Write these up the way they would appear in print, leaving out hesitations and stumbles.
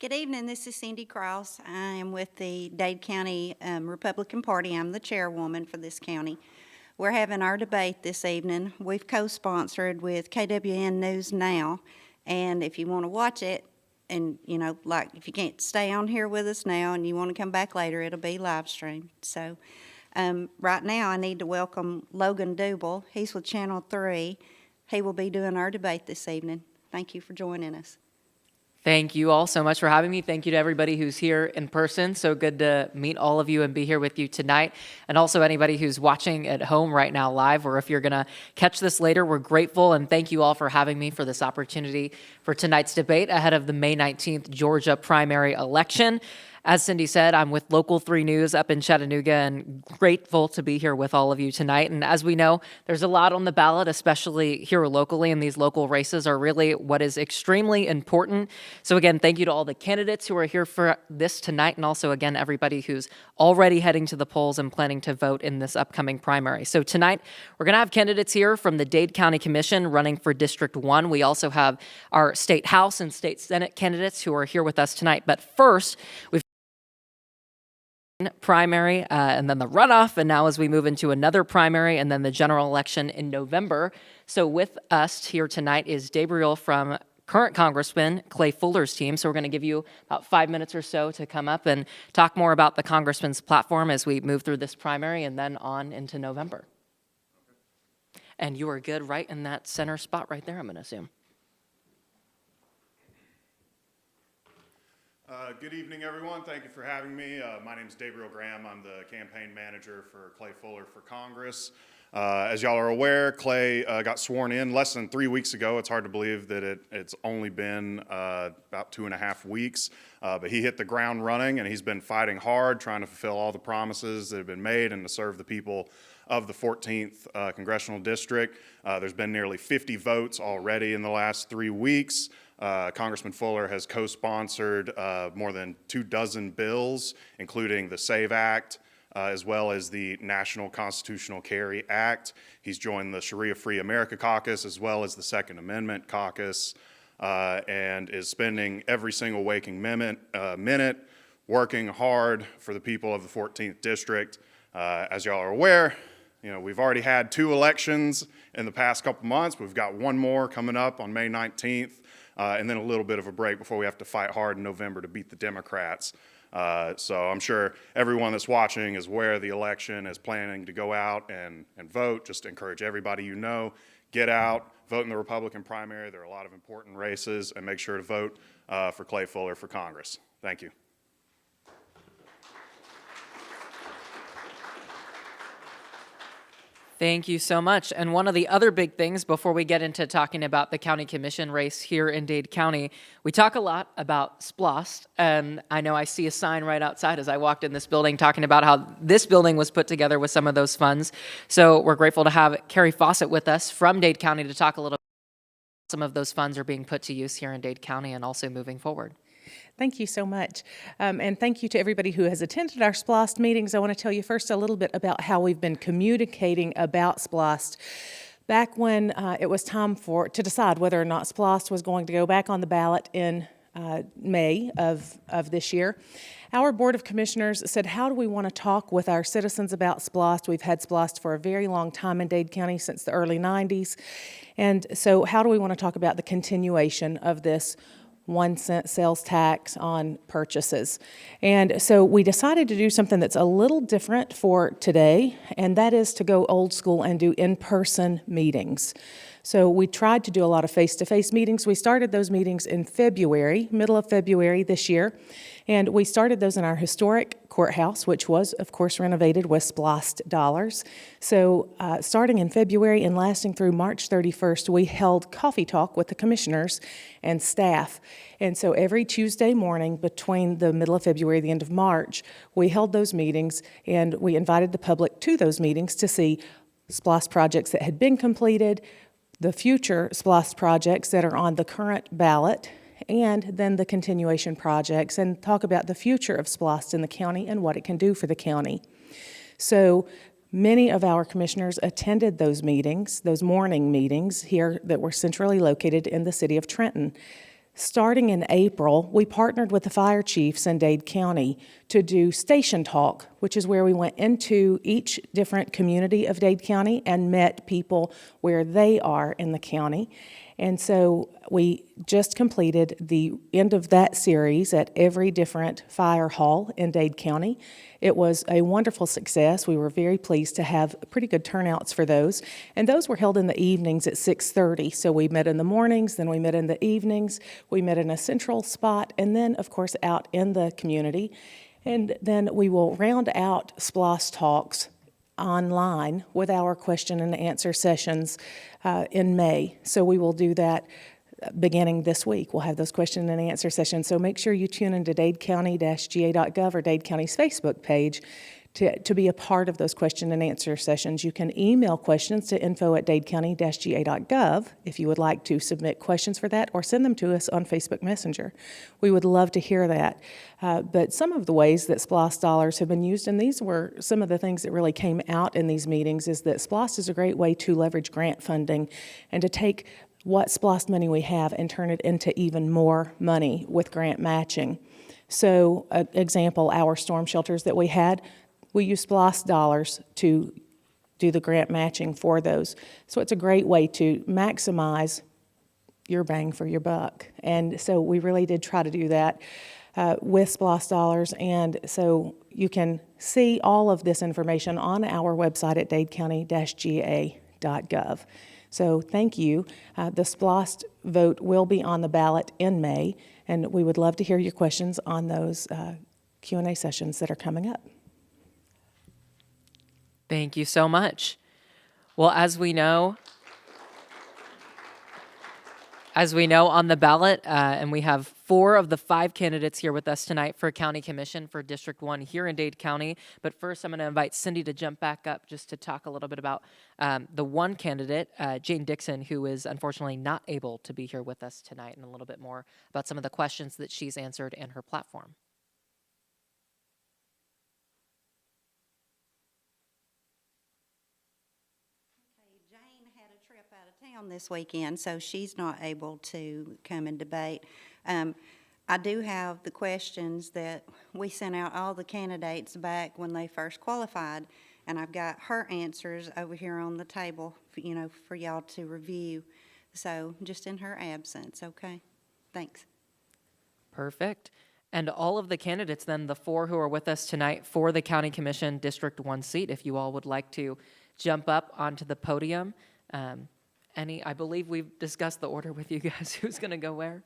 Good evening, this is Cindy Cross. I am with the Dade County Republican Party. I'm the chairwoman for this county. We're having our debate this evening. We've co-sponsored with KWN News Now, and if you want to watch it, and like if you can't stay on here with us now and you want to come back later, it'll be live streamed. So right now I need to welcome Logan Dubel. He's with Channel 3. He will be doing our debate this evening. Thank you for joining us. Thank you all so much for having me. Thank you to everybody who's here in person. So good to meet all of you and be here with you tonight. And also anybody who's watching at home right now live, or if you're going to catch this later, we're grateful. And thank you all for having me for this opportunity for tonight's debate ahead of the May 19th Georgia primary election. As Cindy said, I'm with Local 3 News up in Chattanooga and grateful to be here with all of you tonight. And as we know, there's a lot on the ballot, especially here locally, and these local races are really what is extremely important. So again, thank you to all the candidates who are here for this tonight, and also again, everybody who's already heading to the polls and planning to vote in this upcoming primary. So tonight, we're going to have candidates here from the Dade County Commission running for District 1. We also have our State House and State Senate candidates who are here with us tonight. But first, we've primary and then the runoff, and now as we move into another primary and then the general election in November. So with us here tonight is Gabriel from current Congressman Clay Fuller's team. So we're going to give you about 5 minutes or so to come up and talk more about the Congressman's platform as we move through this primary and then on into November. And you are good right in that center spot right there, I'm going to assume. Good evening, everyone. Thank you for having me. My name is Gabriel Graham. I'm the campaign manager for Clay Fuller for Congress. As y'all are aware, Clay got sworn in less than 3 weeks ago. It's hard to believe that it's only been about 2.5 weeks, but he hit the ground running, and he's been fighting hard, trying to fulfill all the promises that have been made and to serve the people of the 14th Congressional District. There's been nearly 50 votes already in the last 3 weeks. Congressman Fuller has co-sponsored more than 24 bills, including the SAVE Act, as well as the National Constitutional Carry Act. He's joined the Sharia-Free America Caucus, as well as the Second Amendment Caucus, and is spending every single waking minute working hard for the people of the 14th District. As y'all are aware, we've already had 2 elections in the past couple months. We've got one more coming up on May 19th. And then a little bit of a break before we have to fight hard in November to beat the Democrats. So I'm sure everyone that's watching is aware of the election, is planning to go out and vote. Just to encourage everybody get out, vote in the Republican primary. There are a lot of important races, and make sure to vote for Clay Fuller for Congress. Thank you. Thank you so much. And one of the other big things before we get into talking about the county commission race here in Dade County, we talk a lot about SPLOST. And I know I see a sign right outside as I walked in this building talking about how this building was put together with some of those funds. So we're grateful to have Carrie Fawcett with us from Dade County to talk a little bit about some of those funds are being put to use here in Dade County and also moving forward. Thank you so much. And thank you to everybody who has attended our SPLOST meetings. I want to tell you first a little bit about how we've been communicating about SPLOST. Back when it was time to decide whether or not SPLOST was going to go back on the ballot in May of this year, our Board of Commissioners said, how do we want to talk with our citizens about SPLOST? We've had SPLOST for a very long time in Dade County, since the early 90s. And so how do we want to talk about the continuation of this 1-cent sales tax on purchases? And so we decided to do something that's a little different for today, and that is to go old school and do in-person meetings. So we tried to do a lot of face-to-face meetings. We started those meetings in February, middle of February this year, and we started those in our historic courthouse, which was, of course, renovated with SPLOST dollars. So starting in February and lasting through March 31st, we held coffee talk with the commissioners and staff. And so every Tuesday morning between the middle of February and the end of March, we held those meetings, and we invited the public to those meetings to see SPLOST projects that had been completed, the future SPLOST projects that are on the current ballot, and then the continuation projects, and talk about the future of SPLOST in the county and what it can do for the county. So many of our commissioners attended those meetings, those morning meetings here that were centrally located in the city of Trenton. Starting in April, we partnered with the fire chiefs in Dade County to do Station Talk, which is where we went into each different community of Dade County and met people where they are in the county. And so we just completed the end of that series at every different fire hall in Dade County. It was a wonderful success. We were very pleased to have pretty good turnouts for those. And those were held in the evenings at 6:30. So we met in the mornings, then we met in the evenings, we met in a central spot, and then, of course, out in the community. And then we will round out SPLOS Talks online with our question and answer sessions in May. So we will do that beginning this week. We'll have those question and answer sessions. So make sure you tune into dadecounty-ga.gov or Dade County's Facebook page to be a part of those question and answer sessions. You can email questions to info@dadecounty-ga.gov if you would like to submit questions for that, or send them to us on Facebook Messenger. We would love to hear that. But some of the ways that SPLOST dollars have been used, and these were some of the things that really came out in these meetings, is that SPLOST is a great way to leverage grant funding and to take what SPLOST money we have and turn it into even more money with grant matching. So, example, our storm shelters that we had, we use SPLOST dollars to do the grant matching for those. So it's a great way to maximize your bang for your buck. And so we really did try to do that with SPLOST dollars. And so you can see all of this information on our website at dadecounty-ga.gov. So thank you. The SPLOST vote will be on the ballot in May, and we would love to hear your questions on those Q&A sessions that are coming up. Thank you so much. Well, as we know on the ballot, and we have 4 of the 5 candidates here with us tonight for County Commission for District 1 here in Dade County. But first, I'm going to invite Cindy to jump back up just to talk a little bit about the one candidate, Jane Dixon, who is unfortunately not able to be here with us tonight, and a little bit more about some of the questions that she's answered in her platform. Jane had a trip out of town this weekend, so she's not able to come and debate. I do have the questions that we sent out all the candidates back when they first qualified, and I've got her answers over here on the table, for y'all to review. So just in her absence, okay? Thanks. Perfect. And all of the candidates then, the 4 who are with us tonight for the County Commission District 1 seat, if you all would like to jump up onto the podium. I believe we've discussed the order with you guys. Who's going to go where?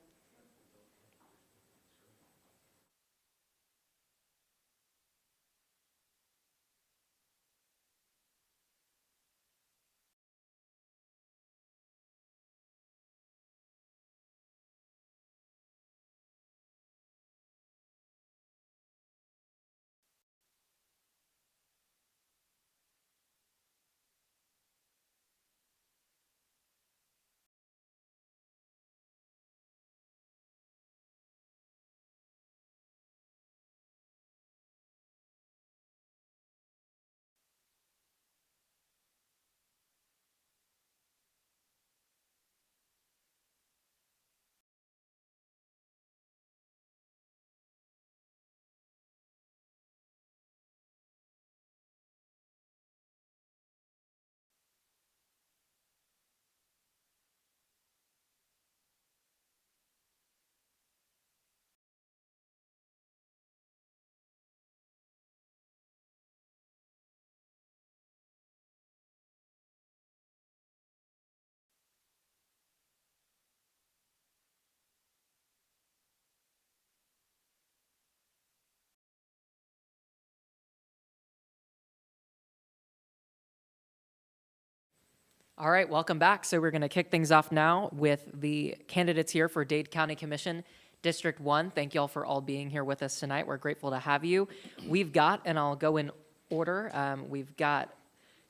All right, welcome back. So we're going to kick things off now with the candidates here for Dade County Commission District 1. Thank you all for all being here with us tonight. We're grateful to have you. We've got, and I'll go in order, we've got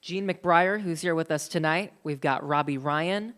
Jean McBriar, who's here with us tonight. We've got Robbie Ryan.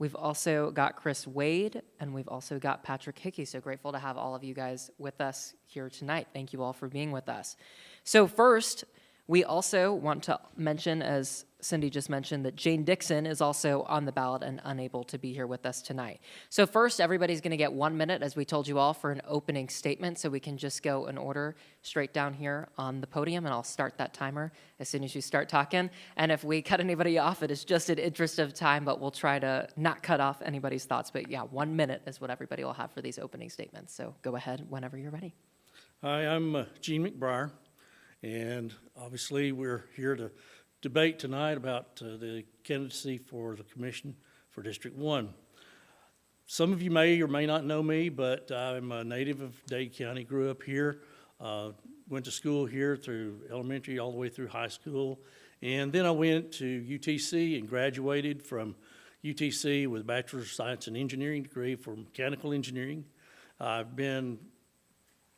We've also got Chris Wade, and we've also got Patrick Hickey. So grateful to have all of you guys with us here tonight. Thank you all for being with us. So first, We also want to mention, as Cindy just mentioned, that Jane Dixon is also on the ballot and unable to be here with us tonight. So first, everybody's going to get 1 minute, as we told you all, for an opening statement, so we can just go in order straight down here on the podium, and I'll start that timer as soon as you start talking. And if we cut anybody off, it is just in interest of time, but we'll try to not cut off anybody's thoughts. But yeah, 1 minute is what everybody will have for these opening statements. So go ahead whenever you're ready. Hi, I'm Gene McBriar, and obviously we're here to debate tonight about the candidacy for the commission for District 1. Some of you may or may not know me, but I'm a native of Dade County, grew up here, went to school here through elementary all the way through high school, and then I went to UTC and graduated from UTC with a Bachelor of Science and Engineering degree for mechanical engineering. I've been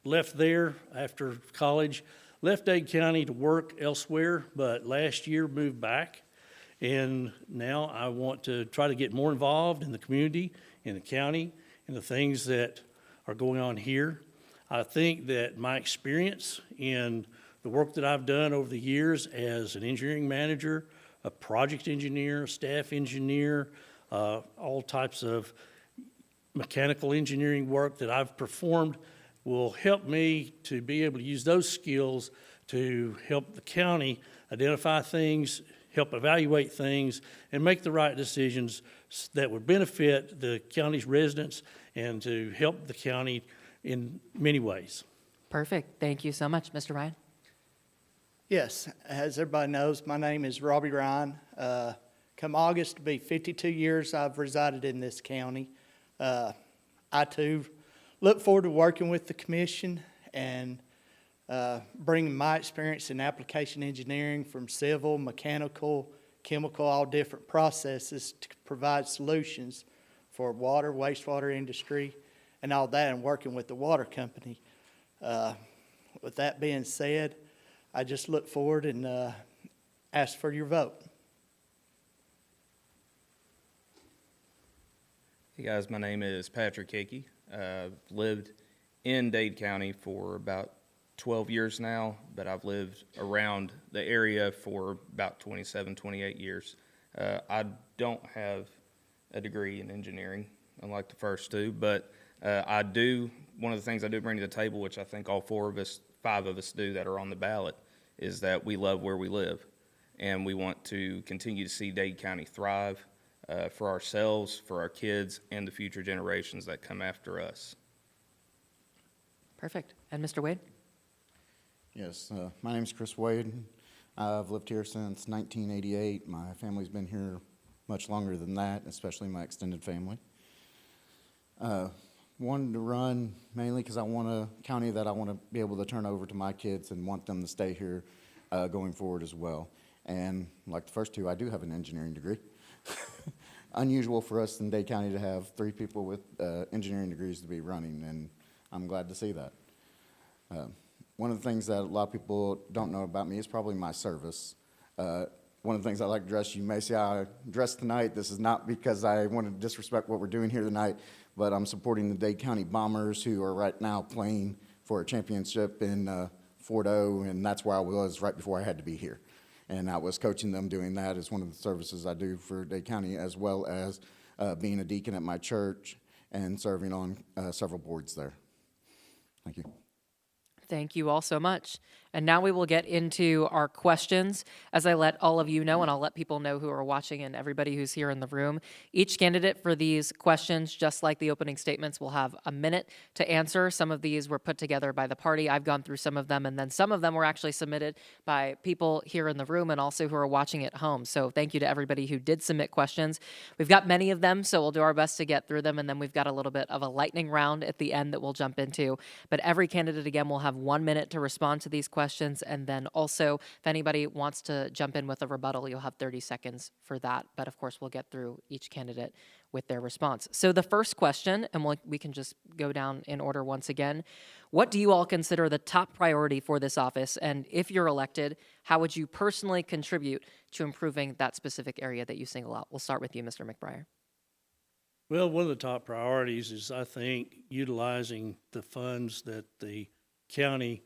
left there after college, left Dade County to work elsewhere, but last year moved back. And now I want to try to get more involved in the community, in the county, in the things that are going on here. I think that my experience in the work that I've done over the years as an engineering manager, a project engineer, a staff engineer, all types of mechanical engineering work that I've performed will help me to be able to use those skills to help the county identify things, help evaluate things, and make the right decisions that would benefit the county's residents and to help the county in many ways. Perfect. Thank you so much. Mr. Ryan? Yes, as everybody knows, my name is Robbie Ryan. Come August, it'll be 52 years I've resided in this county. I too look forward to working with the commission and bringing my experience in application engineering from civil, mechanical, chemical, all different processes to provide solutions for water, wastewater industry, and all that, and working with the water company. With that being said, I just look forward and ask for your vote. Hey guys, my name is Patrick Hickey. I've lived in Dade County for about 12 years now, but I've lived around the area for about 27, 28 years. I don't have a degree in engineering, unlike the first two, but one of the things I do bring to the table, which I think all five of us do that are on the ballot, is that we love where we live. And we want to continue to see Dade County thrive for ourselves, for our kids, and the future generations that come after us. Perfect. And Mr. Wade? Yes, my name's Chris Wade. I've lived here since 1988. My family's been here much longer than that, especially my extended family. Wanted to run mainly because I want a county that I want to be able to turn over to my kids and want them to stay here going forward as well. And like the first two, I do have an engineering degree. Unusual for us in Dade County to have 3 people with engineering degrees to be running, and I'm glad to see that. One of the things that a lot of people don't know about me is probably my service. One of the things I like to dress, you may see how I dress tonight. This is not because I want to disrespect what we're doing here tonight, but I'm supporting the Dade County Bombers, who are right now playing for a championship in Fort O, and that's where I was right before I had to be here. And I was coaching them doing that as one of the services I do for Dade County, as well as being a deacon at my church and serving on several boards there. Thank you. Thank you all so much. And now we will get into our questions. As I let all of you know, and I'll let people know who are watching and everybody who's here in the room, each candidate for these questions, just like the opening statements, will have a minute to answer. Some of these were put together by the party. I've gone through some of them, and then some of them were actually submitted by people here in the room and also who are watching at home. So thank you to everybody who did submit questions. We've got many of them, so we'll do our best to get through them, and then we've got a little bit of a lightning round at the end that we'll jump into. But every candidate, again, will have 1 minute to respond to these questions, and then also, if anybody wants to jump in with a rebuttal, you'll have 30 seconds for that. But of course, we'll get through each candidate with their response. So the first question, and we can just go down in order once again. What do you all consider the top priority for this office? And if you're elected, how would you personally contribute to improving that specific area that you single out? We'll start with you, Mr. McBriar. Well, one of the top priorities is, I think, utilizing the funds that the county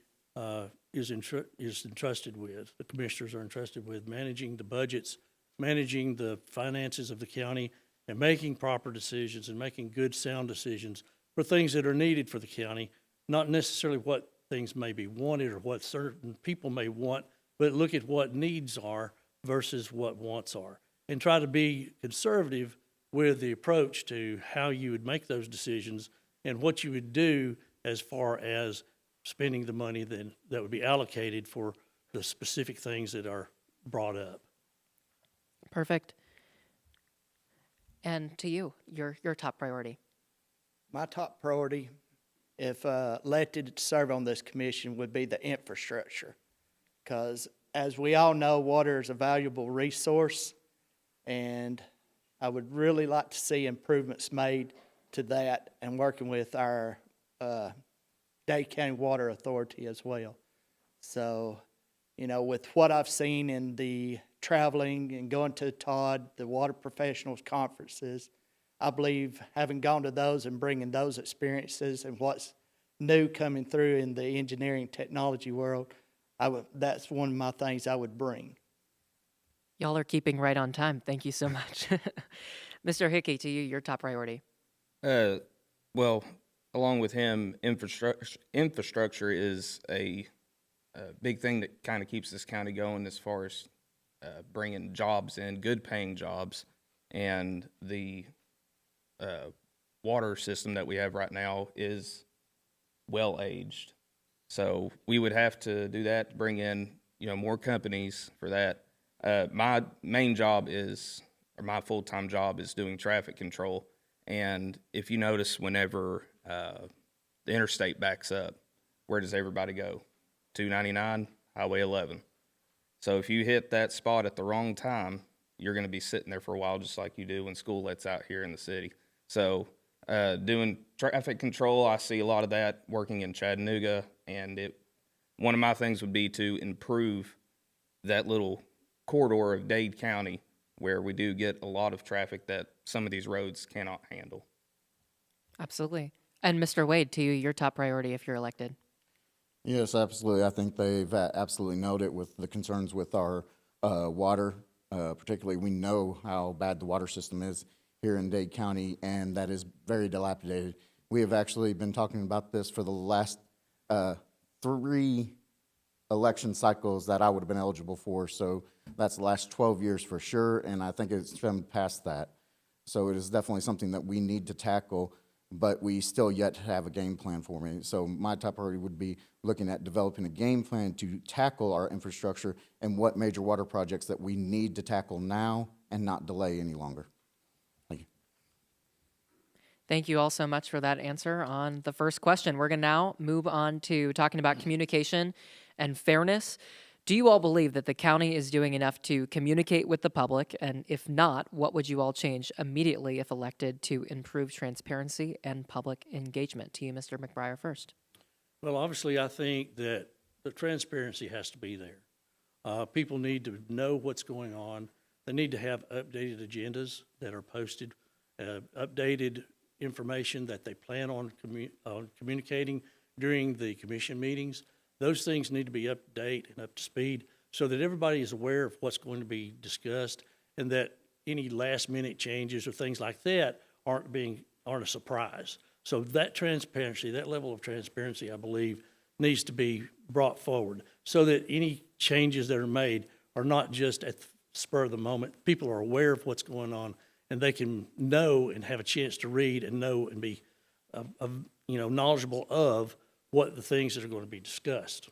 is entrusted with. The commissioners are entrusted with managing the budgets, managing the finances of the county, and making proper decisions and making good, sound decisions for things that are needed for the county, not necessarily what things may be wanted or what certain people may want, but look at what needs are versus what wants are, and try to be conservative with the approach to how you would make those decisions and what you would do as far as spending the money that would be allocated for the specific things that are brought up. Perfect. And to you, your top priority. My top priority, if elected to serve on this commission, would be the infrastructure. Because as we all know, water is a valuable resource, and I would really like to see improvements made to that and working with our Dade County Water Authority as well. So, with what I've seen in the traveling and going to Todd, the water professionals conferences, I believe having gone to those and bringing those experiences and what's new coming through in the engineering technology world, that's one of my things I would bring. Y'all are keeping right on time. Thank you so much. Mr. Hickey, to you, your top priority. Well, along with him, infrastructure is a big thing that kind of keeps this county going as far as bringing jobs in, good paying jobs, and the water system that we have right now is well aged. So we would have to do that, bring in more companies for that. My main job my full-time job is doing traffic control. And if you notice, whenever the interstate backs up, where does everybody go? 299, Highway 11. So if you hit that spot at the wrong time, you're going to be sitting there for a while, just like you do when school lets out here in the city. So doing traffic control, I see a lot of that working in Chattanooga, and one of my things would be to improve that little corridor of Dade County where we do get a lot of traffic that some of these roads cannot handle. Absolutely. And Mr. Wade, to you, your top priority if you're elected. Yes, absolutely. I think they've absolutely nailed it with the concerns with our water. Particularly, we know how bad the water system is here in Dade County, and that is very dilapidated. We have actually been talking about this for the last 3 election cycles that I would have been eligible for. So that's the last 12 years for sure, and I think it's been past that. So it is definitely something that we need to tackle, but we still yet have a game plan for me. So my top priority would be looking at developing a game plan to tackle our infrastructure and what major water projects that we need to tackle now and not delay any longer. Thank you. Thank you all so much for that answer on the first question. We're going to now move on to talking about communication and fairness. Do you all believe that the county is doing enough to communicate with the public? And if not, what would you all change immediately if elected to improve transparency and public engagement? To you, Mr. McBriar, first. Well, obviously, I think that the transparency has to be there. People need to know what's going on. They need to have updated agendas that are posted, updated information that they plan on communicating during the commission meetings. Those things need to be up to date and up to speed so that everybody is aware of what's going to be discussed and that any last-minute changes or things like that aren't a surprise. So that transparency, that level of transparency, I believe, needs to be brought forward so that any changes that are made are not just at the spur of the moment. People are aware of what's going on, and they can know and have a chance to read and know and be knowledgeable of what the things that are going to be discussed.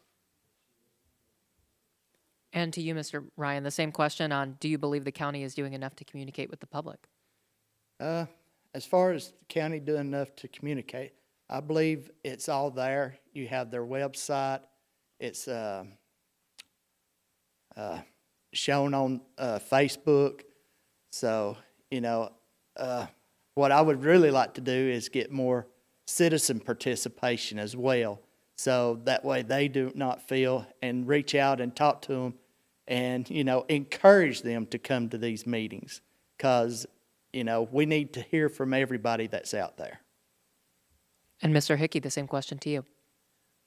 And to you, Mr. Ryan, the same question on, do you believe the county is doing enough to communicate with the public? As far as the county doing enough to communicate, I believe it's all there. You have their website. It's shown on Facebook. So, what I would really like to do is get more citizen participation as well. So that way they do not feel and reach out and talk to them and, encourage them to come to these meetings because, we need to hear from everybody that's out there. And Mr. Hickey, the same question to you.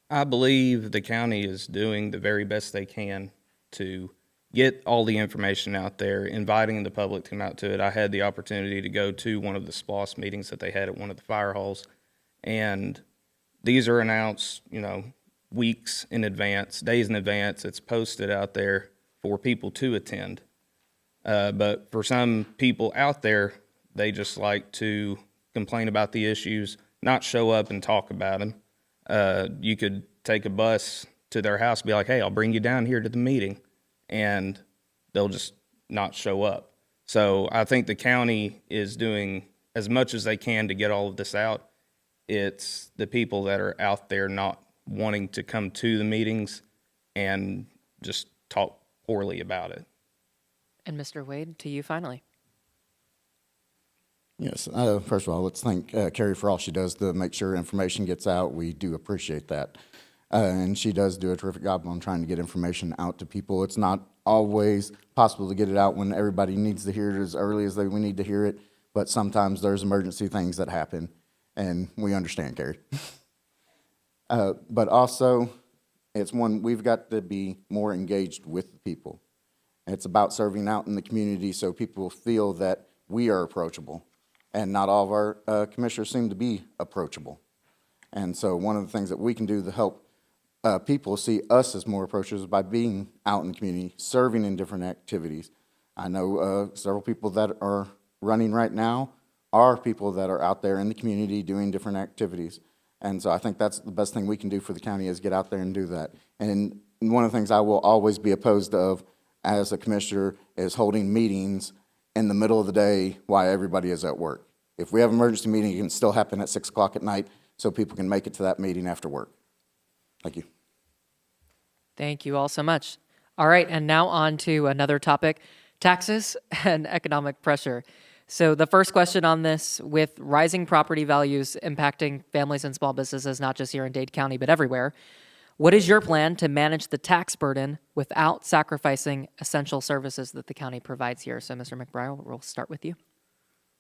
I believe the county is doing the very best they can to get all the information out there, inviting the public to come out to it. I had the opportunity to go to one of the SPLOST meetings that they had at one of the fire halls, and these are announced, weeks in advance, days in advance. It's posted out there for people to attend. But for some people out there, they just like to complain about the issues, not show up and talk about them. You could take a bus to their house and be like, hey, I'll bring you down here to the meeting, and they'll just not show up. So I think the county is doing as much as they can to get all of this out. It's the people that are out there not wanting to come to the meetings and just talk poorly about it. And Mr. Wade, to you finally. Yes, first of all, let's thank Carrie for all she does to make sure information gets out. We do appreciate that. And she does do a terrific job on trying to get information out to people. It's not always possible to get it out when everybody needs to hear it as early as we need to hear it, but sometimes there's emergency things that happen, and we understand, Carrie. But also, it's one, we've got to be more engaged with the people. It's about serving out in the community so people feel that we are approachable. And not all of our commissioners seem to be approachable. And so one of the things that we can do to help people see us as more approachable is by being out in the community, serving in different activities. I know several people that are running right now are people that are out there in the community doing different activities. And so I think that's the best thing we can do for the county is get out there and do that. And one of the things I will always be opposed of as a commissioner is holding meetings in the middle of the day while everybody is at work. If we have an emergency meeting, it can still happen at 6 o'clock at night so people can make it to that meeting after work. Thank you. Thank you all so much. All right, and now on to another topic, taxes and economic pressure. So the first question on this, with rising property values impacting families and small businesses, not just here in Dade County, but everywhere, what is your plan to manage the tax burden without sacrificing essential services that the county provides here? So Mr. McBride, we'll start with you.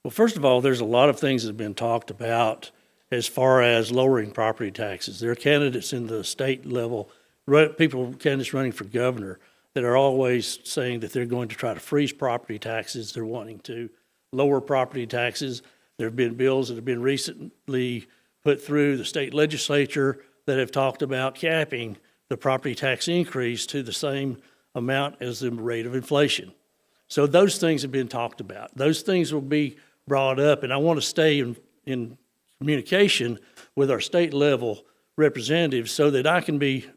Well, first of all, there's a lot of things that have been talked about as far as lowering property taxes. There are candidates in the state level, candidates running for governor, that are always saying that they're going to try to freeze property taxes. They're wanting to lower property taxes. There have been bills that have been recently put through the state legislature that have talked about capping the property tax increase to the same amount as the rate of inflation. So those things have been talked about. Those things will be brought up, and I want to stay in communication with our state level representatives so that I can be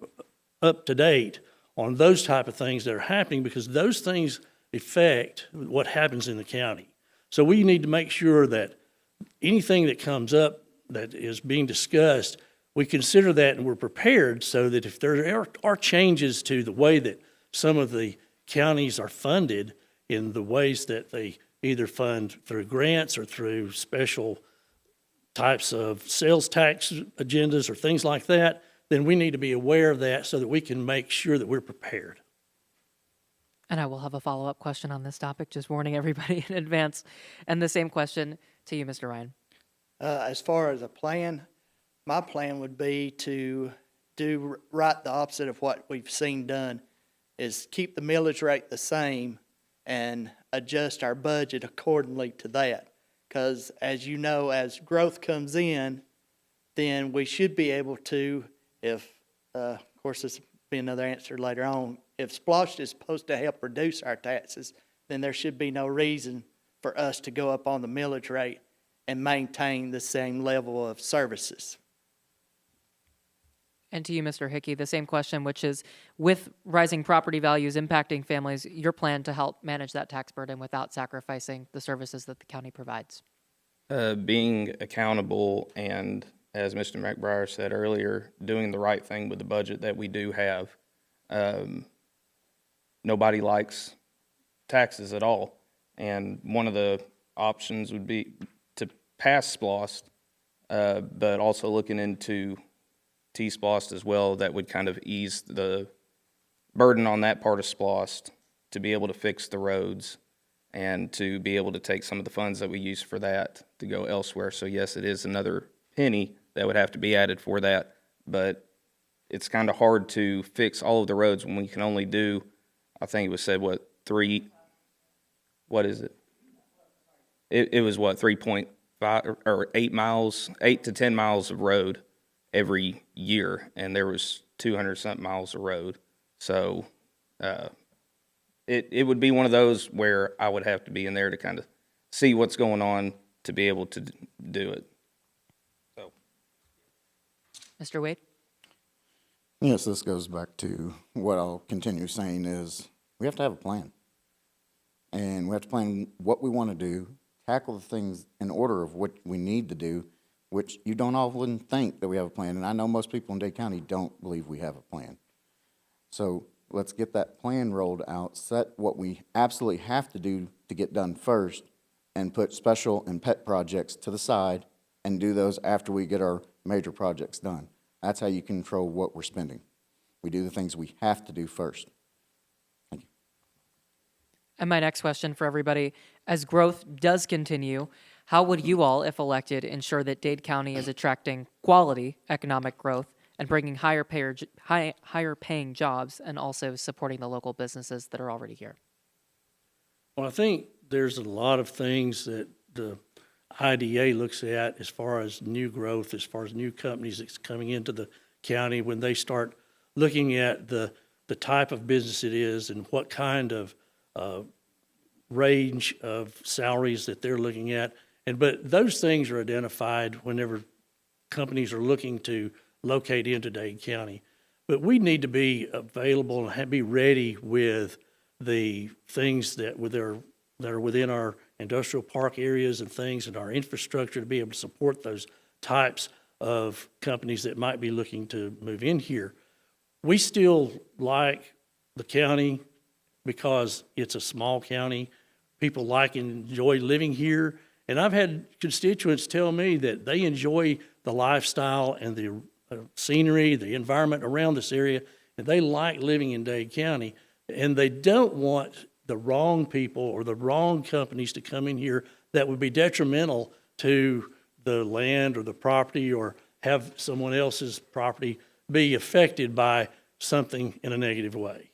up to date on those type of things that are happening, because those things affect what happens in the county. So we need to make sure that anything that comes up that is being discussed, we consider that and we're prepared so that if there are changes to the way that some of the counties are funded in the ways that they either fund through grants or through special types of sales tax agendas or things like that, then we need to be aware of that so that we can make sure that we're prepared. And I will have a follow-up question on this topic, just warning everybody in advance. And the same question to you, Mr. Ryan. As far as a plan, my plan would be to do right the opposite of what we've seen done, is keep the millage rate the same and adjust our budget accordingly to that. Because as you know, as growth comes in, then we should be able to, if, of course this will be another answer later on, if SPLOST is supposed to help reduce our taxes, then there should be no reason for us to go up on the millage rate and maintain the same level of services. And to you, Mr. Hickey, the same question, which is, with rising property values impacting families, your plan to help manage that tax burden without sacrificing the services that the county provides? Being accountable and, as Mr. McBride said earlier, doing the right thing with the budget that we do have. Nobody likes taxes at all. And one of the options would be to pass SPLOST, but also looking into T-SPLOST as well. That would kind of ease the burden on that part of SPLOST to be able to fix the roads and to be able to take some of the funds that we use for that to go elsewhere. So yes, it is another penny that would have to be added for that, but it's kind of hard to fix all of the roads when we can only do, I think it was said, what, what is it? It was what, 3.5 or 8 miles, 8 to 10 miles of road every year, and there was 200-something miles of road. So it would be one of those where I would have to be in there to kind of see what's going on to be able to do it. So, Mr. Wade? Yes, this goes back to what I'll continue saying is we have to have a plan. And we have to plan what we want to do, tackle the things in order of what we need to do, which you don't often think that we have a plan. And I know most people in Dade County don't believe we have a plan. So let's get that plan rolled out, set what we absolutely have to do to get done first, and put special and pet projects to the side and do those after we get our major projects done. That's how you control what we're spending. We do the things we have to do first. Thank you. And my next question for everybody, as growth does continue, how would you all, if elected, ensure that Dade County is attracting quality economic growth and bringing higher paying jobs and also supporting the local businesses that are already here? Well, I think there's a lot of things that the IDA looks at as far as new growth, as far as new companies that's coming into the county, when they start looking at the type of business it is and what kind of range of salaries that they're looking at. But those things are identified whenever companies are looking to locate into Dade County. But we need to be available and be ready with the things that are within our industrial park areas and things and our infrastructure to be able to support those types of companies that might be looking to move in here. We still like the county because it's a small county. People like and enjoy living here. And I've had constituents tell me that they enjoy the lifestyle and the scenery, the environment around this area, and they like living in Dade County. And they don't want the wrong people or the wrong companies to come in here that would be detrimental to the land or the property or have someone else's property be affected by something in a negative way.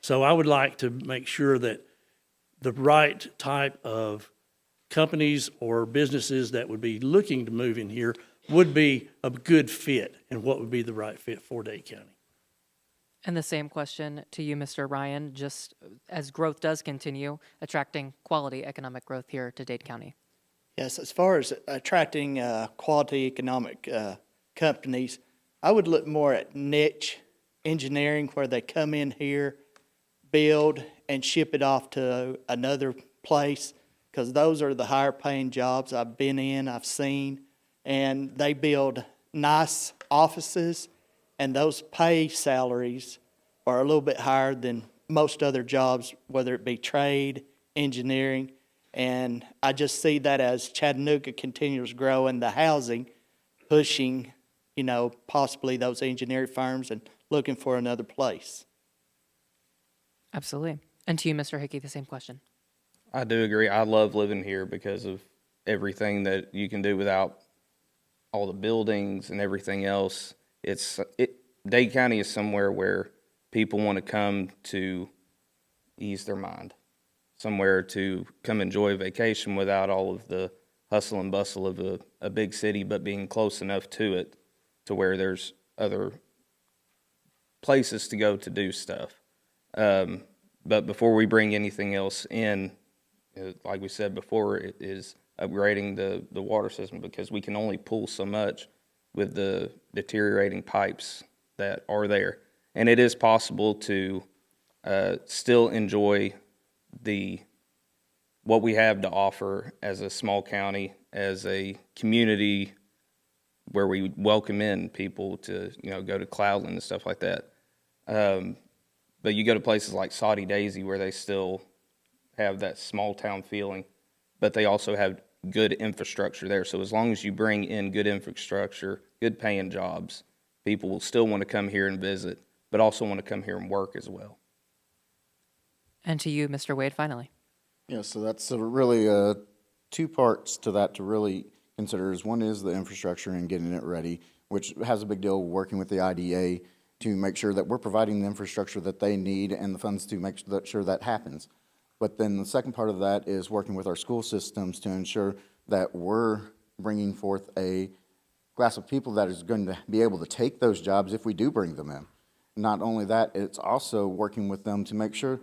So I would like to make sure that the right type of companies or businesses that would be looking to move in here would be a good fit and what would be the right fit for Dade County. And the same question to you, Mr. Ryan, just as growth does continue, attracting quality economic growth here to Dade County. Yes, as far as attracting quality economic companies, I would look more at niche engineering where they come in here, build, and ship it off to another place, because those are the higher paying jobs I've been in, I've seen, and they build nice offices, and those pay salaries are a little bit higher than most other jobs, whether it be trade, engineering, and I just see that as Chattanooga continues growing the housing, pushing, possibly those engineering firms and looking for another place. Absolutely. And to you, Mr. Hickey, the same question. I do agree. I love living here because of everything that you can do without all the buildings and everything else. Dade County is somewhere where people want to come to ease their mind, somewhere to come enjoy a vacation without all of the hustle and bustle of a big city, but being close enough to it to where there's other places to go to do stuff. But before we bring anything else in, like we said before, it is upgrading the water system, because we can only pull so much with the deteriorating pipes that are there. And it is possible to still enjoy what we have to offer as a small county, as a community where we welcome in people to go to Cloudland and stuff like that. But you go to places like Saudi Daisy where they still have that small town feeling, but they also have good infrastructure there. So as long as you bring in good infrastructure, good paying jobs, people will still want to come here and visit, but also want to come here and work as well. And to you, Mr. Wade, finally. Yeah, so that's really two parts to that to really consider. One is the infrastructure and getting it ready, which has a big deal working with the IDA to make sure that we're providing the infrastructure that they need and the funds to make sure that happens. But then the second part of that is working with our school systems to ensure that we're bringing forth a class of people that is going to be able to take those jobs if we do bring them in. Not only that, it's also working with them to make sure,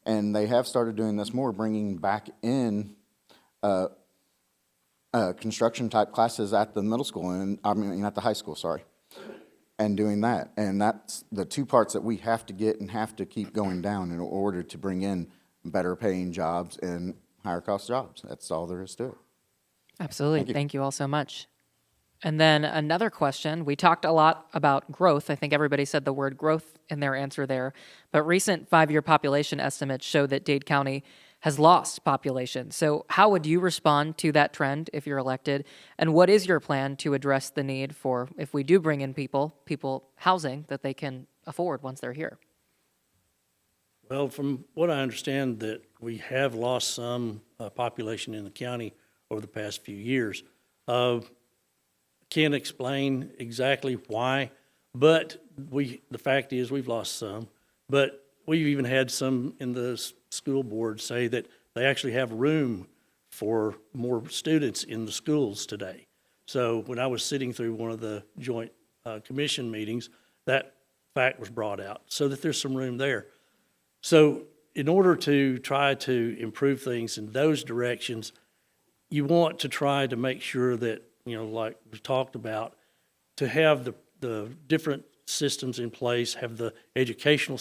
and they have started doing this more, bringing back in construction type classes at the middle school, and I mean at the high school, sorry, and doing that. And that's the two parts that we have to get and have to keep going down in order to bring in better paying jobs and higher cost jobs. That's all there is to it. Absolutely. Thank you all so much. And then another question. We talked a lot about growth. I think everybody said the word growth in their answer there. But recent 5-year population estimates show that Dade County has lost population. So how would you respond to that trend if you're elected? And what is your plan to address the need for, if we do bring in people housing that they can afford once they're here? Well, from what I understand, that we have lost some population in the county over the past few years. Can't explain exactly why, but the fact is we've lost some. But we've even had some in the school board say that they actually have room for more students in the schools today. So when I was sitting through one of the joint commission meetings, that fact was brought out, so that there's some room there. So in order to try to improve things in those directions, you want to try to make sure that, like we talked about, to have the different systems in place, have the educational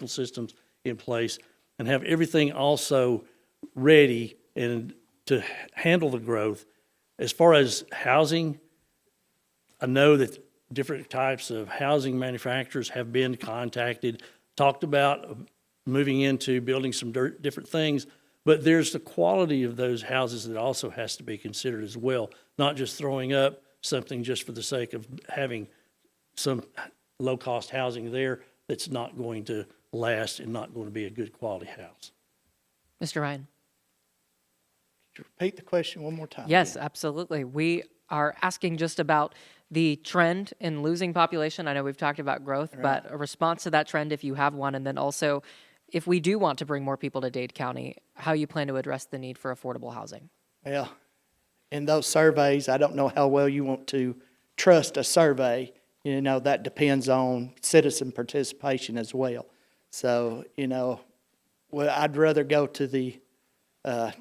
systems in place, and have everything also ready and to handle the growth. As far as housing, I know that different types of housing manufacturers have been contacted, talked about moving into building some different things, but there's the quality of those houses that also has to be considered as well, not just throwing up something just for the sake of having some low-cost housing there that's not going to last and not going to be a good quality house. Mr. Ryan? Could you repeat the question one more time? Yes, absolutely. We are asking just about the trend in losing population. I know we've talked about growth, but a response to that trend if you have one, and then also if we do want to bring more people to Dade County, how you plan to address the need for affordable housing. Well, in those surveys, I don't know how well you want to trust a survey. That depends on citizen participation as well. So, I'd rather go to the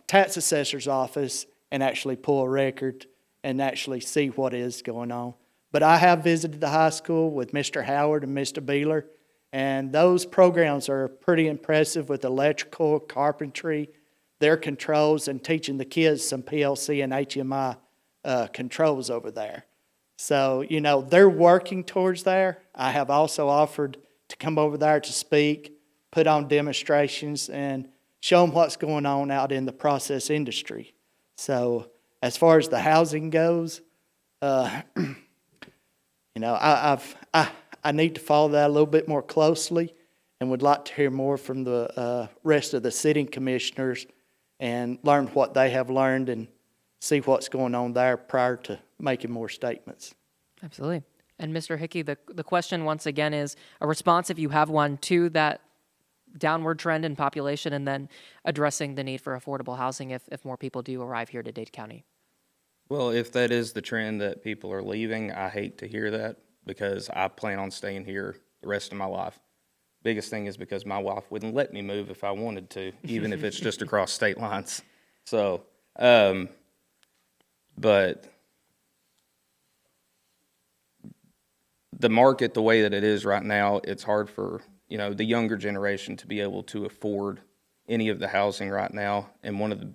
tax assessor's office and actually pull a record and actually see what is going on. But I have visited the high school with Mr. Howard and Mr. Beeler, and those programs are pretty impressive with electrical, carpentry, their controls, and teaching the kids some PLC and HMI controls over there. So, they're working towards there. I have also offered to come over there to speak, put on demonstrations, and show them what's going on out in the process industry. So, as far as the housing goes, I need to follow that a little bit more closely, and would like to hear more from the rest of the sitting commissioners and learn what they have learned and see what's going on there prior to making more statements. Absolutely. And Mr. Hickey, the question once again is a response, if you have one, to that downward trend in population, and then addressing the need for affordable housing if more people do arrive here to Dade County. Well, if that is the trend that people are leaving, I hate to hear that, because I plan on staying here the rest of my life. Biggest thing is because my wife wouldn't let me move if I wanted to, even if it's just across state lines. So, but the market, the way that it is right now, it's hard for, the younger generation to be able to afford any of the housing right now. And one of the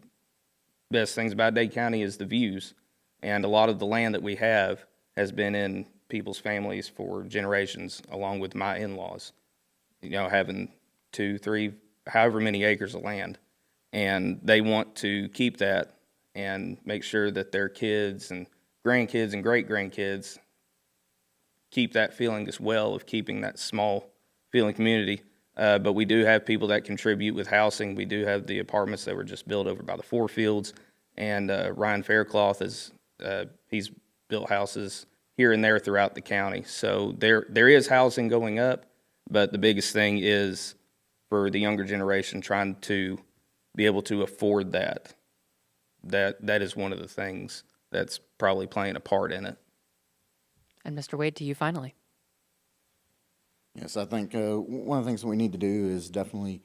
best things about Dade County is the views. And a lot of the land that we have has been in people's families for generations, along with my in-laws, having 2, 3, however many acres of land. And they want to keep that and make sure that their kids and grandkids and great-grandkids keep that feeling as well of keeping that small feeling community. But we do have people that contribute with housing. We do have the apartments that were just built over by the Four Fields. And Ryan Faircloth, he's built houses here and there throughout the county. So there is housing going up, but the biggest thing is for the younger generation trying to be able to afford that. That is one of the things that's probably playing a part in it. And Mr. Wade, to you finally. Yes, I think one of the things that we need to do is definitely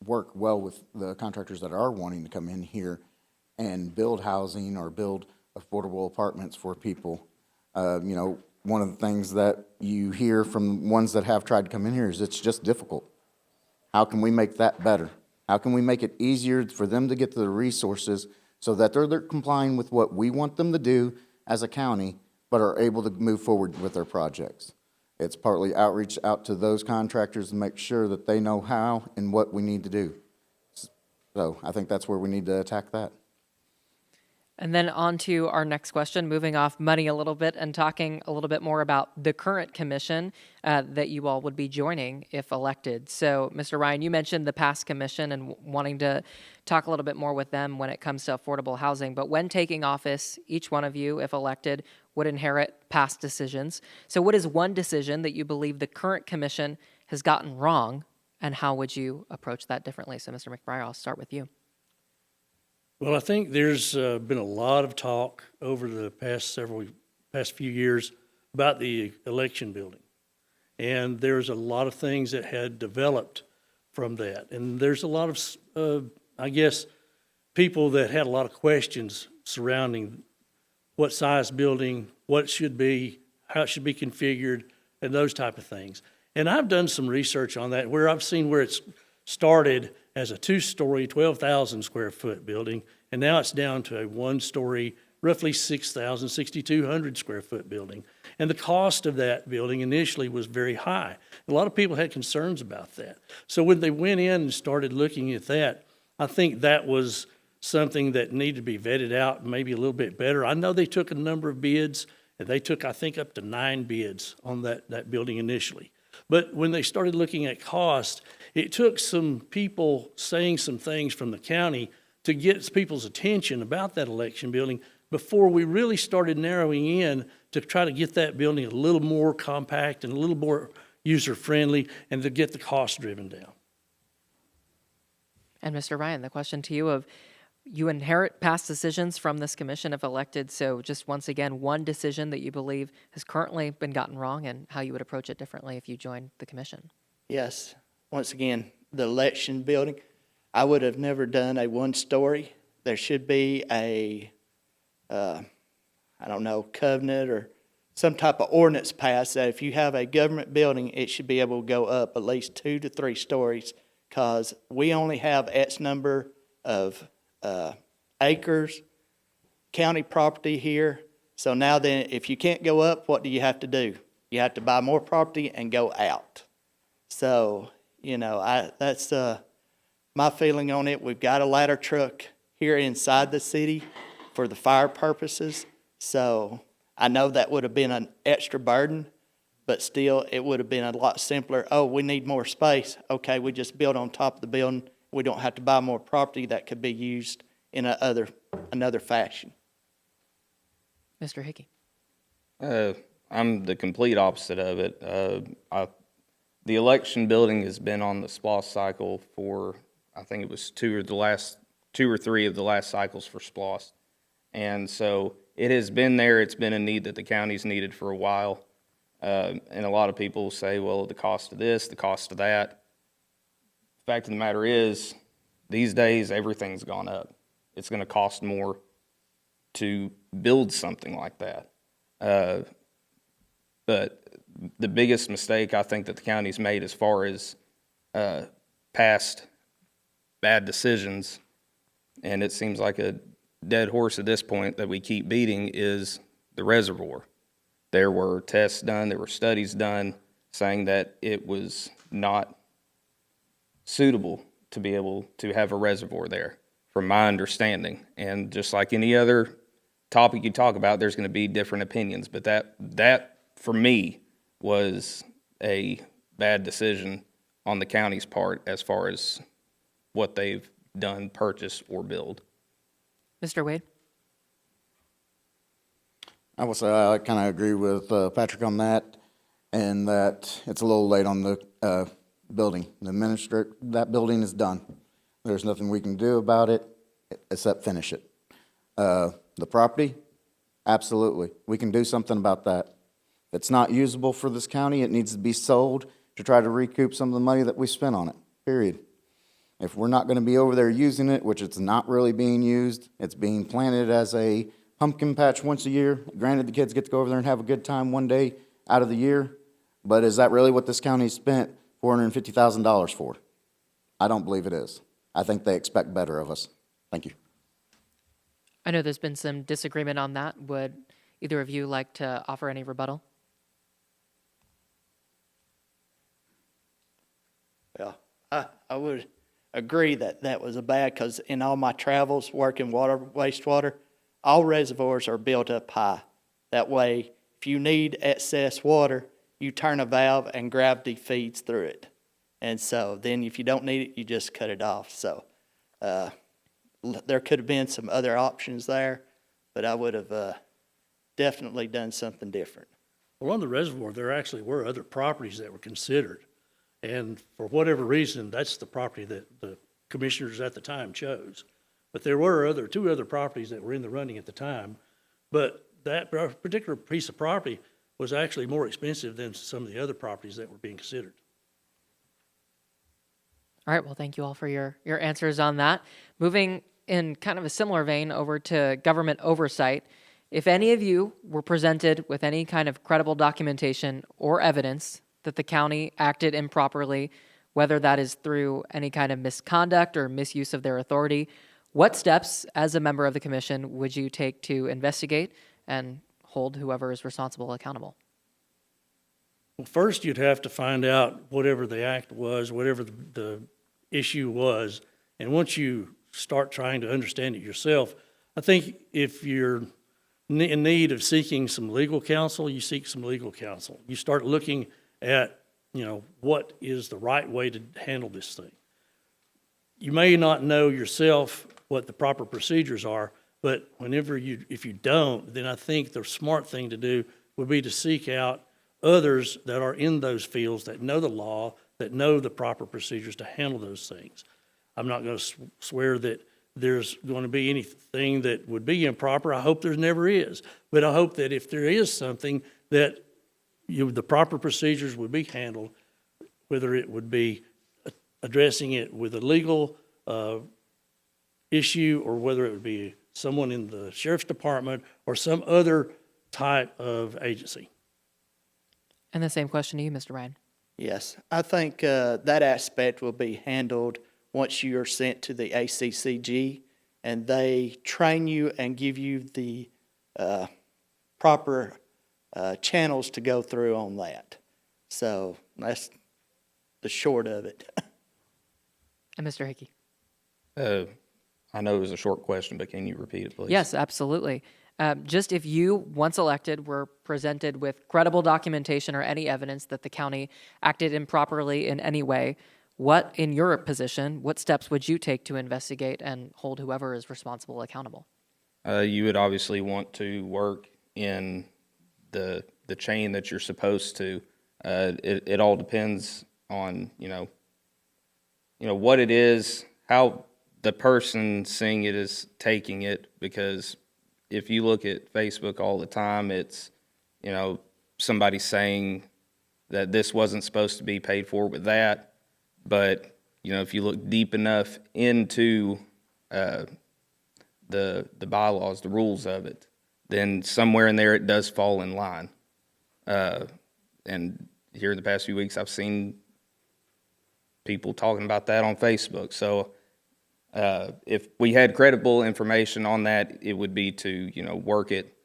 work well with the contractors that are wanting to come in here and build housing or build affordable apartments for people. One of the things that you hear from ones that have tried to come in here is it's just difficult. How can we make that better? How can we make it easier for them to get the resources so that they're complying with what we want them to do as a county, but are able to move forward with their projects? It's partly outreach out to those contractors to make sure that they know how and what we need to do. So I think that's where we need to attack that. And then on to our next question, moving off money a little bit and talking a little bit more about the current commission that you all would be joining if elected. So, Mr. Ryan, you mentioned the past commission and wanting to talk a little bit more with them when it comes to affordable housing. But when taking office, each one of you, if elected, would inherit past decisions. So what is one decision that you believe the current commission has gotten wrong, and how would you approach that differently? So, Mr. McBride, I'll start with you. Well, I think there's been a lot of talk over the past few years about the election building. And there's a lot of things that had developed from that. And there's a lot of, people that had a lot of questions surrounding what size building, what it should be, how it should be configured, and those type of things. And I've done some research on that where I've seen where it's started as a 2-story, 12,000 square foot building, and now it's down to a 1-story, roughly 6,200 square foot building. And the cost of that building initially was very high. A lot of people had concerns about that. So when they went in and started looking at that, I think that was something that needed to be vetted out maybe a little bit better. I know they took a number of bids, and they took, I think, up to 9 bids on that building initially. But when they started looking at cost, it took some people saying some things from the county to get people's attention about that election building before we really started narrowing in to try to get that building a little more compact and a little more user-friendly and to get the cost driven down. And Mr. Ryan, the question to you of, you inherit past decisions from this commission if elected. So just once again, one decision that you believe has currently been gotten wrong and how you would approach it differently if you joined the commission. Yes, once again, the election building, I would have never done a 1-story. There should be a, covenant or some type of ordinance passed that if you have a government building, it should be able to go up at least 2 to 3 stories, because we only have X number of acres, county property here. So now then, if you can't go up, what do you have to do? You have to buy more property and go out. So, that's my feeling on it. We've got a ladder truck here inside the city for the fire purposes. So I know that would have been an extra burden, but still it would have been a lot simpler. Oh, we need more space. Okay, we just build on top of the building. We don't have to buy more property that could be used in another fashion. Mr. Hickey. I'm the complete opposite of it. The election building has been on the SPLOST cycle for, I think it was 2 or 3 of the last cycles for SPLOST. And so it has been there. It's been a need that the county's needed for a while. And a lot of people say, well, the cost of this, the cost of that. The fact of the matter is, these days, everything's gone up. It's going to cost more to build something like that. But the biggest mistake I think that the county's made as far as past bad decisions, and it seems like a dead horse at this point that we keep beating, is the reservoir. There were tests done, there were studies done saying that it was not suitable to be able to have a reservoir there, from my understanding. And just like any other topic you talk about, there's going to be different opinions. But that for me was a bad decision on the county's part as far as what they've done, purchase or build. Mr. Wade. I will say I kind of agree with Patrick on that, and that it's a little late on the building. That building is done. There's nothing we can do about it except finish it. The property, absolutely. We can do something about that. If it's not usable for this county, it needs to be sold to try to recoup some of the money that we spent on it, period. If we're not going to be over there using it, which it's not really being used, it's being planted as a pumpkin patch once a year. Granted, the kids get to go over there and have a good time one day out of the year, but is that really what this county spent $450,000 for? I don't believe it is. I think they expect better of us. Thank you. I know there's been some disagreement on that. Would either of you like to offer any rebuttal? Yeah, I would agree that that was a bad, because in all my travels working wastewater, all reservoirs are built up high. That way, if you need excess water, you turn a valve and gravity feeds through it. And so then if you don't need it, you just cut it off. So there could have been some other options there, but I would have definitely done something different. Well, on the reservoir, there actually were other properties that were considered. And for whatever reason, that's the property that the commissioners at the time chose. But there were two other properties that were in the running at the time. But that particular piece of property was actually more expensive than some of the other properties that were being considered. All right, well, thank you all for your answers on that. Moving in kind of a similar vein over to government oversight, if any of you were presented with any kind of credible documentation or evidence that the county acted improperly, whether that is through any kind of misconduct or misuse of their authority, what steps as a member of the commission would you take to investigate and hold whoever is responsible accountable? Well, first, you'd have to find out whatever the act was, whatever the issue was. And once you start trying to understand it yourself, I think if you're in need of seeking some legal counsel, you seek some legal counsel. You start looking at, what is the right way to handle this thing. You may not know yourself what the proper procedures are, but if you don't, then I think the smart thing to do would be to seek out others that are in those fields, that know the law, that know the proper procedures to handle those things. I'm not going to swear that there's going to be anything that would be improper. I hope there never is. But I hope that if there is something, that the proper procedures would be handled, whether it would be addressing it with a legal issue, or whether it would be someone in the sheriff's department or some other type of agency. And the same question to you, Mr. Ryan. Yes, I think that aspect will be handled once you are sent to the ACCG, and they train you and give you the proper channels to go through on that. So that's the short of it. And Mr. Hickey. I know it was a short question, but can you repeat it, please? Yes, absolutely. Just if you, once elected, were presented with credible documentation or any evidence that the county acted improperly in any way, what, in your position, what steps would you take to investigate and hold whoever is responsible accountable? You would obviously want to work in the chain that you're supposed to. It all depends on, what it is, how the person seeing it is taking it, because if you look at Facebook all the time, it's, somebody saying that this wasn't supposed to be paid for with that. But, if you look deep enough into the bylaws, the rules of it, then somewhere in there it does fall in line. And here in the past few weeks, I've seen people talking about that on Facebook. So if we had credible information on that, it would be to, work it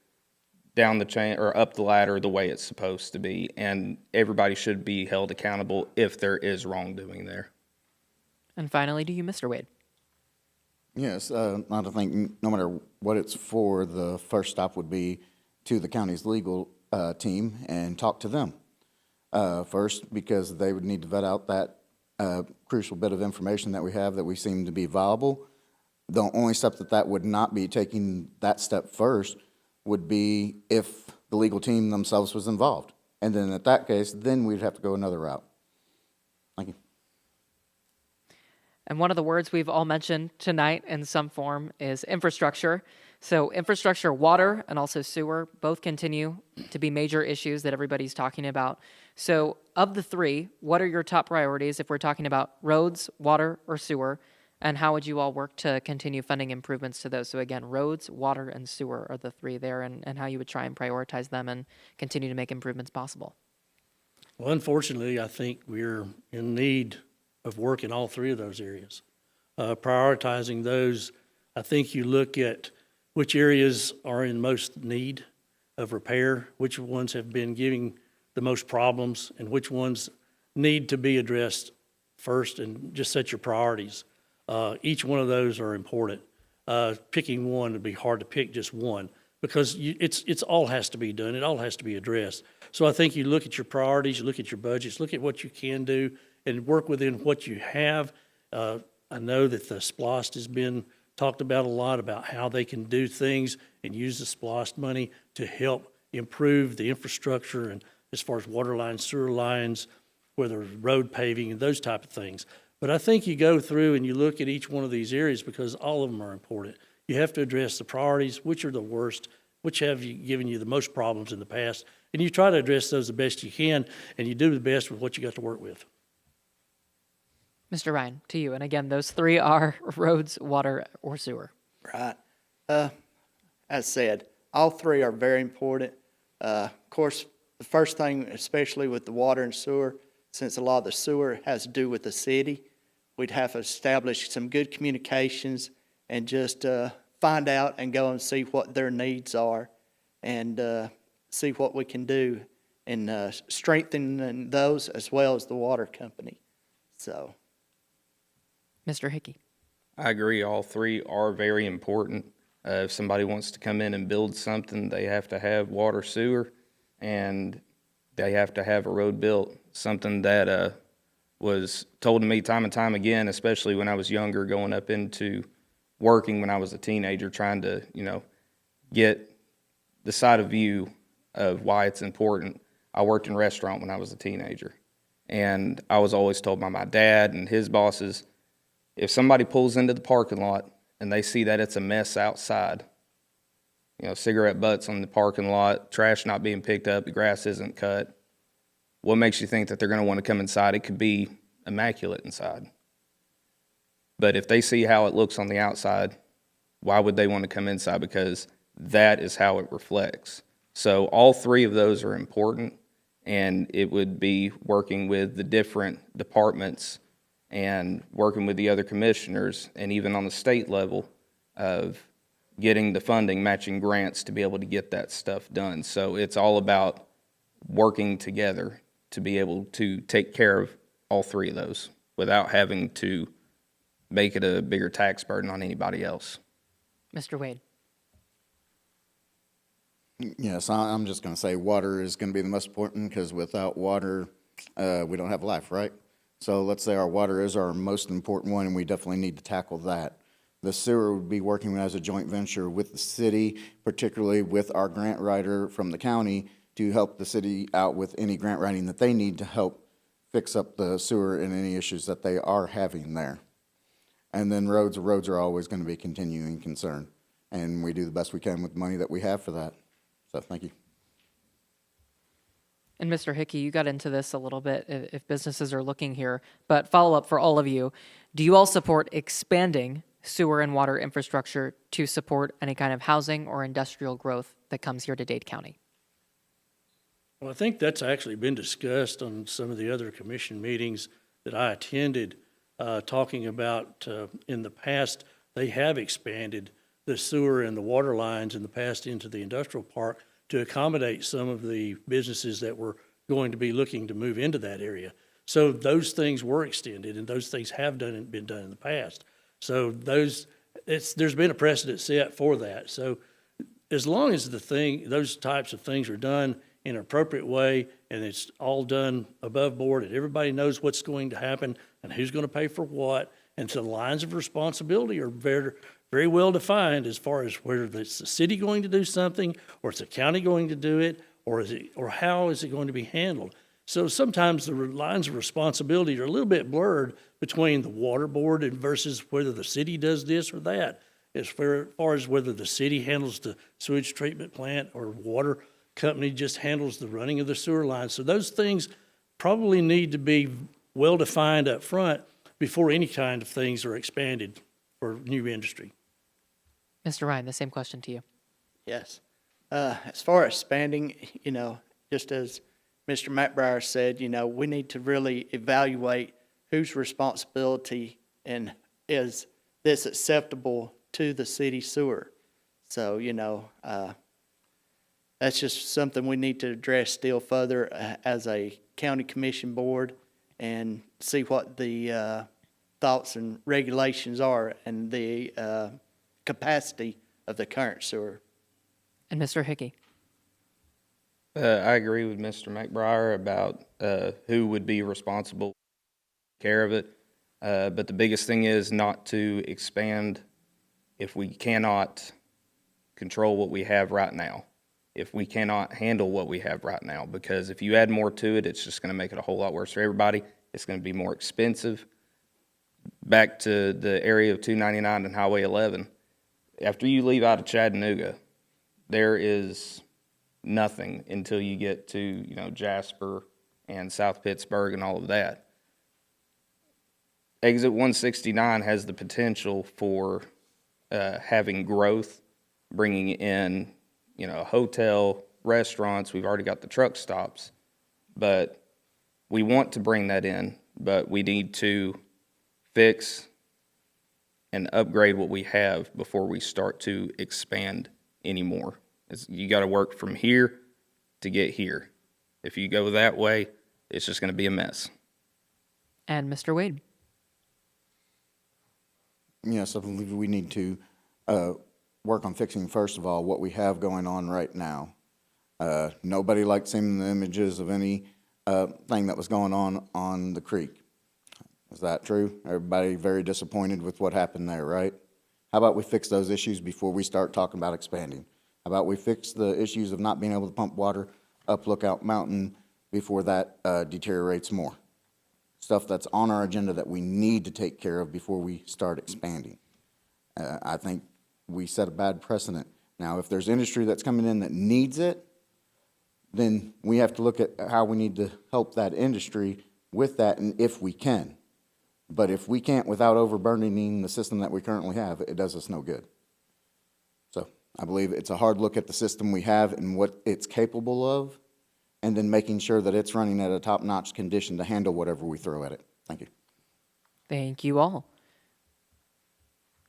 down the chain or up the ladder the way it's supposed to be. And everybody should be held accountable if there is wrongdoing there. And finally, to you, Mr. Wade. Yes, I think no matter what it's for, the first stop would be to the county's legal team and talk to them first, because they would need to vet out that crucial bit of information that we have that we seem to be viable. The only step that would not be taking that step first would be if the legal team themselves was involved. And then at that case, then we'd have to go another route. Thank you. And one of the words we've all mentioned tonight in some form is infrastructure. So infrastructure, water, and also sewer both continue to be major issues that everybody's talking about. So of the three, what are your top priorities if we're talking about roads, water, or sewer? And how would you all work to continue funding improvements to those? So again, roads, water, and sewer are the three there, and how you would try and prioritize them and continue to make improvements possible. Well, unfortunately, I think we're in need of work in all three of those areas. Prioritizing those, I think you look at which areas are in most need of repair, which ones have been giving the most problems, and which ones need to be addressed first, and just set your priorities. Each one of those are important. Picking one would be hard to pick just one, because it's all has to be done. It all has to be addressed. So I think you look at your priorities, you look at your budgets, look at what you can do, and work within what you have. I know that the SPLOST has been talked about a lot, about how they can do things and use the SPLOST money to help improve the infrastructure, and as far as water lines, sewer lines, whether road paving and those type of things. But I think you go through and you look at each one of these areas, because all of them are important. You have to address the priorities, which are the worst, which have given you the most problems in the past, and you try to address those the best you can, and you do the best with what you got to work with. Mr. Ryan, to you. And again, those three are roads, water, or sewer. Right. As said, all three are very important. Of course, the first thing, especially with the water and sewer, since a lot of the sewer has to do with the city, we'd have to establish some good communications and just find out and go and see what their needs are, and see what we can do in strengthening those as well as the water company. So. Mr. Hickey. I agree. All three are very important. If somebody wants to come in and build something, they have to have water, sewer, and they have to have a road built. Something that was told to me time and time again, especially when I was younger, going up into working when I was a teenager, trying to, get the side of view of why it's important. I worked in a restaurant when I was a teenager, and I was always told by my dad and his bosses, if somebody pulls into the parking lot and they see that it's a mess outside, cigarette butts on the parking lot, trash not being picked up, the grass isn't cut, what makes you think that they're going to want to come inside? It could be immaculate inside. But if they see how it looks on the outside, why would they want to come inside? Because that is how it reflects. So all three of those are important, and it would be working with the different departments and working with the other commissioners, and even on the state level of getting the funding, matching grants to be able to get that stuff done. So it's all about working together to be able to take care of all three of those without having to make it a bigger tax burden on anybody else. Mr. Wade. Yes, I'm just going to say water is going to be the most important, because without water, we don't have life, right? So let's say our water is our most important one, and we definitely need to tackle that. The sewer would be working as a joint venture with the city, particularly with our grant writer from the county, to help the city out with any grant writing that they need to help fix up the sewer and any issues that they are having there. And then roads are always going to be a continuing concern, and we do the best we can with the money that we have for that. So thank you. And Mr. Hickey, you got into this a little bit if businesses are looking here, but follow up for all of you. Do you all support expanding sewer and water infrastructure to support any kind of housing or industrial growth that comes here to Dade County? Well, I think that's actually been discussed on some of the other commission meetings that I attended, talking about in the past, they have expanded the sewer and the water lines in the past into the industrial park to accommodate some of the businesses that were going to be looking to move into that area. So those things were extended, and those things have been done in the past. So there's been a precedent set for that. So as long as those types of things are done in an appropriate way, and it's all done above board, and everybody knows what's going to happen and who's going to pay for what, and so the lines of responsibility are very, very well defined as far as whether it's the city going to do something, or it's the county going to do it, or how is it going to be handled. So sometimes the lines of responsibility are a little bit blurred between the water board and versus whether the city does this or that. As far as whether the city handles the sewage treatment plant or water company just handles the running of the sewer lines. So those things probably need to be well-defined up front before any kind of things are expanded for new industry. Mr. Ryan, the same question to you. Yes. As far as expanding, just as Mr. McBriar said, we need to really evaluate whose responsibility and is this acceptable to the city sewer. So, that's just something we need to address still further as a county commission board and see what the thoughts and regulations are and the capacity of the current sewer. And Mr. Hickey. I agree with Mr. McBriar about who would be responsible for care of it. But the biggest thing is not to expand if we cannot control what we have right now, if we cannot handle what we have right now. Because if you add more to it, it's just going to make it a whole lot worse for everybody. It's going to be more expensive. Back to the area of 299 and Highway 11, after you leave out of Chattanooga, there is nothing until you get to, Jasper and South Pittsburgh and all of that. Exit 169 has the potential for having growth, bringing in, hotel, restaurants. We've already got the truck stops, but we want to bring that in, but we need to fix and upgrade what we have before we start to expand anymore. You got to work from here to get here. If you go that way, it's just going to be a mess. And Mr. Wade. Yes, I believe we need to work on fixing, first of all, what we have going on right now. Nobody liked seeing the images of any thing that was going on the creek. Is that true? Everybody very disappointed with what happened there, right? How about we fix those issues before we start talking about expanding? How about we fix the issues of not being able to pump water up Lookout Mountain before that deteriorates more? Stuff that's on our agenda that we need to take care of before we start expanding. I think we set a bad precedent. Now, if there's industry that's coming in that needs it, then we have to look at how we need to help that industry with that, and if we can. But if we can't without overburdening the system that we currently have, it does us no good. So I believe it's a hard look at the system we have and what it's capable of, and then making sure that it's running at a top-notch condition to handle whatever we throw at it. Thank you. Thank you all.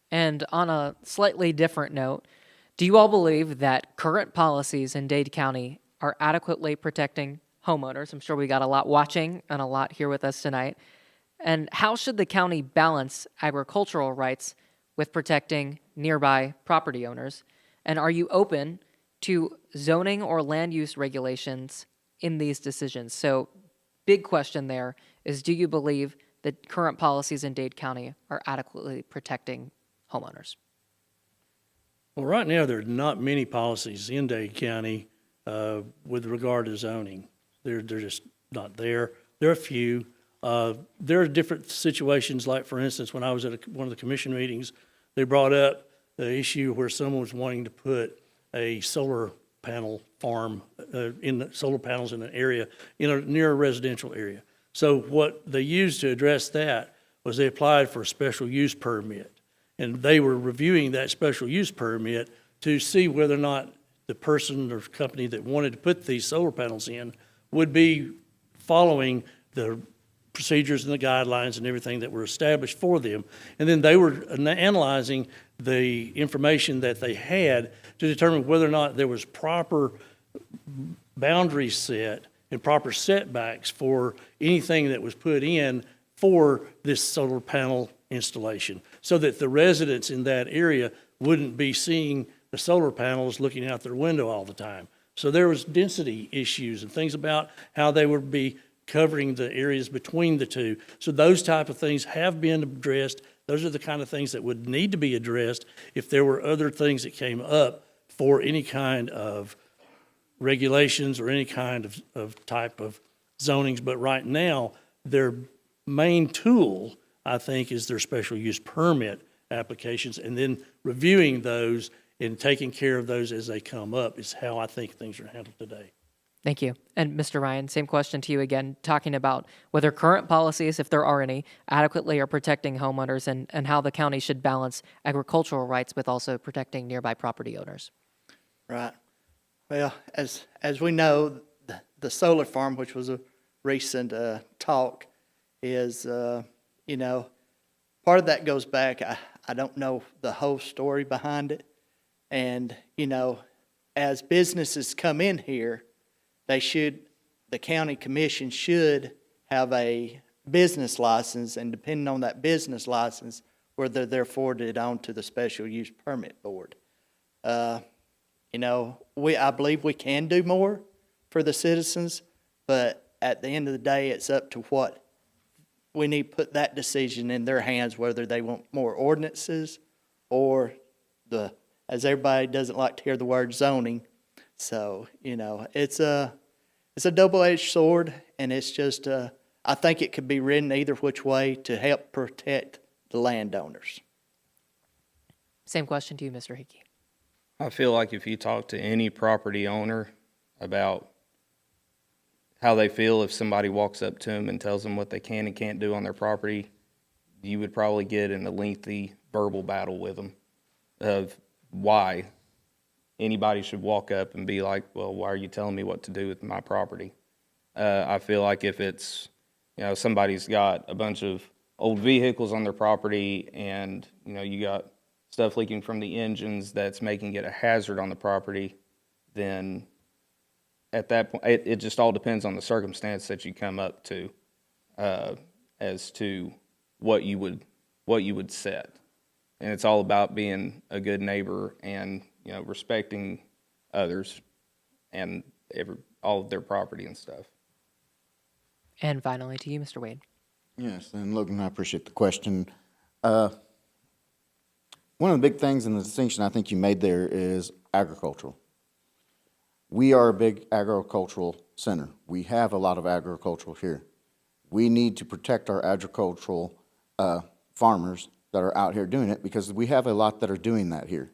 And on a slightly different note, do you all believe that current policies in Dade County are adequately protecting homeowners? I'm sure we got a lot watching and a lot here with us tonight. And how should the county balance agricultural rights with protecting nearby property owners? And are you open to zoning or land use regulations in these decisions? So big question there is, do you believe that current policies in Dade County are adequately protecting homeowners? Well, right now, there are not many policies in Dade County with regard to zoning. They're just not there. There are a few. There are different situations, like, for instance, when I was at one of the commission meetings, they brought up the issue where someone was wanting to put a solar panel farm, solar panels in an area, near a residential area. So what they used to address that was they applied for a special use permit. And they were reviewing that special use permit to see whether or not the person or company that wanted to put these solar panels in would be following the procedures and the guidelines and everything that were established for them. And then they were analyzing the information that they had to determine whether or not there was proper boundaries set and proper setbacks for anything that was put in for this solar panel installation, so that the residents in that area wouldn't be seeing the solar panels looking out their window all the time. So there was density issues and things about how they would be covering the areas between the two. So those type of things have been addressed. Those are the kind of things that would need to be addressed if there were other things that came up for any kind of regulations or any kind of type of zonings. But right now, their main tool, I think, is their special use permit applications, and then reviewing those and taking care of those as they come up is how I think things are handled today. Thank you. And Mr. Ryan, same question to you again, talking about whether current policies, if there are any, adequately are protecting homeowners and how the county should balance agricultural rights with also protecting nearby property owners. Right. Well, as we know, the solar farm, which was a recent talk, is, you know, part of that goes back, I don't know the whole story behind it. And, you know, as businesses come in here, the county commission should have a business license, and depending on that business license, whether they're forwarded on to the special use permit board. You know, I believe we can do more for the citizens, but at the end of the day, it's up to what we need to put that decision in their hands, whether they want more ordinances or as everybody doesn't like to hear the word zoning. So, you know, it's a double-edged sword, and it's just, I think it could be written either which way to help protect the landowners. Same question to you, Mr. Hickey. I feel like if you talk to any property owner about how they feel if somebody walks up to them and tells them what they can and can't do on their property, you would probably get in a lengthy verbal battle with them of why anybody should walk up and be like, well, why are you telling me what to do with my property? I feel like if it's, you know, somebody's got a bunch of old vehicles on their property and, you know, you got stuff leaking from the engines that's making it a hazard on the property, then at that point, it just all depends on the circumstance that you come up to as to what you would set. And it's all about being a good neighbor and, you know, respecting others and all of their property and stuff. And finally to you, Mr. Wade. Yes, and Logan, I appreciate the question. One of the big things in the distinction I think you made there is agricultural. We are a big agricultural center. We have a lot of agricultural here. We need to protect our agricultural farmers that are out here doing it because we have a lot that are doing that here.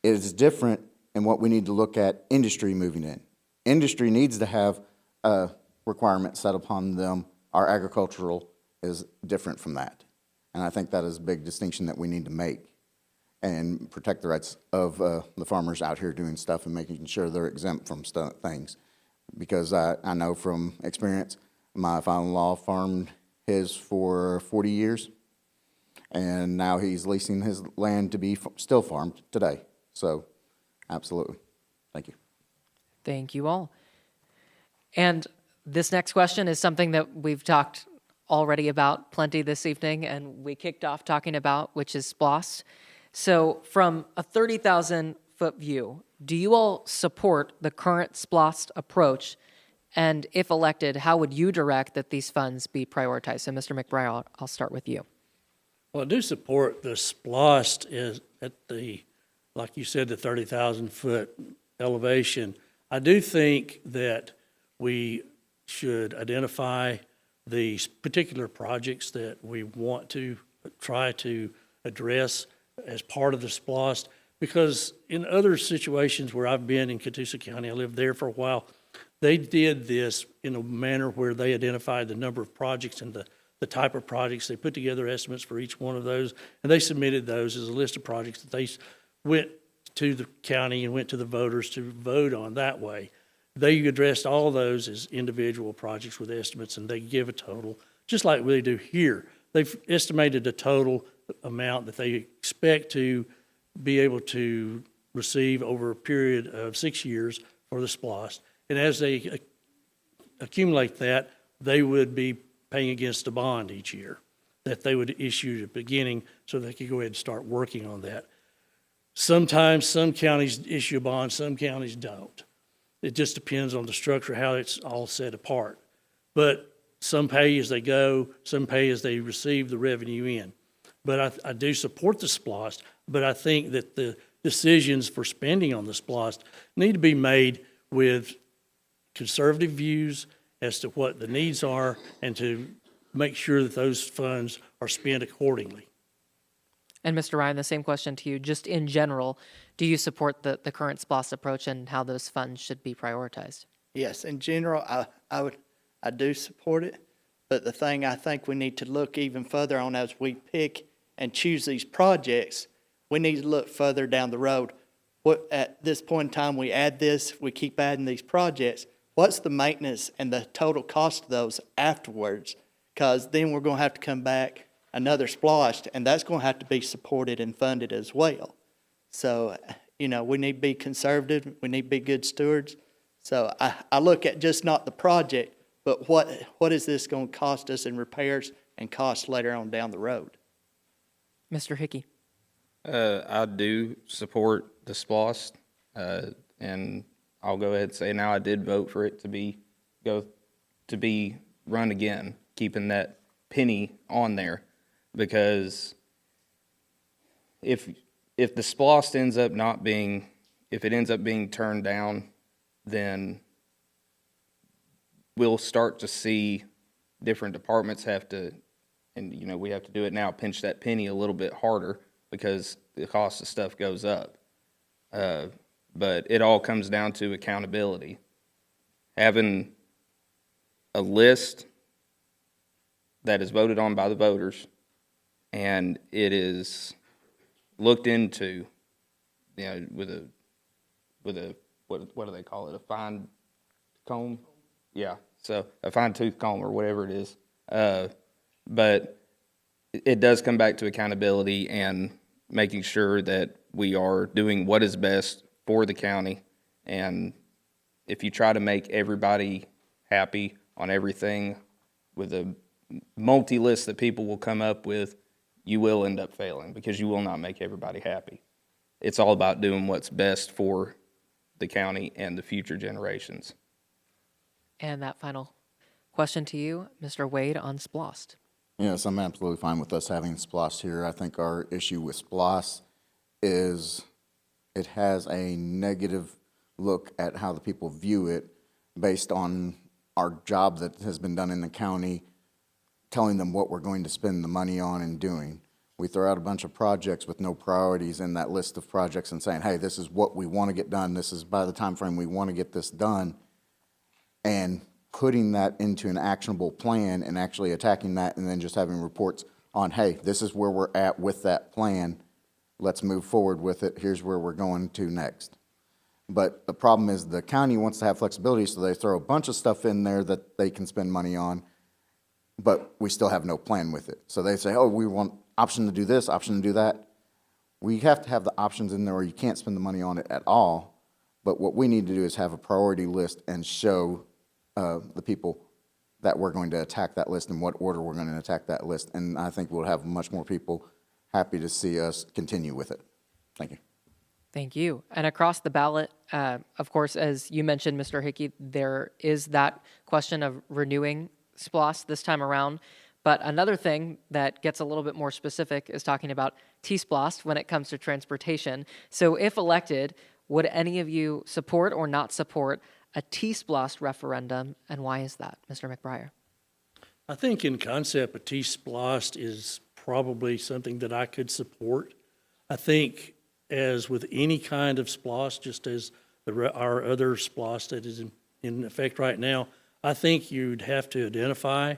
It is different in what we need to look at industry moving in. Industry needs to have requirements set upon them. Our agricultural is different from that. And I think that is a big distinction that we need to make and protect the rights of the farmers out here doing stuff and making sure they're exempt from things. Because I know from experience, my father-in-law farmed his for 40 years, and now he's leasing his land to be still farmed today. So, absolutely. Thank you. Thank you all. And this next question is something that we've talked already about plenty this evening, and we kicked off talking about, which is SPLOST. So from a 30,000-foot view, do you all support the current SPLOST approach? And if elected, how would you direct that these funds be prioritized? So Mr. McBride, I'll start with you. Well, I do support the SPLOST is at the, like you said, the 30,000-foot elevation. I do think that we should identify the particular projects that we want to try to address as part of the SPLOST, because in other situations where I've been in Catoosa County, I lived there for a while, they did this in a manner where they identified the number of projects and the type of projects. They put together estimates for each one of those, and they submitted those as a list of projects that they went to the county and went to the voters to vote on that way. They addressed all those as individual projects with estimates, and they give a total, just like they do here. They've estimated a total amount that they expect to be able to receive over a period of 6 years for the SPLOST. And as they accumulate that, they would be paying against a bond each year that they would issue at the beginning so they could go ahead and start working on that. Sometimes some counties issue a bond, some counties don't. It just depends on the structure, how it's all set apart. but some pay as they go, some pay as they receive the revenue in. But I do support the SPLOST, but I think that the decisions for spending on the SPLOST need to be made with conservative views as to what the needs are and to make sure that those funds are spent accordingly. And Mr. Ryan, the same question to you. Just in general, do you support the current SPLOST approach and how those funds should be prioritized? Yes, in general, I do support it, but the thing I think we need to look even further on as we pick and choose these projects, we need to look further down the road. What, at this point in time, we add this, we keep adding these projects, what's the maintenance and the total cost of those afterwards? Because then we're going to have to come back another SPLOST, and that's going to have to be supported and funded as well. So, we need to be conservative, we need to be good stewards. So I look at just not the project, but what is this going to cost us in repairs and costs later on down the road? Mr. Hickey? I do support the SPLOST, and I'll go ahead and say now I did vote for it to be run again, keeping that penny on there, because if the SPLOST ends up being turned down, then we'll start to see different departments have to, and we have to do it now, pinch that penny a little bit harder because the cost of stuff goes up. But it all comes down to accountability. Having a list that is voted on by the voters and it is looked into, with a what do they call it? A fine comb? Yeah, so a fine tooth comb or whatever it is. But it does come back to accountability and making sure that we are doing what is best for the county. And if you try to make everybody happy on everything with a multi-list that people will come up with, you will end up failing because you will not make everybody happy. It's all about doing what's best for the county and the future generations. And that final question to you, Mr. Wade, on SPLOST. Yes, I'm absolutely fine with us having SPLOST here. I think our issue with SPLOST is it has a negative look at how the people view it based on our job that has been done in the county, telling them what we're going to spend the money on and doing. We throw out a bunch of projects with no priorities in that list of projects and saying, hey, this is what we want to get done. This is by the time frame we want to get this done. And putting that into an actionable plan and actually attacking that and then just having reports on, hey, this is where we're at with that plan. Let's move forward with it. Here's where we're going to next. But the problem is the county wants to have flexibility, so they throw a bunch of stuff in there that they can spend money on, but we still have no plan with it. So they say, oh, we want option to do this, option to do that. We have to have the options in there or you can't spend the money on it at all. But what we need to do is have a priority list and show the people that we're going to attack that list and what order we're going to attack that list. And I think we'll have much more people happy to see us continue with it. Thank you. Thank you. And across the ballot, of course, as you mentioned, Mr. Hickey, there is that question of renewing SPLOST this time around. But another thing that gets a little bit more specific is talking about T-SPLOST when it comes to transportation. So if elected, would any of you support or not support a T-SPLOST referendum, and why is that, Mr. McBriar? I think in concept, a T-SPLOST is probably something that I could support. I think as with any kind of SPLOST, just as our other SPLOST that is in effect right now, I think you'd have to identify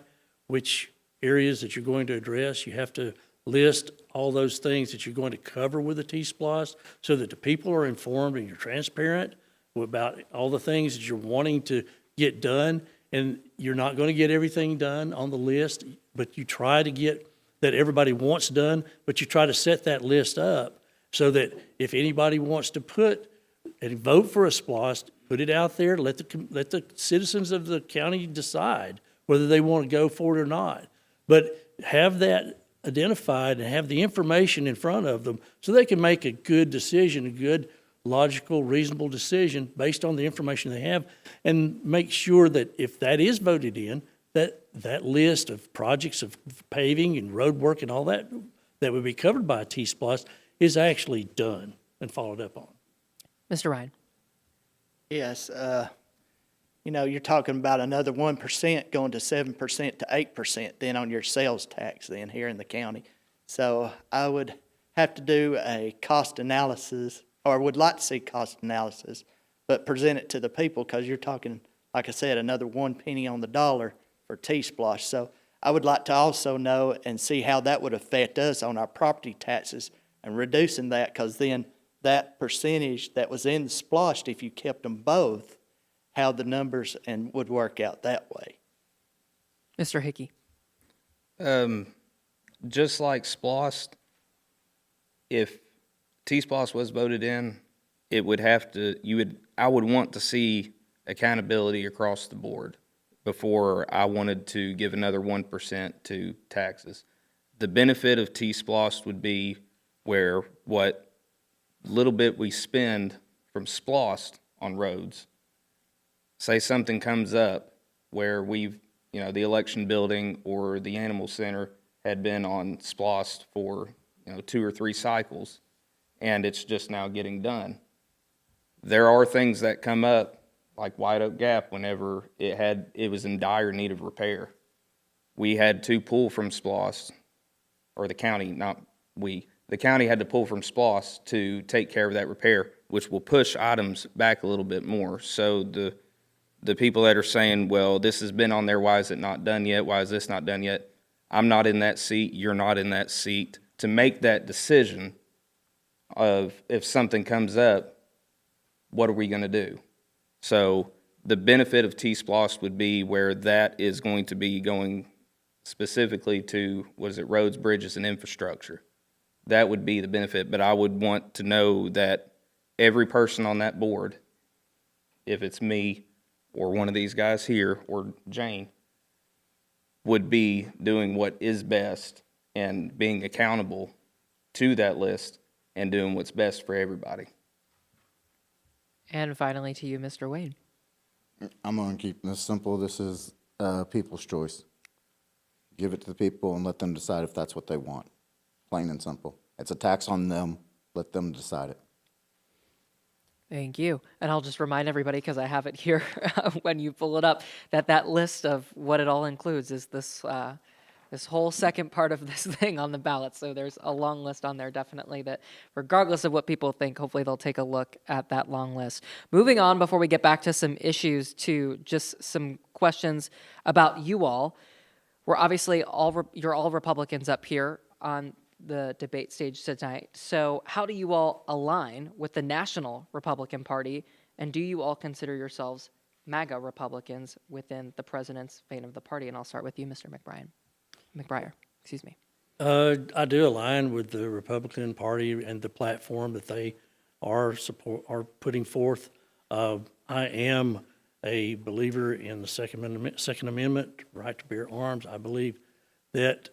which areas that you're going to address. You have to list all those things that you're going to cover with a T-SPLOST so that the people are informed and you're transparent about all the things that you're wanting to get done. And you're not going to get everything done on the list, but you try to get that everybody wants done, but you try to set that list up so that if anybody wants to put and vote for a SPLOST, put it out there, let the citizens of the county decide whether they want to go for it or not. But have that identified and have the information in front of them so they can make a good decision, a good, logical, reasonable decision based on the information they have, and make sure that if that is voted in, that list of projects of paving and road work and all that would be covered by a T-Splost is actually done and followed up on. Mr. Ryan. Yes, you're talking about another 1% going to 7% to 8% then on your sales tax then here in the county. So I would have to do a cost analysis, or would like to see cost analysis, but present it to the people because you're talking, like I said, another 1 penny on the dollar for T-Splosh. So I would like to also know and see how that would affect us on our property taxes and reducing that, because then that percentage that was in the splosh, if you kept them both, how the numbers and would work out that way. Mr. Hickey. Just like SPLOST, if T-SPLOST was voted in, it would have to, I would want to see accountability across the board before I wanted to give another 1% to taxes. The benefit of T-SPLOST would be where what little bit we spend from SPLOST on roads, say something comes up where the election building or the animal center had been on SPLOST for 2 or 3 cycles, and it's just now getting done. There are things that come up, like White Oak Gap, whenever it was in dire need of repair. We had to pull from SPLOST, or the county, not we. The county had to pull from SPLOST to take care of that repair, which will push items back a little bit more. So the people that are saying, well, this has been on there, why is it not done yet? Why is this not done yet? I'm not in that seat, you're not in that seat to make that decision of if something comes up, what are we going to do? So the benefit of T-SPLOST would be where that is going to be going specifically to, roads, bridges, and infrastructure. That would be the benefit, but I would want to know that every person on that board, if it's me or one of these guys here or Jane, would be doing what is best and being accountable to that list and doing what's best for everybody. And finally to you, Mr. Wade. I'm going to keep this simple. This is people's choice. Give it to the people and let them decide if that's what they want. Plain and simple. It's a tax on them. Let them decide it. Thank you. And I'll just remind everybody, because I have it here when you pull it up, that list of what it all includes is this whole second part of this thing on the ballot. So there's a long list on there, definitely, that regardless of what people think, hopefully they'll take a look at that long list. Moving on, before we get back to some issues, to just some questions about you all. We're obviously you're all Republicans up here on the debate stage tonight. So how do you all align with the National Republican Party, and do you all consider yourselves MAGA Republicans within the president's vein of the party? And I'll start with you, Mr. McBriar. Excuse me. I do align with the Republican Party and the platform that they are putting forth. I am a believer in the Second Amendment, right to bear arms. I believe that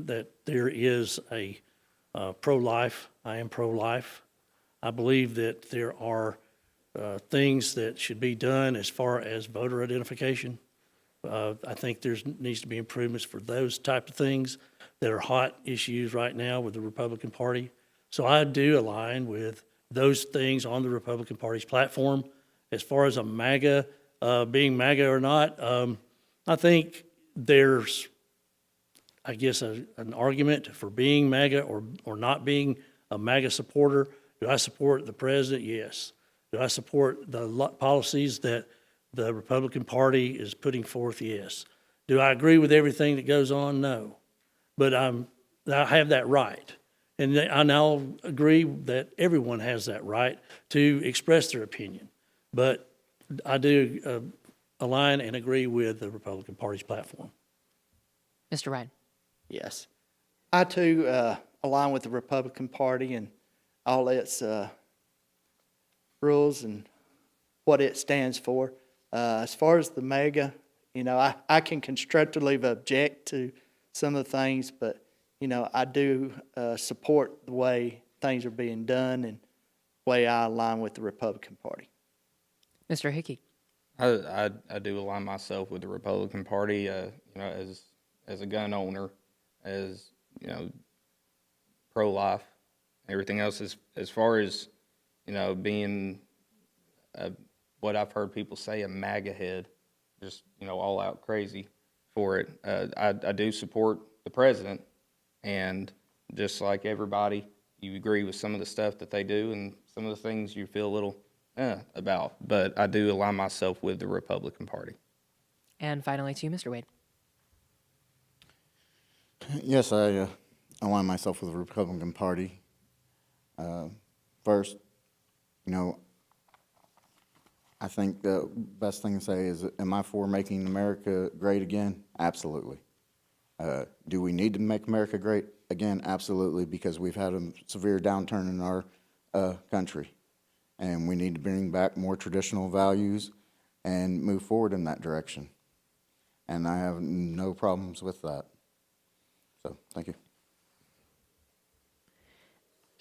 that there is a pro-life. I am pro-life. I believe that there are things that should be done as far as voter identification. I think there needs to be improvements for those type of things that are hot issues right now with the Republican Party. So I do align with those things on the Republican Party's platform. As far as a MAGA, being MAGA or not, I think there's, I guess, an argument for being MAGA or not being a MAGA supporter. Do I support the president? Yes. Do I support the policies that the Republican Party is putting forth? Yes. Do I agree with everything that goes on? No. But I have that right. And I now agree that everyone has that right to express their opinion. But I do align and agree with the Republican Party's platform. Mr. Ryan. Yes. I, too, align with the Republican Party and all its rules and what it stands for. As far as the MAGA, I can constructively object to some of the things, but, I do support the way things are being done and the way I align with the Republican Party. Mr. Hickey. I do align myself with the Republican Party, as a gun owner, as, pro-life, everything else. As far as, being what I've heard people say, a MAGA head, just, all out crazy for it. I do support the president, and just like everybody, you agree with some of the stuff that they do and some of the things you feel a little about. But I do align myself with the Republican Party. And finally to you, Mr. Wade. Yes, I align myself with the Republican Party. First, I think the best thing to say is, am I for making America great again? Absolutely. Do we need to make America great again? Absolutely, because we've had a severe downturn in our country. And we need to bring back more traditional values and move forward in that direction. And I have no problems with that. So, thank you.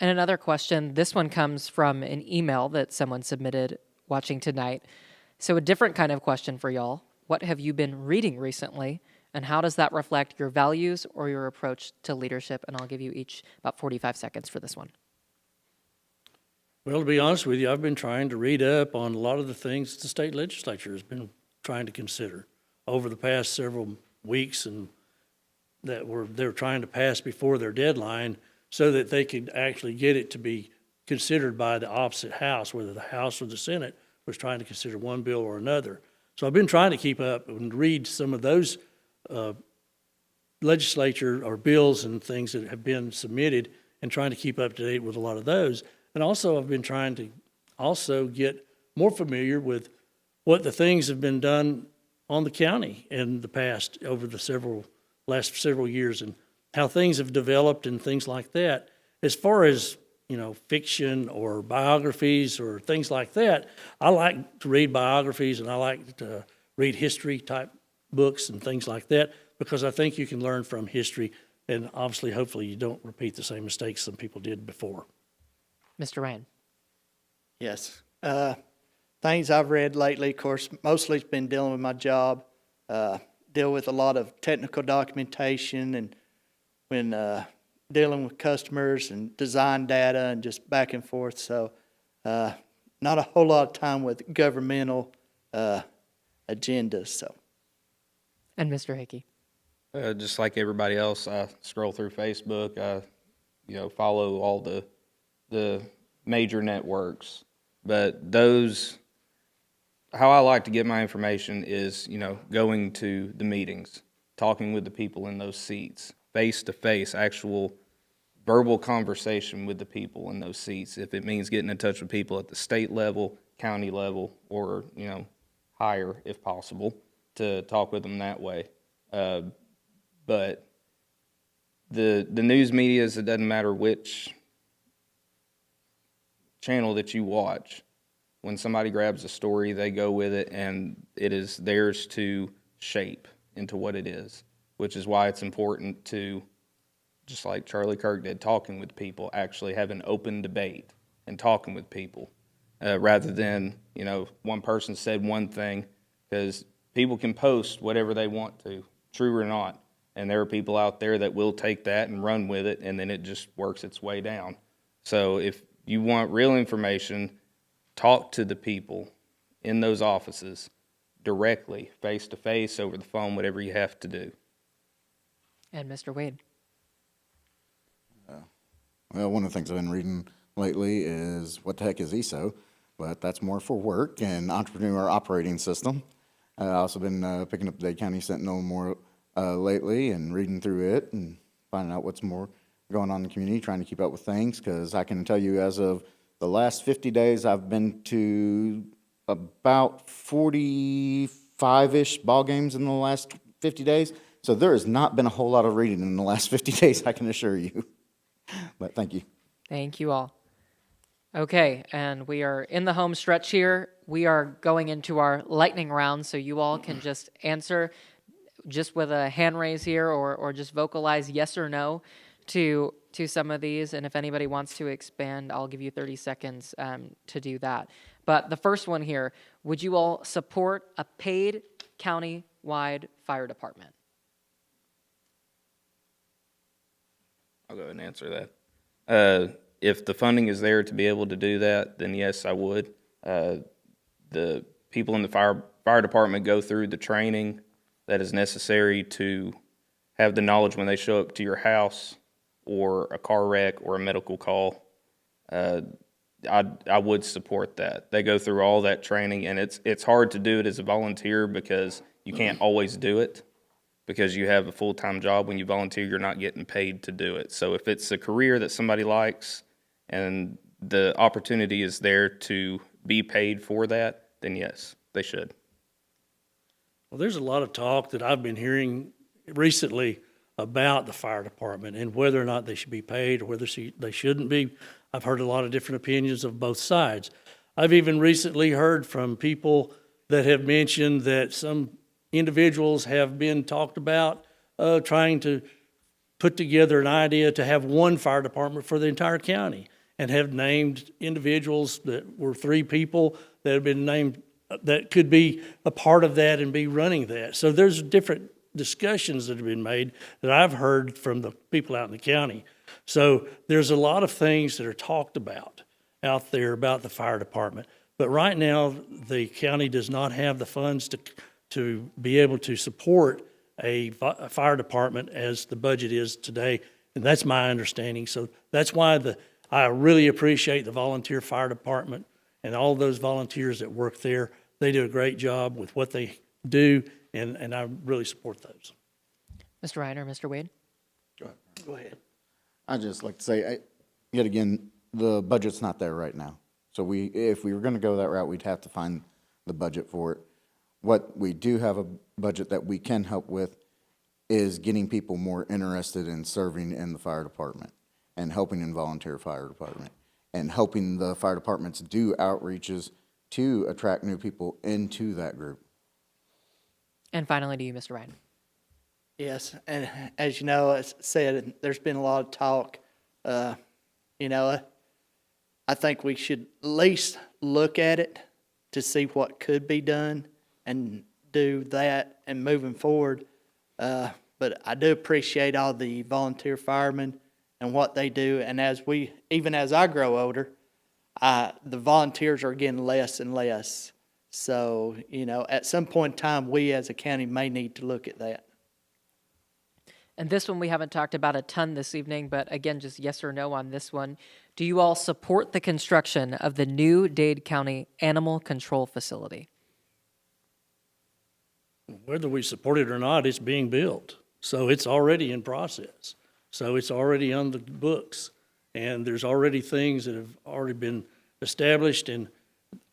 And another question, this one comes from an email that someone submitted watching tonight. So a different kind of question for y'all. What have you been reading recently, and how does that reflect your values or your approach to leadership? And I'll give you each about 45 seconds for this one. Well, to be honest with you, I've been trying to read up on a lot of the things the state legislature has been trying to consider over the past several weeks, and they're trying to pass before their deadline so that they could actually get it to be considered by the opposite house, whether the House or the Senate was trying to consider one bill or another. So I've been trying to keep up and read some of those legislature or bills and things that have been submitted, and trying to keep up to date with a lot of those. And also I've been trying to also get more familiar with what the things have been done on the county in the past over the last several years, and how things have developed and things like that. As far as, fiction or biographies or things like that, I like to read biographies, and I like to read history type books and things like that, because I think you can learn from history, and obviously, hopefully, you don't repeat the same mistakes some people did before. Mr. Ryan. Yes. Things I've read lately, of course, mostly it's been dealing with my job, deal with a lot of technical documentation, and when dealing with customers and design data and just back and forth. So not a whole lot of time with governmental agendas. So. And Mr. Hickey. Just like everybody else, I scroll through Facebook. I, follow all the major networks. But how I like to get my information is, going to the meetings, talking with the people in those seats, face-to-face, actual verbal conversation with the people in those seats. If it means getting in touch with people at the state level, county level, or, higher if possible, to talk with them that way. But the news media, it doesn't matter which channel that you watch. When somebody grabs a story, they go with it, and it is theirs to shape into what it is, which is why it's important to, just like Charlie Kirk did, talking with people, actually have an open debate and talking with people, rather than, one person said one thing, because people can post whatever they want to, true or not, and there are people out there that will take that and run with it, and then it just works its way down. So if you want real information, talk to the people in those offices directly, face-to-face, over the phone, whatever you have to do. And Mr. Wade. Well, one of the things I've been reading lately is what the heck is ESO, but that's more for work and entrepreneur operating system. I've also been picking up the Dade County Sentinel more lately and reading through it and finding out what's more going on in the community, trying to keep up with things, because I can tell you as of the last 50 days, I've been to about 45-ish ball games in the last 50 days. So there has not been a whole lot of reading in the last 50 days, I can assure you. But thank you. Thank you all. Okay, and we are in the home stretch here. We are going into our lightning round, so you all can just answer just with a hand raise here, or just vocalize yes or no to some of these. And if anybody wants to expand, I'll give you 30 seconds to do that. But the first one here, would you all support a paid county-wide fire department? I'll go ahead and answer that. If the funding is there to be able to do that, then yes, I would. The people in the fire department go through the training that is necessary to have the knowledge when they show up to your house or a car wreck or a medical call. I would support that. They go through all that training, and it's hard to do it as a volunteer because you can't always do it because you have a full-time job. When you volunteer, you're not getting paid to do it. So if it's a career that somebody likes and the opportunity is there to be paid for that, then yes, they should. Well, there's a lot of talk that I've been hearing recently about the fire department and whether or not they should be paid or whether they shouldn't be. I've heard a lot of different opinions of both sides. I've even recently heard from people that have mentioned that some individuals have been talked about trying to put together an idea to have one fire department for the entire county and have named individuals that were 3 people that have been named that could be a part of that and be running that. So there's different discussions that have been made that I've heard from the people out in the county. So there's a lot of things that are talked about out there about the fire department. But right now, the county does not have the funds to be able to support a fire department as the budget is today. And that's my understanding. So that's why I really appreciate the volunteer fire department and all those volunteers that work there. They do a great job with what they do, and I really support those. Mr. Reiner, Mr. Wade? Go ahead. I'd just like to say, yet again, the budget's not there right now. So if we were going to go that route, we'd have to find the budget for it. What we do have a budget that we can help with is getting people more interested in serving in the fire department and helping in volunteer fire department and helping the fire departments do outreaches to attract new people into that group. And finally to you, Mr. Reiner. Yes, and as you know, as said, there's been a lot of talk. I think we should at least look at it to see what could be done and do that and moving forward. But I do appreciate all the volunteer firemen and what they do. And even as I grow older, the volunteers are getting less and less. So, at some point in time, we as a county may need to look at that. And this one we haven't talked about a ton this evening, but again, just yes or no on this one. Do you all support the construction of the new Dade County Animal Control Facility? Whether we support it or not, it's being built. So it's already in process. So it's already on the books. And there's already things that have already been established. And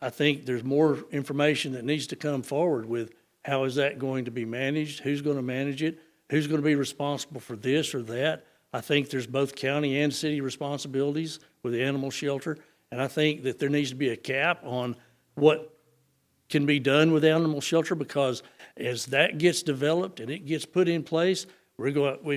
I think there's more information that needs to come forward with how is that going to be managed, who's going to manage it, who's going to be responsible for this or that. I think there's both county and city responsibilities with the animal shelter. And I think that there needs to be a cap on what can be done with animal shelter, because as that gets developed and it gets put in place, we've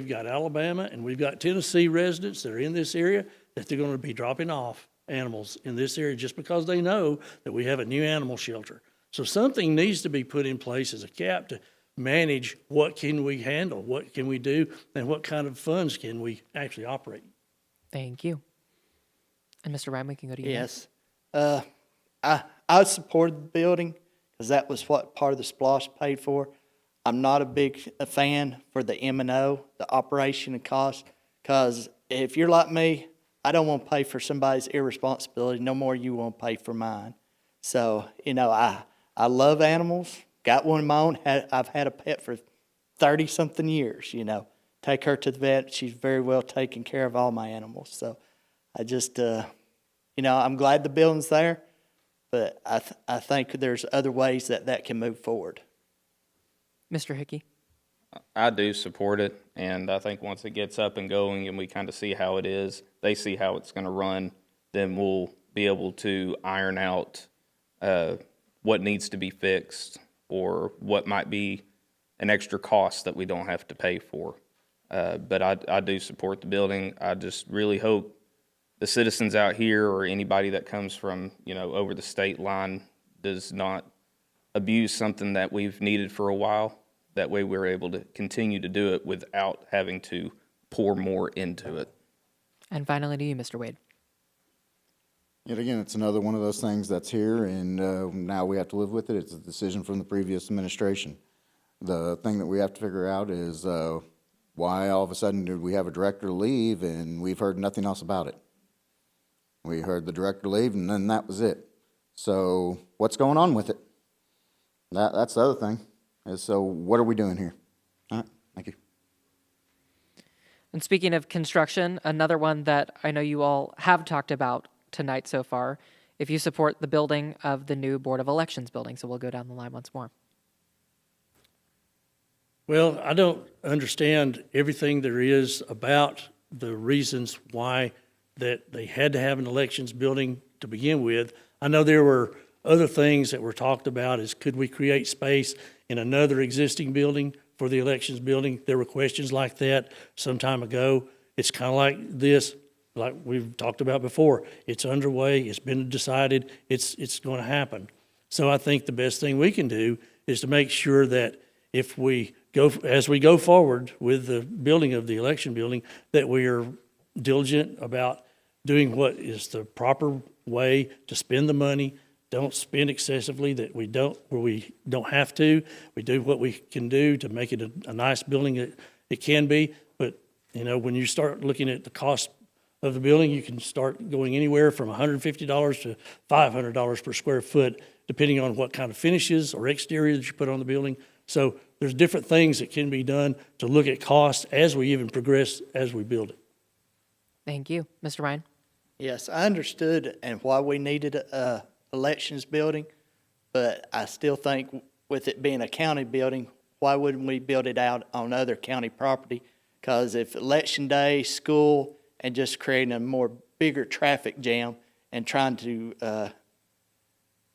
got Alabama and we've got Tennessee residents that are in this area that they're going to be dropping off animals in this area just because they know that we have a new animal shelter. So something needs to be put in place as a cap to manage what can we handle, what can we do, and what kind of funds can we actually operate. Thank you. And Mr. Ryan, we can go to you. Yes. I supported the building because that was what part of the SPLOST paid for. I'm not a big fan for the M&O, the operation and cost, because if you're like me, I don't want to pay for somebody's irresponsibility no more you won't pay for mine. So, I love animals. Got one of my own. I've had a pet for 30-something years, Take her to the vet. She's very well taken care of all my animals. So I just, I'm glad the building's there, but I think there's other ways that can move forward. Mr. Hickey? I do support it, and I think once it gets up and going and we kind of see how it is, they see how it's going to run, then we'll be able to iron out what needs to be fixed or what might be an extra cost that we don't have to pay for. But I do support the building. I just really hope the citizens out here or anybody that comes from, over the state line does not abuse something that we've needed for a while. That way we're able to continue to do it without having to pour more into it. And finally to you, Mr. Wade. Yet again, it's another one of those things that's here, and now we have to live with it. It's a decision from the previous administration. The thing that we have to figure out is why all of a sudden did we have a director leave and we've heard nothing else about it? We heard the director leave and then that was it. So what's going on with it? That's the other thing. Is so what are we doing here? All right, thank you. And speaking of construction, another one that I know you all have talked about tonight so far, if you support the building of the new Board of Elections building. So we'll go down the line once more. Well, I don't understand everything there is about the reasons why that they had to have an elections building to begin with. I know there were other things that were talked about is could we create space in another existing building for the elections building? There were questions like that some time ago. It's kind of like this, like we've talked about before. It's underway, it's been decided, it's going to happen. So I think the best thing we can do is to make sure that if we as we go forward with the building of the election building, that we are diligent about doing what is the proper way to spend the money. Don't spend excessively that we don't have to. We do what we can do to make it a nice building that it can be. But, when you start looking at the cost of the building, you can start going anywhere from $150 to $500 per square foot, depending on what kind of finishes or exteriors you put on the building. So there's different things that can be done to look at cost as we even progress as we build it. Thank you. Mr. Ryan? Yes, I understood and why we needed a elections building, but I still think with it being a county building, why wouldn't we build it out on other county property? Because if election day, school, and just creating a more bigger traffic jam and trying to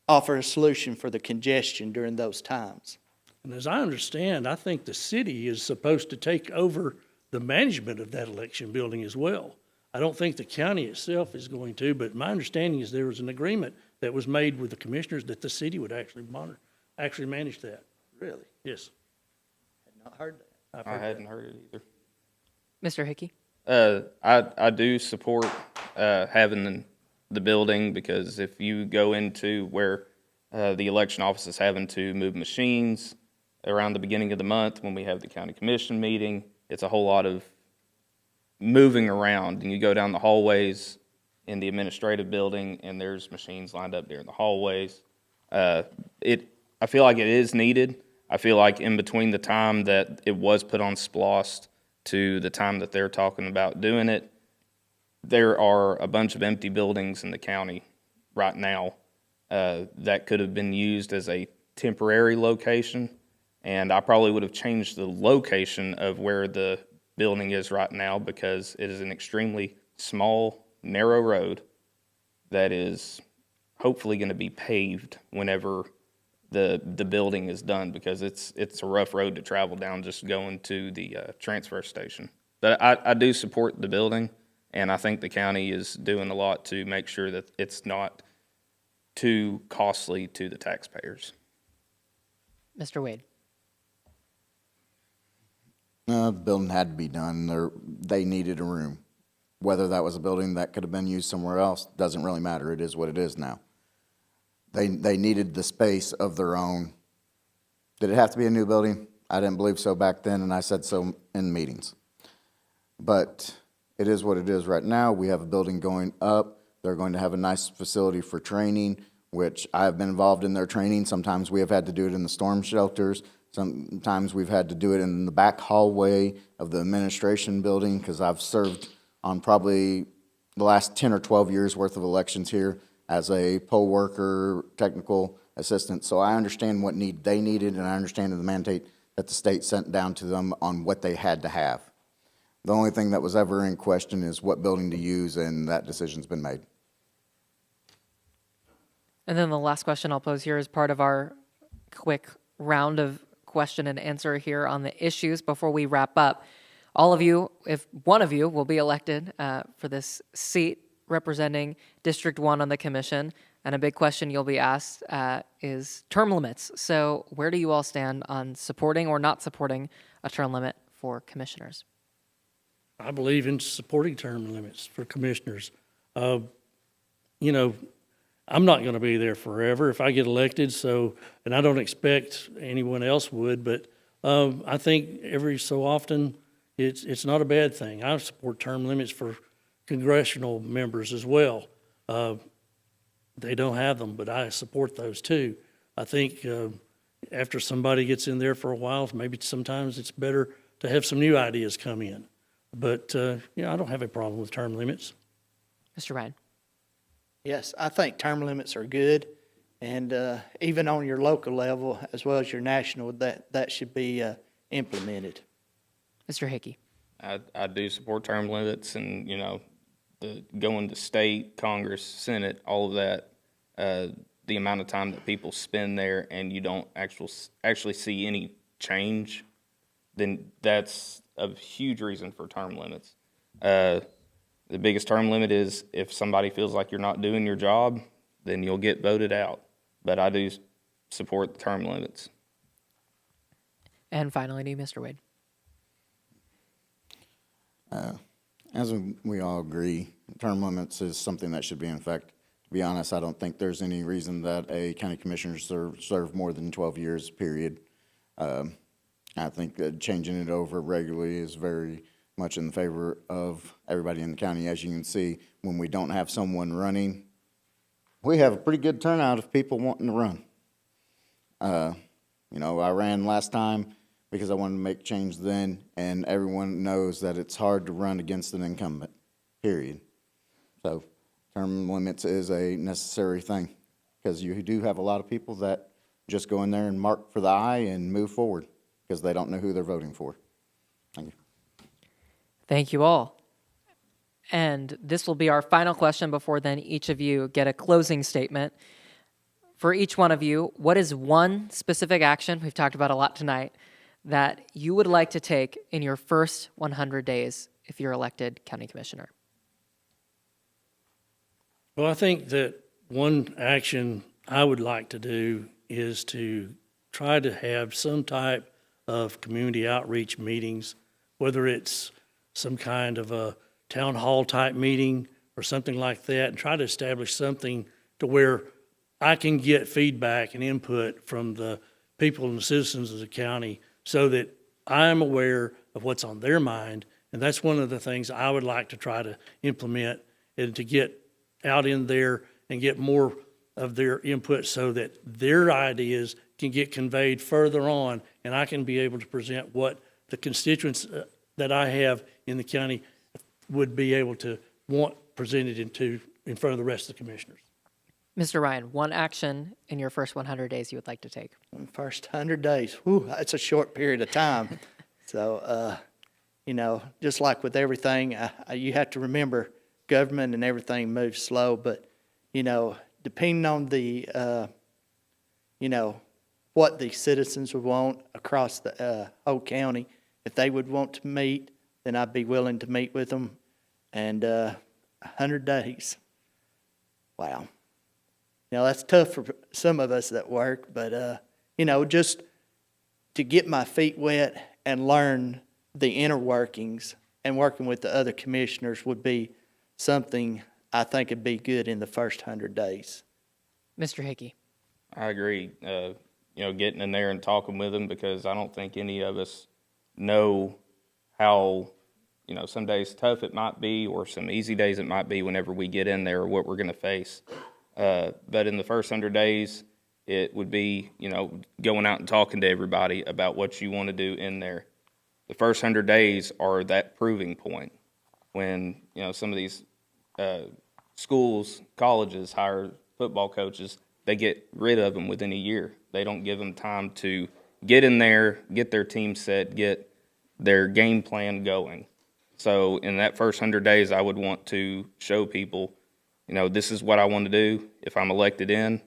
offer a solution for the congestion during those times. And as I understand, I think the city is supposed to take over the management of that election building as well. I don't think the county itself is going to, but my understanding is there was an agreement that was made with the commissioners that the city would actually manage that. Really? Yes. Had not heard that. I hadn't heard it either. Mr. Hickey? I do support having the building, because if you go into where the election office is having to move machines around the beginning of the month when we have the county commission meeting, it's a whole lot of moving around. And you go down the hallways in the administrative building and there's machines lined up there in the hallways. I feel like it is needed. I feel like in between the time that it was put on SPLOST to the time that they're talking about doing it, there are a bunch of empty buildings in the county right now that could have been used as a temporary location. And I probably would have changed the location of where the building is right now, because it is an extremely small, narrow road that is hopefully going to be paved whenever the building is done, because it's a rough road to travel down just going to the transfer station. But I do support the building, and I think the county is doing a lot to make sure that it's not too costly to the taxpayers. Mr. Wade? The building had to be done. They needed a room. Whether that was a building that could have been used somewhere else doesn't really matter. It is what it is now. They needed the space of their own. Did it have to be a new building? I didn't believe so back then, and I said so in meetings. But it is what it is right now. We have a building going up. They're going to have a nice facility for training, which I have been involved in their training. Sometimes we have had to do it in the storm shelters. Sometimes we've had to do it in the back hallway of the administration building, because I've served on probably the last 10 or 12 years worth of elections here as a poll worker, technical assistant. So I understand what need they needed, and I understand the mandate that the state sent down to them on what they had to have. The only thing that was ever in question is what building to use, and that decision's been made. And then the last question I'll pose here is part of our quick round of question and answer here on the issues before we wrap up. All of you, if one of you will be elected for this seat representing District 1 on the commission, and a big question you'll be asked is term limits. So where do you all stand on supporting or not supporting a term limit for commissioners? I believe in supporting term limits for commissioners. You know, I'm not going to be there forever if I get elected, so, and I don't expect anyone else would, but I think every so often, it's not a bad thing. I support term limits for congressional members as well. They don't have them, but I support those too. I think after somebody gets in there for a while, maybe sometimes it's better to have some new ideas come in. But, I don't have a problem with term limits. Mr. Ryan? Yes, I think term limits are good, and even on your local level as well as your national, that should be implemented. Mr. Hickey? I do support term limits and, the going to state, Congress, Senate, all of that, the amount of time that people spend there and you don't actually see any change, then that's a huge reason for term limits. The biggest term limit is if somebody feels like you're not doing your job, then you'll get voted out. But I do support the term limits. And finally, to you, Mr. Wade. As we all agree, term limits is something that should be in effect. To be honest, I don't think there's any reason that a county commissioner serve more than 12 years, period. I think that changing it over regularly is very much in favor of everybody in the county. As you can see, when we don't have someone running, we have a pretty good turnout of people wanting to run. I ran last time because I wanted to make change then, and everyone knows that it's hard to run against an incumbent, period. So term limits is a necessary thing because you do have a lot of people that just go in there and mark for the eye and move forward because they don't know who they're voting for. Thank you. Thank you all. And this will be our final question before then each of you get a closing statement. For each one of you, what is one specific action, we've talked about a lot tonight, that you would like to take in your first 100 days if you're elected county commissioner? Well, I think that one action I would like to do is to try to have some type of community outreach meetings, whether it's some kind of a town hall type meeting or something like that, and try to establish something to where I can get feedback and input from the people and the citizens of the county so that I'm aware of what's on their mind. And that's one of the things I would like to try to implement and to get out in there and get more of their input so that their ideas can get conveyed further on and I can be able to present what the constituents that I have in the county would be able to want presented in front of the rest of the commissioners. Mr. Ryan, one action in your first 100 days you would like to take? First 100 days, whew, that's a short period of time. So, just like with everything, you have to remember government and everything moves slow, but, depending on the, what the citizens would want across the whole county, if they would want to meet, then I'd be willing to meet with them. And 100 days, wow. That's tough for some of us that work, but, just to get my feet wet and learn the inner workings and working with the other commissioners would be something I think would be good in the first 100 days. Mr. Hickey. I agree. Getting in there and talking with them because I don't think any of us know how, some days tough it might be or some easy days it might be whenever we get in there or what we're going to face. But in the first 100 days, it would be, going out and talking to everybody about what you want to do in there. The first 100 days are that proving point when, some of these schools, colleges hire football coaches, they get rid of them within a year. They don't give them time to get in there, get their team set, get their game plan going. So in that first 100 days, I would want to show people, this is what I want to do. If I'm elected in,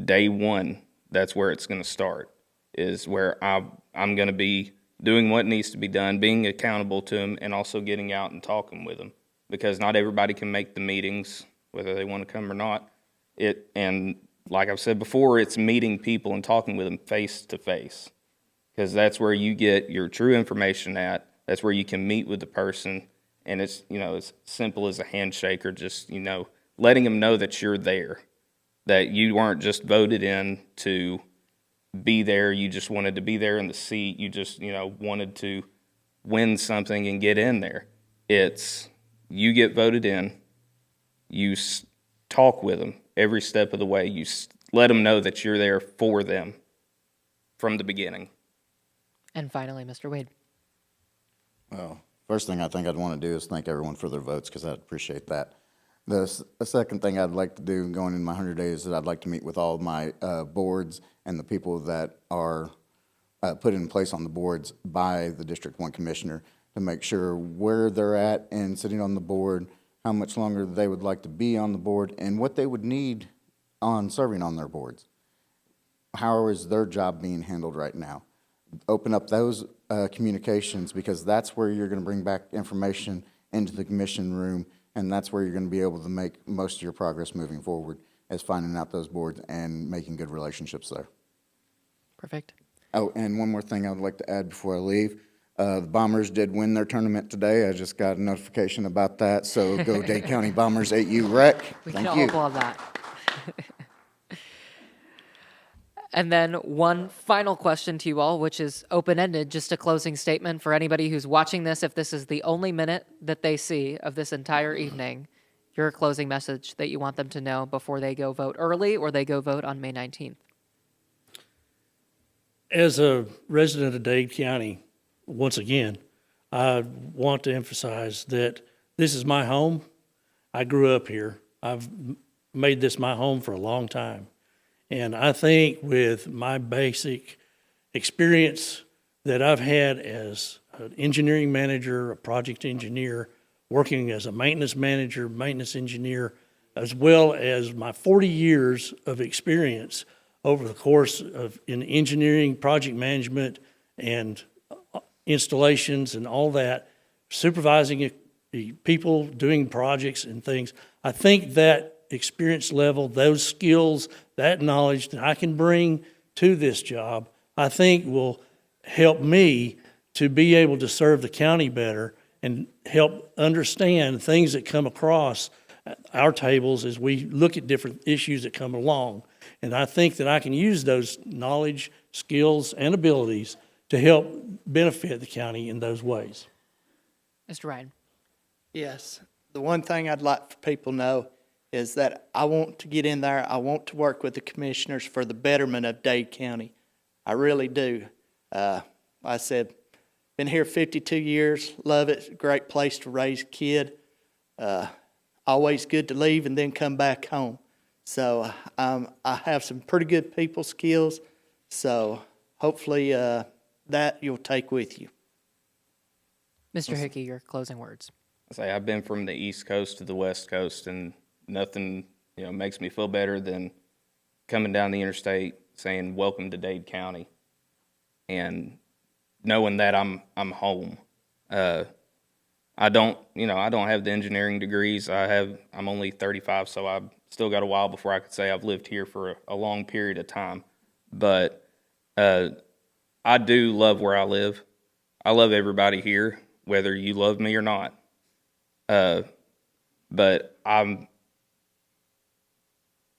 day one, that's where it's going to start, is where I'm going to be doing what needs to be done, being accountable to them, and also getting out and talking with them. because not everybody can make the meetings, whether they want to come or not. And like I've said before, it's meeting people and talking with them face to face, because that's where you get your true information at. That's where you can meet with the person, and it's, as simple as a handshake, or just, letting them know that you're there, that you weren't just voted in to be there. You just wanted to be there in the seat. You just, wanted to win something and get in there. It's, you get voted in, you talk with them every step of the way. You let them know that you're there for them from the beginning. And finally, Mr. Wade. Well, first thing I think I'd want to do is thank everyone for their votes, because I'd appreciate that. The second thing I'd like to do going in my 100 days is I'd like to meet with all of my boards and the people that are put in place on the boards by the District 1 Commissioner to make sure where they're at and sitting on the board, how much longer they would like to be on the board, and what they would need on serving on their boards. How is their job being handled right now? Open up those communications, because that's where you're going to bring back information into the commission room, and that's where you're going to be able to make most of your progress moving forward, as finding out those boards and making good relationships there. Perfect. Oh, and one more thing I would like to add before I leave. The Bombers did win their tournament today. I just got a notification about that, so go Dade County Bombers 8U Rec. We Thank can you. all applaud that. And then one final question to you all, which is open-ended, just a closing statement for anybody who's watching this. If this is the only minute that they see of this entire evening, your closing message that you want them to know before they go vote early or they go vote on May 19th. As a resident of Dade County, once again, I want to emphasize that this is my home. I grew up here. I've made this my home for a long time. And I think with my basic experience that I've had as an engineering manager, a project engineer, working as a maintenance manager, maintenance engineer, as well as my 40 years of experience over the course of in engineering, project management, and installations and all that, supervising people doing projects and things. I think that experience level, those skills, that knowledge that I can bring to this job, I think will help me to be able to serve the county better and help understand things that come across our tables as we look at different issues that come along. And I think that I can use those knowledge, skills, and abilities to help benefit the county in those ways. Mr. Ryan. Yes. The one thing I'd like for people to know is that I want to get in there. I want to work with the commissioners for the betterment of Dade County. I really do. I said, been here 52 years, love it, great place to raise a kid. Always good to leave and then come back home. So I have some pretty good people skills, so hopefully that you'll take with you. Mr. Hickey, your closing words. I've been from the East Coast to the West Coast, and nothing, makes me feel better than coming down the interstate saying, "Welcome to Dade County," and knowing that I'm home. I don't have the engineering degrees. I'm only 35, so I've still got a while before I could say I've lived here for a long period of time. But I do love where I live. I love everybody here, whether you love me or not. But I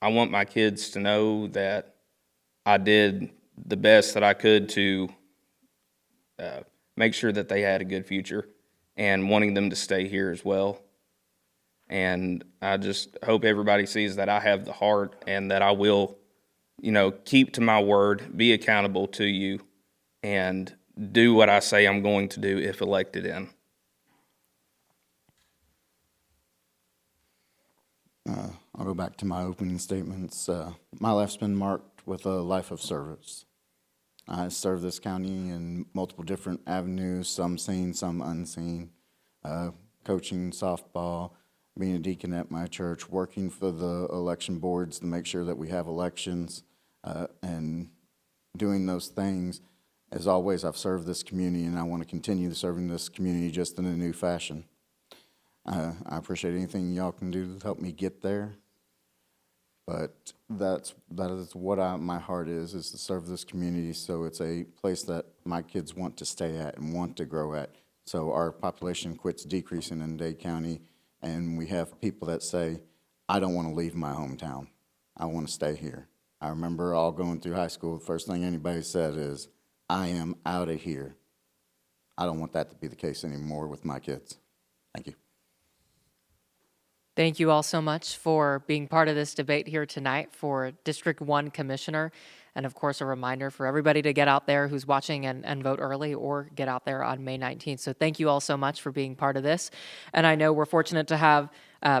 want my kids to know that I did the best that I could to make sure that they had a good future, and wanting them to stay here as well. And I just hope everybody sees that I have the heart and that I will, keep to my word, be accountable to you, and do what I say I'm going to do if elected in. I'll go back to my opening statements. My life's been marked with a life of service. I serve this county in multiple different avenues, some seen, some unseen. Coaching softball, being a deacon at my church, working for the election boards to make sure that we have elections, and doing those things. As always, I've served this community, and I want to continue serving this community just in a new fashion. I appreciate anything y'all can do to help me get there. But that is what my heart is to serve this community, so it's a place that my kids want to stay at and want to grow at. So our population quits decreasing in Dade County, and we have people that say, I don't want to leave my hometown. I want to stay here. I remember all going through high school, the first thing anybody said is, I am out of here. I don't want that to be the case anymore with my kids. Thank you. Thank you all so much for being part of this debate here tonight for District 1 Commissioner. And of course, a reminder for everybody to get out there who's watching and vote early, or get out there on May 19th. So thank you all so much for being part of this. And I know we're fortunate to have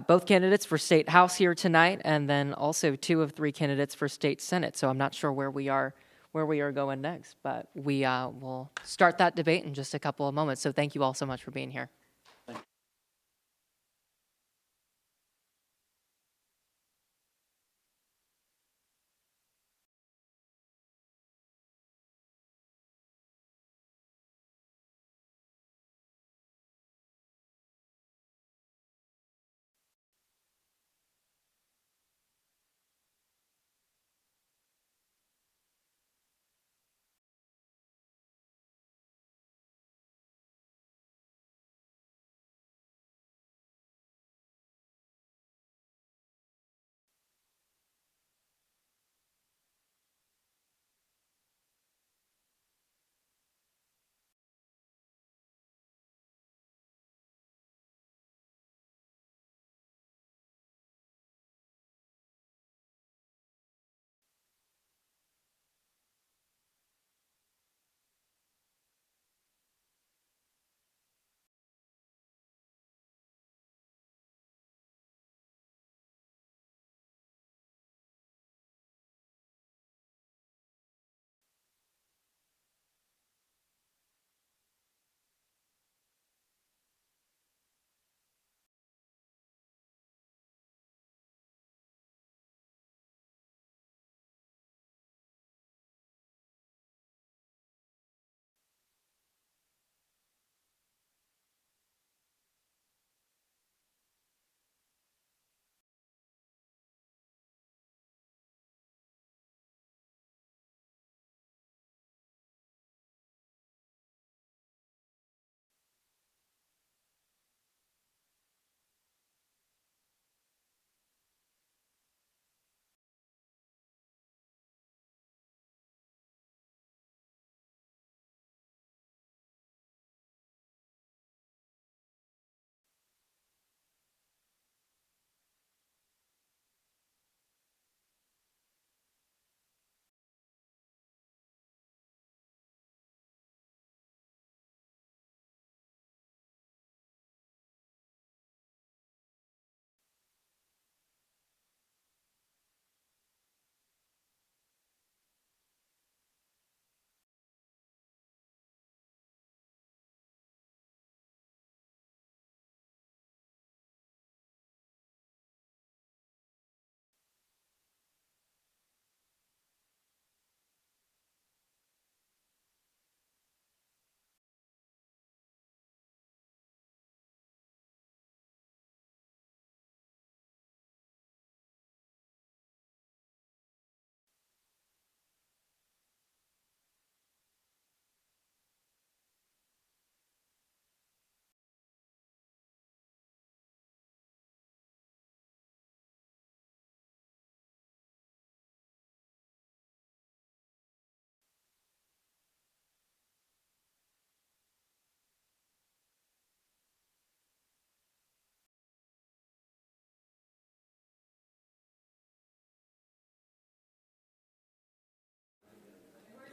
both candidates for State House here tonight, and then also 2 of 3 candidates for State Senate. So I'm not sure where we are going next, but we will start that debate in just a couple of moments. So thank you all so much for being here.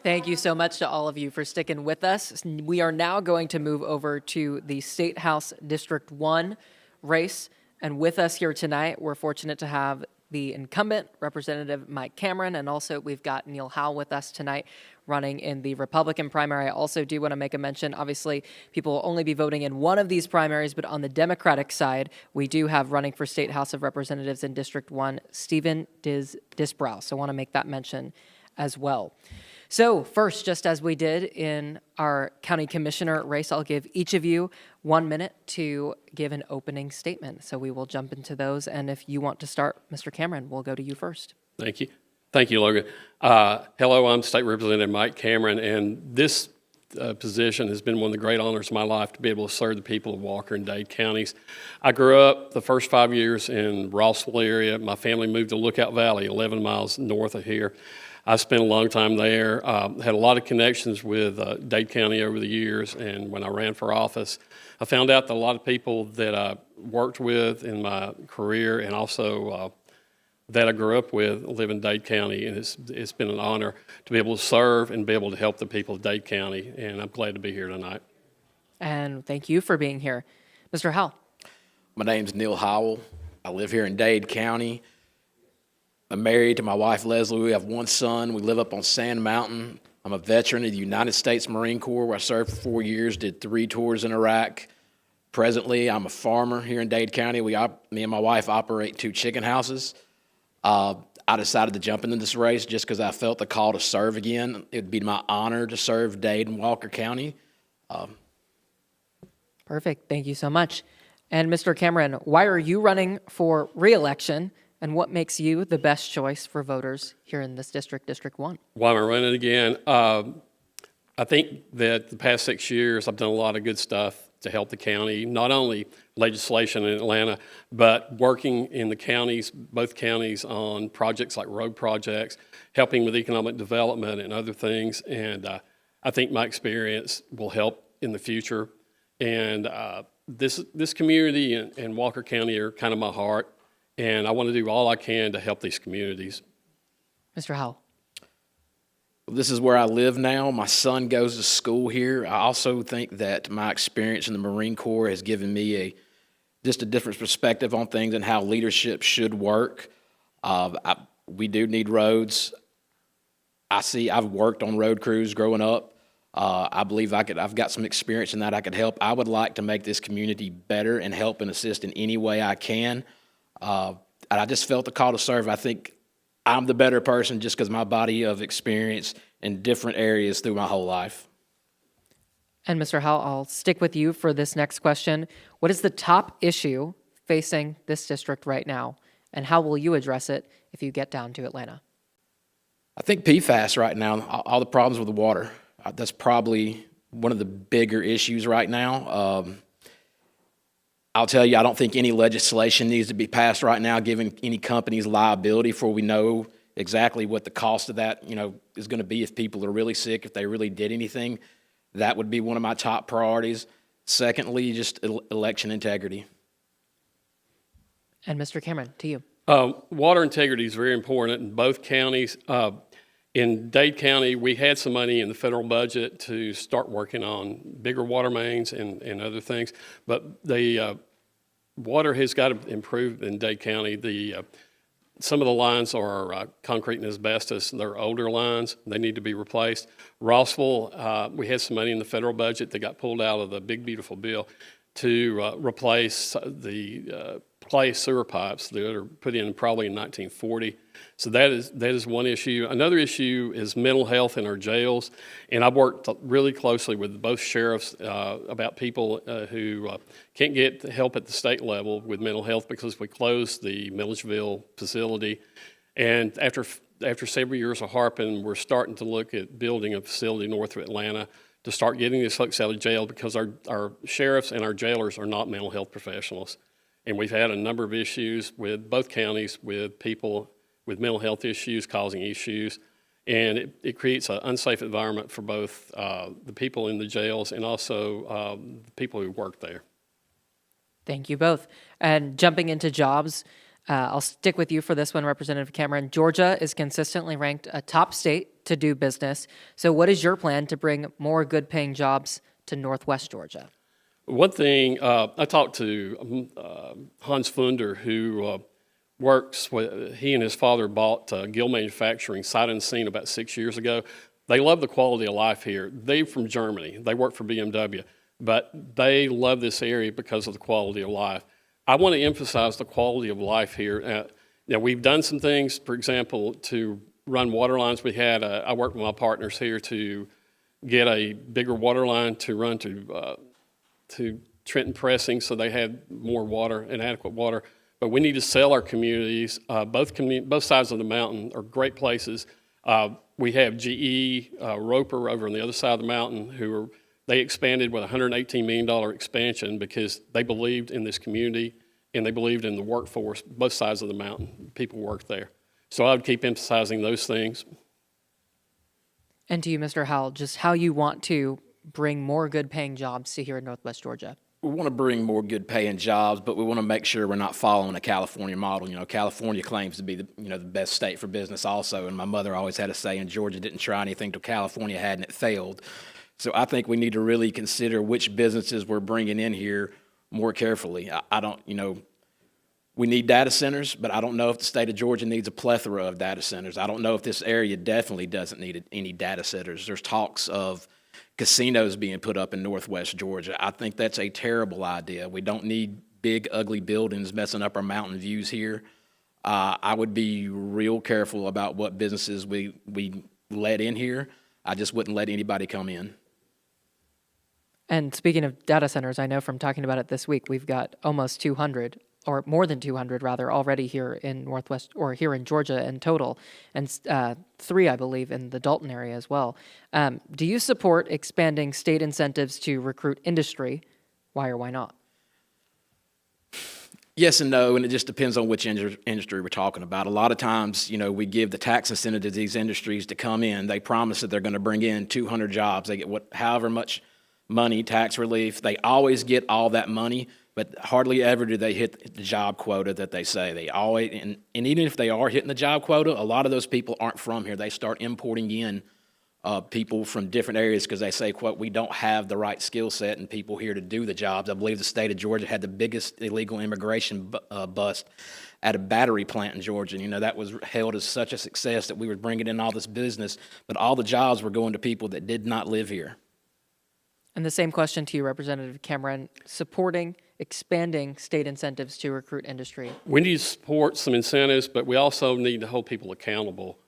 Thank you so much to all of you for sticking with us. We are now going to move over to the State House District 1 race. And with us here tonight, we're fortunate to have the incumbent, Representative Mike Cameron, and also we've got Neil Howell with us tonight running in the Republican primary. I also do want to make a mention, obviously, people will only be voting in one of these primaries, but on the Democratic side, we do have running for State House of Representatives in District 1, Stephen Disbrow. So I want to make that mention as well. So first, just as we did in our county commissioner race, I'll give each of you 1 minute to give an opening statement. So we will jump into those. And if you want to start, Mr. Cameron, we'll go to you first. Thank you. Thank you, Logan. Hello, I'm State Representative Mike Cameron, and this position has been one of the great honors of my life to be able to serve the people of Walker and Dade counties. I grew up the first 5 years in Rossville area. My family moved to Lookout Valley, 11 miles north of here. I spent a long time there, had a lot of connections with Dade County over the years, and when I ran for office, I found out that a lot of people that I worked with in my career and also that I grew up with live in Dade County, and it's been an honor to be able to serve and be able to help the people of Dade County, and I'm glad to be here tonight. And thank you for being here. Mr. Howell. My name's Neil Howell. I live here in Dade County. I'm married to my wife, Leslie. We have one son. We live up on Sand Mountain. I'm a veteran of the United States Marine Corps, where I served for 4 years, did 3 tours in Iraq. Presently, I'm a farmer here in Dade County. Me and my wife operate 2 chicken houses. I decided to jump into this race just because I felt the call to serve again. It would be my honor to serve Dade and Walker County. Perfect. Thank you so much. And Mr. Cameron, why are you running for re-election, and what makes you the best choice for voters here in this district, District 1? Why am I running again? I think that the past 6 years I've done a lot of good stuff to help the county, not only legislation in Atlanta, but working in the counties, both counties, on projects like road projects, helping with economic development and other things. And I think my experience will help in the future. And this community and Walker County are kind of my heart, and I want to do all I can to help these communities. Mr. Howell. This is where I live now. My son goes to school here. I also think that my experience in the Marine Corps has given me just a different perspective on things and how leadership should work. We do need roads. I've worked on road crews growing up. I believe I've got some experience in that I could help. I would like to make this community better and help and assist in any way I can. And I just felt the call to serve. I think I'm the better person just because my body of experience in different areas through my whole life. And Mr. Howell, I'll stick with you for this next question. What is the top issue facing this district right now, and how will you address it if you get down to Atlanta? I think PFAS right now, all the problems with the water, that's probably one of the bigger issues right now. I'll tell you, I don't think any legislation needs to be passed right now giving any companies liability before we know exactly what the cost of that, is going to be if people are really sick, if they really did anything. That would be one of my top priorities. Secondly, just election integrity. And Mr. Cameron, to you. Water integrity is very important in both counties. In Dade County, we had some money in the federal budget to start working on bigger water mains and other things, but the water has got to improve in Dade County. Some of the lines are concrete and asbestos. They're older lines. They need to be replaced. Rossville, we had some money in the federal budget that got pulled out of the Big Beautiful Bill to replace the clay sewer pipes that are put in probably in 1940. So that is one issue. Another issue is mental health in our jails, and I've worked really closely with both sheriffs about people who can't get help at the state level with mental health because we closed the Milledgeville facility. And after several years of harping, we're starting to look at building a facility north of Atlanta to start getting these folks out of jail because our sheriffs and our jailers are not mental health professionals. And we've had a number of issues with both counties with people with mental health issues causing issues. And it creates an unsafe environment for both the people in the jails and also the people who work there. Thank you both. And jumping into jobs, I'll stick with you for this one, Representative Cameron. Georgia is consistently ranked a top state to do business. So what is your plan to bring more good-paying jobs to Northwest Georgia? One thing, I talked to Hans Funder, who works with, he and his father bought Gill Manufacturing sight unseen about 6 years ago. They love the quality of life here. They're from Germany. They work for BMW, but they love this area because of the quality of life. I want to emphasize the quality of life here. Now, we've done some things, for example, to run water lines. I worked with my partners here to get a bigger water line to run to Trenton Pressing, so they had more water and adequate water. But we need to sell our communities. Both sides of the mountain are great places. We have GE Roper over on the other side of the mountain they expanded with a $118 million expansion because they believed in this community and they believed in the workforce. Both sides of the mountain, people work there. So I would keep emphasizing those things. And to you, Mr. Howell, just how you want to bring more good-paying jobs to here in Northwest Georgia. We want to bring more good paying jobs, but we want to make sure we're not following a California model. California claims to be the best state for business also, and my mother always had a saying, Georgia didn't try anything till California had and it failed. So I think we need to really consider which businesses we're bringing in here more carefully. We need data centers, but I don't know if the state of Georgia needs a plethora of data centers. I don't know if this area definitely doesn't need any data centers. There's talks of casinos being put up in Northwest Georgia. I think that's a terrible idea. We don't need big, ugly buildings messing up our mountain views here. I would be real careful about what businesses we let in here. I just wouldn't let anybody come in. And speaking of data centers, I know from talking about it this week, we've got almost 200, or more than 200 rather, already here in Northwest, or here in Georgia in total, and 3, I believe, in the Dalton area as well. Do you support expanding state incentives to recruit industry? Why or why not? Yes and no, and it just depends on which industry we're talking about. A lot of times, we give the tax incentive to these industries to come in. They promise that they're going to bring in 200 jobs. They get however much money, tax relief. They always get all that money, but hardly ever do they hit the job quota that they say. They always, and even if they are hitting the job quota, a lot of those people aren't from here. They start importing in people from different areas because they say, quote, we don't have the right skill set and people here to do the jobs. I believe the state of Georgia had the biggest illegal immigration bust at a battery plant in Georgia. And, that was hailed as such a success that we were bringing in all this business, but all the jobs were going to people that did not live here. And the same question to you, Representative Cameron, supporting expanding state incentives to recruit industry. We need to support some incentives, but we also need to hold people accountable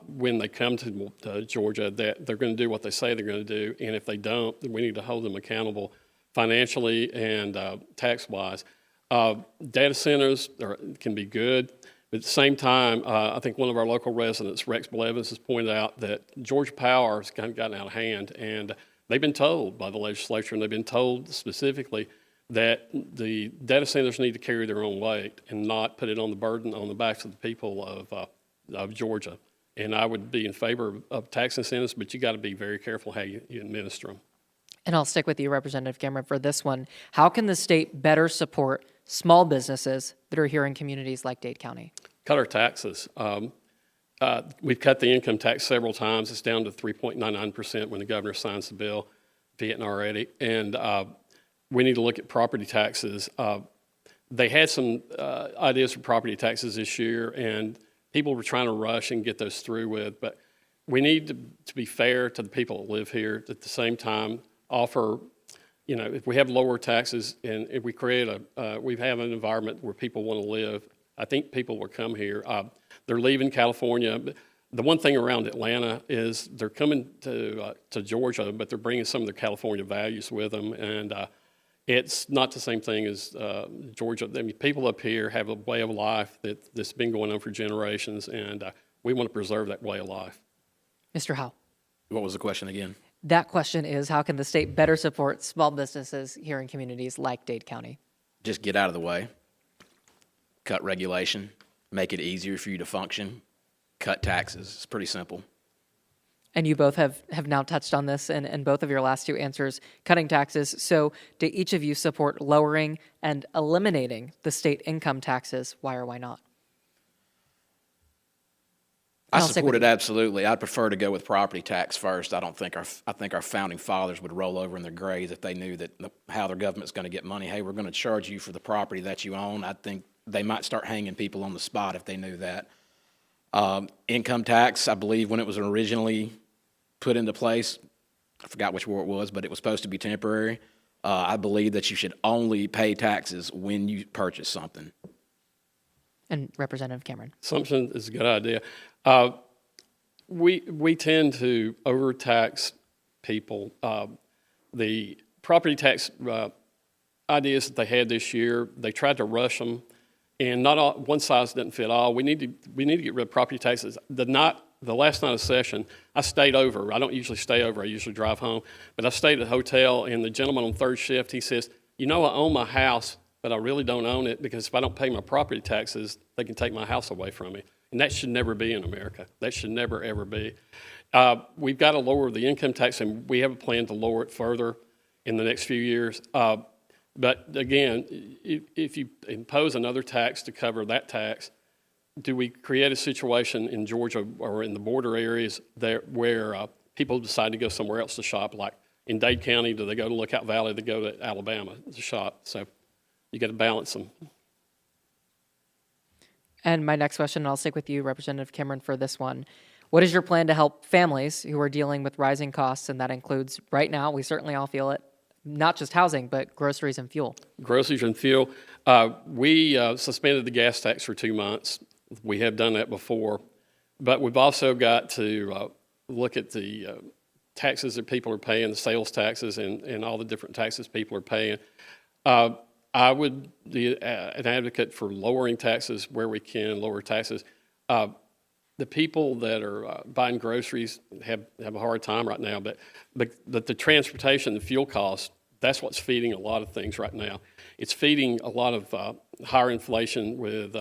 when they come to Georgia, that they're going to do what they say they're going to do. And if they don't, then we need to hold them accountable financially and tax-wise. Data centers can be good, but at the same time, I think one of our local residents, Rex Blevins, has pointed out that Georgia Power has kind of gotten out of hand, and they've been told by the legislature, and they've been told specifically that the data centers need to carry their own weight and not put it on the burden on the backs of the people of Georgia. And I would be in favor of tax incentives, but you got to be very careful how you administer them. And I'll stick with you, Representative Cameron, for this one. How can the state better support small businesses that are here in communities like Dade County? Cut our taxes. We've cut the income tax several times. It's down to 3.99% when the governor signs the bill, Vietnam already. And we need to look at property taxes. They had some ideas for property taxes this year, and people were trying to rush and get those through with. But we need to be fair to the people that live here. At the same time, offer, if we have lower taxes and if we create we have an environment where people want to live, I think people will come here. They're leaving California. The one thing around Atlanta is they're coming to Georgia, but they're bringing some of their California values with them, and it's not the same thing as Georgia. I mean, people up here have a way of life that's been going on for generations, and we want to preserve that way of life. Mr. Howell. What was the question again? That question is, how can the state better support small businesses here in communities like Dade County? Just get out of the way. Cut regulation. Make it easier for you to function. Cut taxes. It's pretty simple. And you both have now touched on this in both of your last two answers, cutting taxes. So do each of you support lowering and eliminating the state income taxes? Why or why not? I support it absolutely. I'd prefer to go with property tax first. I think our founding fathers would roll over in their graves if they knew that how their government's going to get money. Hey, we're going to charge you for the property that you own. I think they might start hanging people on the spot if they knew that. Income tax, I believe when it was originally put into place, I forgot which war it was, but it was supposed to be temporary. I believe that you should only pay taxes when you purchase something. And Representative Cameron. Assumption is a good idea. We tend to overtax people. The property tax ideas that they had this year, they tried to rush them, and not all, one size doesn't fit all. We need to get rid of property taxes. The last night of session, I stayed over. I don't usually stay over. I usually drive home, but I stayed at a hotel, and the gentleman on third shift, he says, "You know, I own my house, but I really don't own it because if I don't pay my property taxes, they can take my house away from me." And that should never be in America. That should never, ever be. We've got to lower the income tax, and we have a plan to lower it further in the next few years. But again, if you impose another tax to cover that tax, do we create a situation in Georgia or in the border areas there where people decide to go somewhere else to shop? Like in Dade County, do they go to Lookout Valley? They go to Alabama to shop. So you got to balance them. And my next question, I'll stick with you, Representative Cameron, for this one. What is your plan to help families who are dealing with rising costs? And that includes, right now, we certainly all feel it, not just housing, but groceries and fuel. Groceries and fuel. We suspended the gas tax for 2 months. We have done that before. But we've also got to look at the taxes that people are paying, the sales taxes and all the different taxes people are paying. I would be an advocate for lowering taxes where we can, lower taxes. The people that are buying groceries have a hard time right now, but the transportation, the fuel costs, that's what's feeding a lot of things right now. It's feeding a lot of higher inflation with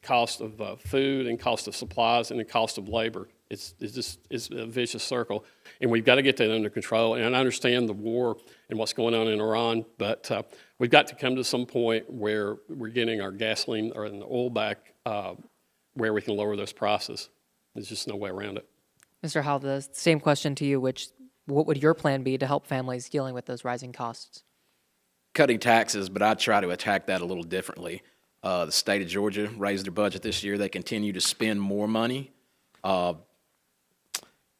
cost of food and cost of supplies and the cost of labor. It's a vicious circle, and we've got to get that under control. And I understand the war and what's going on in Iran, but we've got to come to some point where we're getting our gasoline or the oil back where we can lower those prices. There's just no way around it. Mr. Howell, the same question to you, what would your plan be to help families dealing with those rising costs? Cutting taxes, but I try to attack that a little differently. The state of Georgia raised their budget this year. They continue to spend more money.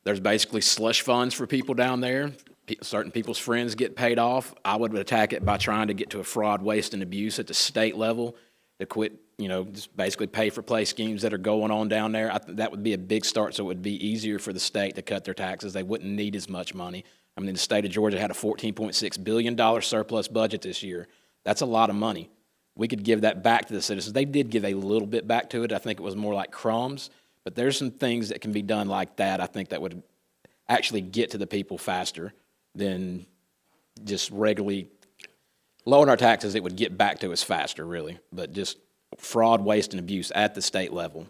There's basically slush funds for people down there. Certain people's friends get paid off. I would attack it by trying to get to a fraud, waste, and abuse at the state level to quit, just basically pay-for-play schemes that are going on down there. That would be a big start, so it would be easier for the state to cut their taxes. They wouldn't need as much money. I mean, the state of Georgia had a $14.6 billion surplus budget this year. That's a lot of money. We could give that back to the citizens. They did give a little bit back to it. I think it was more like crumbs. But there's some things that can be done like that, I think, that would actually get to the people faster than just regularly lowering our taxes. It would get back to us faster, really. But just fraud, waste, and abuse at the state level.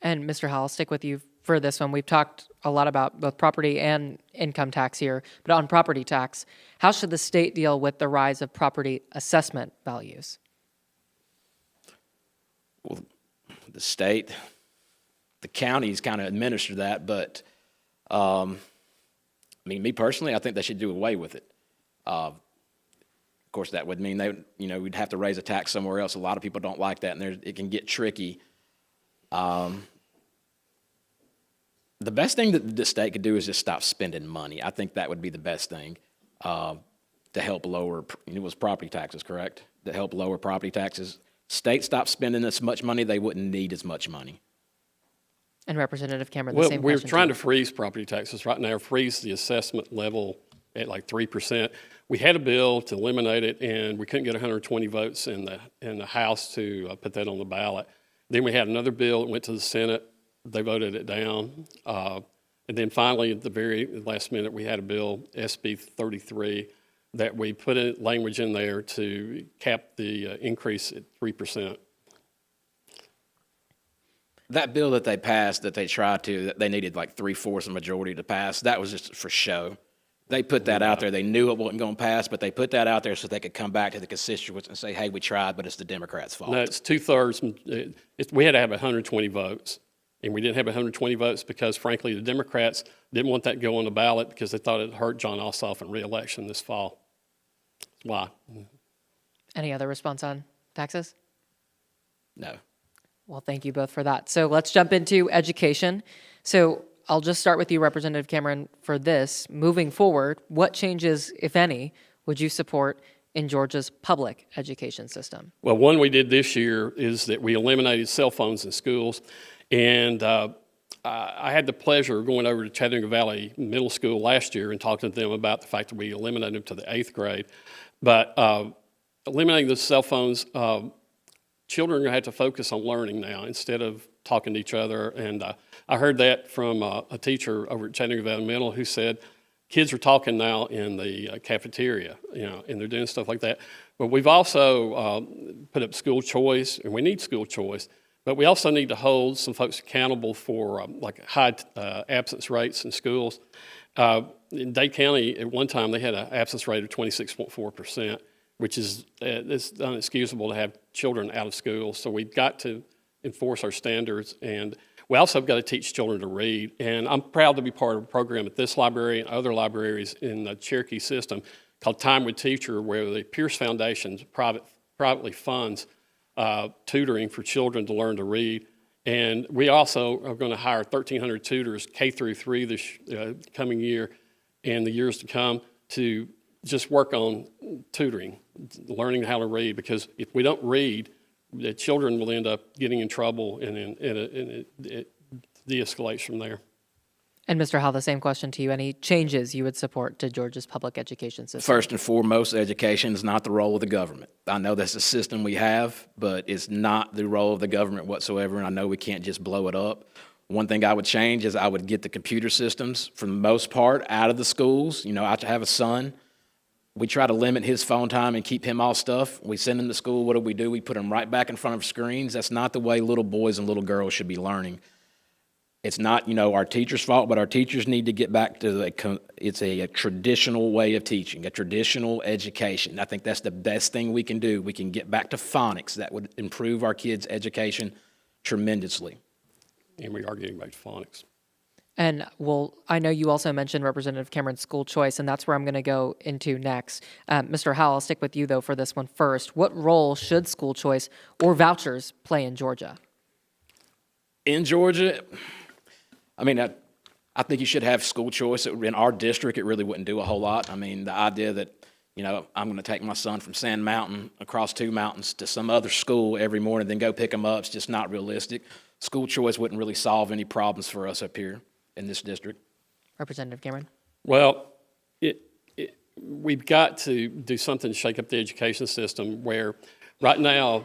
And Mr. Howell, I'll stick with you for this one. We've talked a lot about both property and income tax here, but on property tax, how should the state deal with the rise of property assessment values? Well, the state, the counties kind of administer that, but me personally, I think they should do away with it. Of course, that would mean we'd have to raise a tax somewhere else. A lot of people don't like that, and it can get tricky. The best thing that the state could do is just stop spending money. I think that would be the best thing to help lower. It was property taxes, correct? To help lower property taxes. State stopped spending as much money, they wouldn't need as much money. And Representative Cameron, Well, the same we're question. trying to freeze property taxes right now, freeze the assessment level at like 3%. We had a bill to eliminate it, and we couldn't get 120 votes in the House to put that on the ballot. Then we had another bill that went to the Senate. They voted it down. And then finally, at the very last minute, we had a bill, SB 33, that we put language in there to cap the increase at 3%. That bill that they passed, that they needed like 3/4 majority to pass, that was just for show. They put that out there. They knew it wasn't going to pass, but they put that out there so they could come back to the constituents and say, hey, we tried, but it's the Democrats' fault. No, it's 2/3. We had to have 120 votes, and we didn't have 120 votes because, frankly, the Democrats didn't want that to go on the ballot because they thought it hurt John Ossoff in re-election this fall. That's why. Any other response on taxes? No. Well, thank you both for that. So let's jump into education. So I'll just start with you, Representative Cameron, for this. Moving forward, what changes, if any, would you support in Georgia's public education system? Well, one we did this year is that we eliminated cell phones in schools, and I had the pleasure of going over to Chattanooga Valley Middle School last year and talking to them about the fact that we eliminated them to the 8th grade. But eliminating the cell phones, children are going to have to focus on learning now instead of talking to each other. And I heard that from a teacher over at Chattanooga Valley Middle who said kids are talking now in the cafeteria, and they're doing stuff like that. But we've also put up school choice, and we need school choice. But we also need to hold some folks accountable for like high absence rates in schools. In Dade County, at one time, they had an absence rate of 26.4%, which is it's unexcusable to have children out of school. So we've got to enforce our standards, and we also have got to teach children to read. And I'm proud to be part of a program at this library and other libraries in the Cherokee system called Time with Teacher, where the Pierce Foundation privately funds tutoring for children to learn to read. And we also are going to hire 1,300 tutors K through 3 this coming year and the years to come to just work on tutoring, learning how to read, because if we don't read, the children will end up getting in trouble, and it de-escalates from there. And Mr. Howell, the same question to you. Any changes you would support to Georgia's public education system? First and foremost, education is not the role of the government. I know that's the system we have, but it's not the role of the government whatsoever, and I know we can't just blow it up. One thing I would change is I would get the computer systems, for the most part, out of the schools. I have a son. We try to limit his phone time and keep him off stuff. We send him to school. What do? We put him right back in front of screens. That's not the way little boys and little girls should be learning. It's not, our teachers' fault, but our teachers need to get back to it's a traditional way of teaching, a traditional education. I think that's the best thing we can do. We can get back to phonics. That would improve our kids' education tremendously. And we are getting back to phonics. And I know you also mentioned Representative Cameron's school choice, and that's where I'm going to go into next. Mr. Howell, I'll stick with you, though, for this one first. What role should school choice or vouchers play in Georgia? In Georgia, I think you should have school choice. In our district, it really wouldn't do a whole lot. The idea that, I'm going to take my son from Sand Mountain across 2 mountains to some other school every morning, then go pick him up, it's just not realistic. School choice wouldn't really solve any problems for us up here in this district. Representative Cameron? Well, we've got to do something to shake up the education system where right now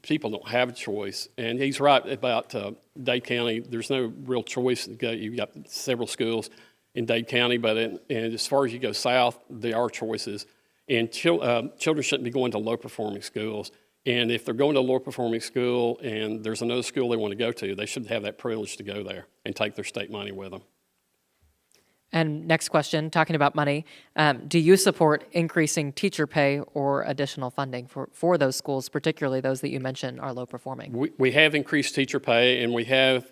people don't have a choice. And he's right about Dade County. There's no real choice. You've got several schools in Dade County, but and as far as you go south, there are choices. And children shouldn't be going to low-performing schools. And if they're going to a low-performing school and there's another school they want to go to, they should have that privilege to go there and take their state money with them. And next question, talking about money, do you support increasing teacher pay or additional funding for those schools, particularly those that you mentioned are low-performing? We have increased teacher pay, and we have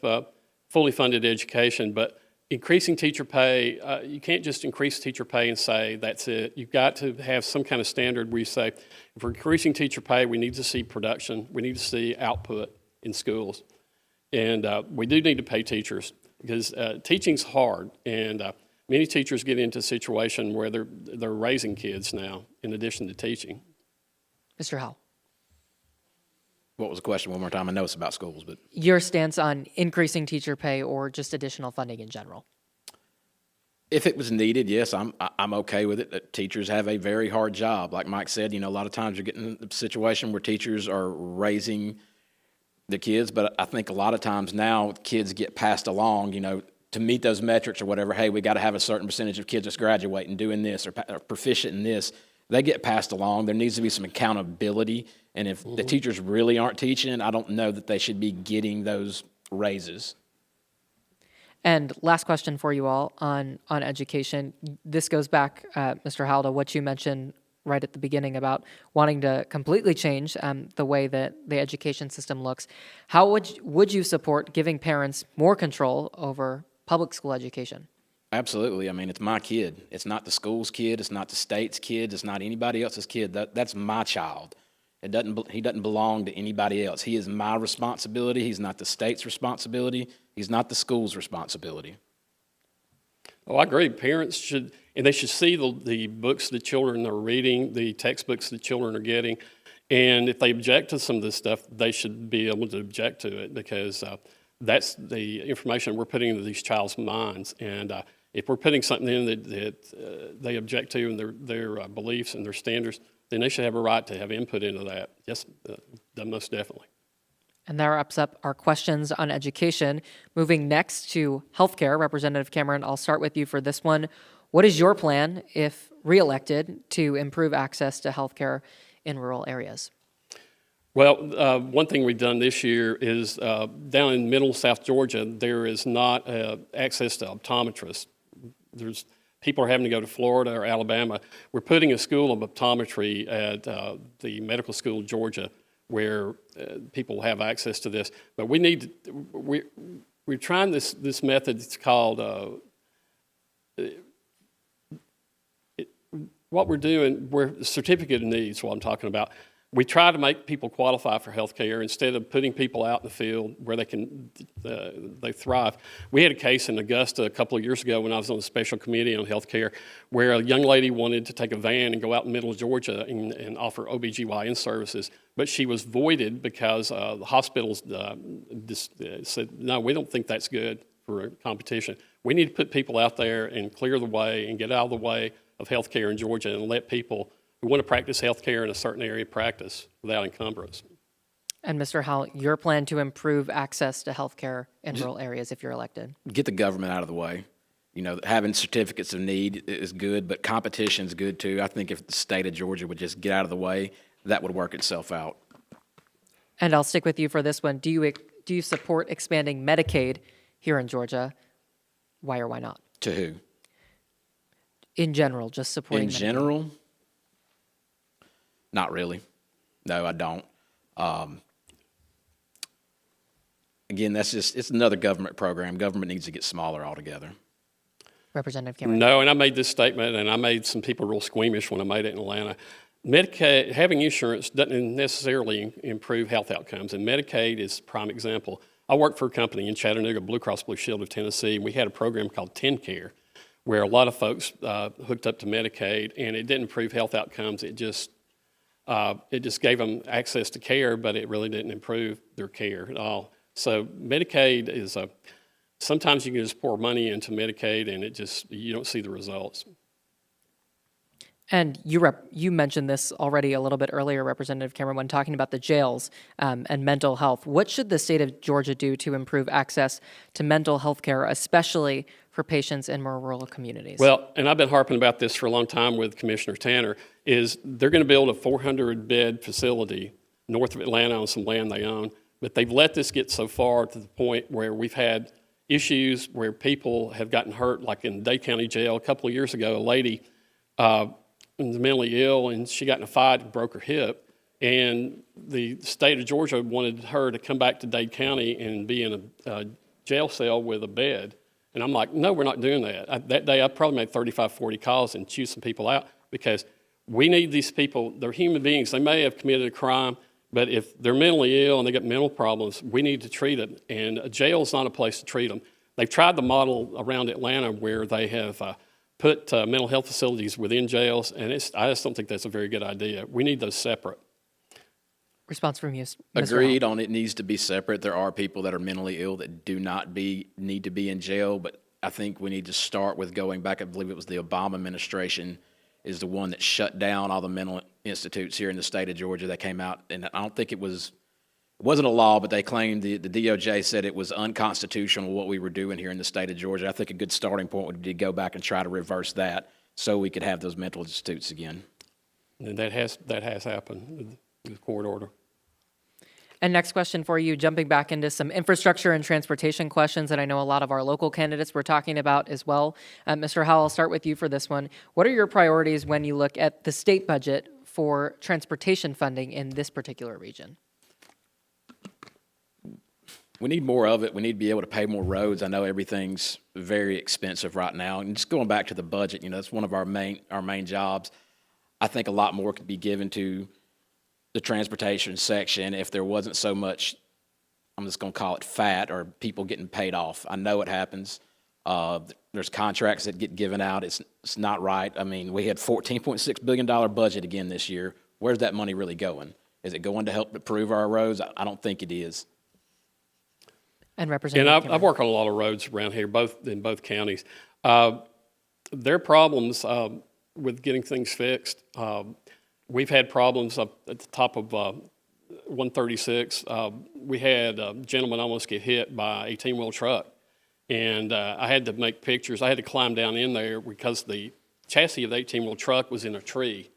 fully funded education, but increasing teacher pay, you can't just increase teacher pay and say that's it. You've got to have some kind of standard where you say, if we're increasing teacher pay, we need to see production, we need to see output in schools. And we do need to pay teachers because teaching's hard, and many teachers get into a situation where they're raising kids now in addition to teaching. Mr. Howell? What was the question one more time? I know it's about schools, but. Your stance on increasing teacher pay or just additional funding in general? If it was needed, yes, I'm okay with it. Teachers have a very hard job. Like Mike said, a lot of times you're getting in a situation where teachers are raising the kids, but I think a lot of times now kids get passed along, to meet those metrics or whatever. Hey, we got to have a certain percentage of kids that's graduating doing this or proficient in this. They get passed along. There needs to be some accountability. And if the teachers really aren't teaching, I don't know that they should be getting those raises. And last question for you all on education. This goes back, Mr. Howell, to what you mentioned right at the beginning about wanting to completely change the way that the education system looks. How would you support giving parents more control over public school education? Absolutely. It's my kid. It's not the school's kid. It's not the state's kid. It's not anybody else's kid. That's my child. He doesn't belong to anybody else. He is my responsibility. He's not the state's responsibility. He's not the school's responsibility. Oh, I agree. Parents should, and they should see the books the children are reading, the textbooks the children are getting, and if they object to some of this stuff, they should be able to object to it because That's the information we're putting into these child's minds. And if we're putting something in that they object to and their beliefs and their standards, then they should have a right to have input into that. Yes, most definitely. And that wraps up our questions on education. Moving next to healthcare, Representative Cameron, I'll start with you for this one. What is your plan, if reelected, to improve access to healthcare in rural areas? Well, one thing we've done this year is down in middle South Georgia, there is not access to optometrists. There's people are having to go to Florida or Alabama. We're putting a school of optometry at the medical school of Georgia, where people have access to this. But we need to, we're trying this method. It's called what we're doing. We're certificate of needs. What I'm talking about. We try to make people qualify for health care instead of putting people out in the field where they thrive. We had a case in Augusta a couple of years ago when I was on the special committee on health care where a young lady wanted to take a van and go out in middle Georgia and offer OBGYN services, but she was voided because the hospitals said, no, we don't think that's good for competition. We need to put people out there and clear the way and get out of the way of health care in Georgia and let people who want to practice health care in a certain area practice without encumbrance. And Mr. Howell, your plan to improve access to health care in rural areas if you're elected? Get the government out of the way. You know, having certificates of need is good, but competition is good too. I think if the state of Georgia would just get out of the way, that would work itself out. And I'll stick with you for this one. Do you support expanding Medicaid here in Georgia? Why or why not? To who? In general, just supporting In Medicaid. general? Not really. No, I don't. Again, it's another government program. Government needs to get smaller altogether. Representative Cameron. No, and I made this statement, and I made some people real squeamish when I made it in Atlanta. Medicaid, having insurance doesn't necessarily improve health outcomes, and Medicaid is a prime example. I worked for a company in Chattanooga, Blue Cross Blue Shield of Tennessee, and we had a program called TennCare, where a lot of folks hooked up to Medicaid, and it didn't improve health outcomes. It just gave them access to care, but it really didn't improve their care at all. So Medicaid is sometimes you can just pour money into Medicaid and you don't see the results. And you mentioned this already a little bit earlier, Representative Cameron, when talking about the jails and mental health. What should the state of Georgia do to improve access to mental health care, especially for patients in more rural communities? Well, and I've been harping about this for a long time with Commissioner Tanner, is they're going to build a 400-bed facility north of Atlanta on some land they own, but they've let this get so far to the point where we've had issues where people have gotten hurt, like in Dade County Jail a couple of years ago, a lady was mentally ill and she got in a fight and broke her hip, and the state of Georgia wanted her to come back to Dade County and be in a jail cell with a bed. And I'm like, no, we're not doing that. That day I probably made 35, 40 calls and chewed some people out because we need these people. They're human beings. They may have committed a crime, but if they're mentally ill and they got mental problems, we need to treat it. And a jail is not a place to treat them. They've tried the model around Atlanta where they have put mental health facilities within jails, and I just don't think that's a very good idea. We need those separate. Response from you, Mr. Agreed Howell. on it needs to be separate. There are people that are mentally ill that do not need to be in jail, but I think we need to start with going back. I believe it was the Obama administration is the one that shut down all the mental institutes here in the state of Georgia that came out, and I don't think it wasn't a law, but they claimed the DOJ said it was unconstitutional what we were doing here in the state of Georgia. I think a good starting point would be to go back and try to reverse that so we could have those mental institutes again. And that has happened with the court order. And next question for you, jumping back into some infrastructure and transportation questions that I know a lot of our local candidates were talking about as well. Mr. Howell, I'll start with you for this one. What are your priorities when you look at the state budget for transportation funding in this particular region? We need more of it. We need to be able to pay more roads. I know everything's very expensive right now. And just going back to the budget, that's one of our main jobs. I think a lot more could be given to the transportation section if there wasn't so much, I'm just going to call it fat, or people getting paid off. I know it happens. There's contracts that get given out. It's not right. I mean, we had $14.6 billion budget again this year. Where's that money really going? Is it going to help improve our roads? I don't think it is. And And Representative I Cameron. work on a lot of roads around here, in both counties. There are problems with getting things fixed. We've had problems up at the top of 136. We had a gentleman almost get hit by a 18-wheel truck. And I had to make pictures. I had to climb down in there because the chassis of the 18-wheel truck was in a tree.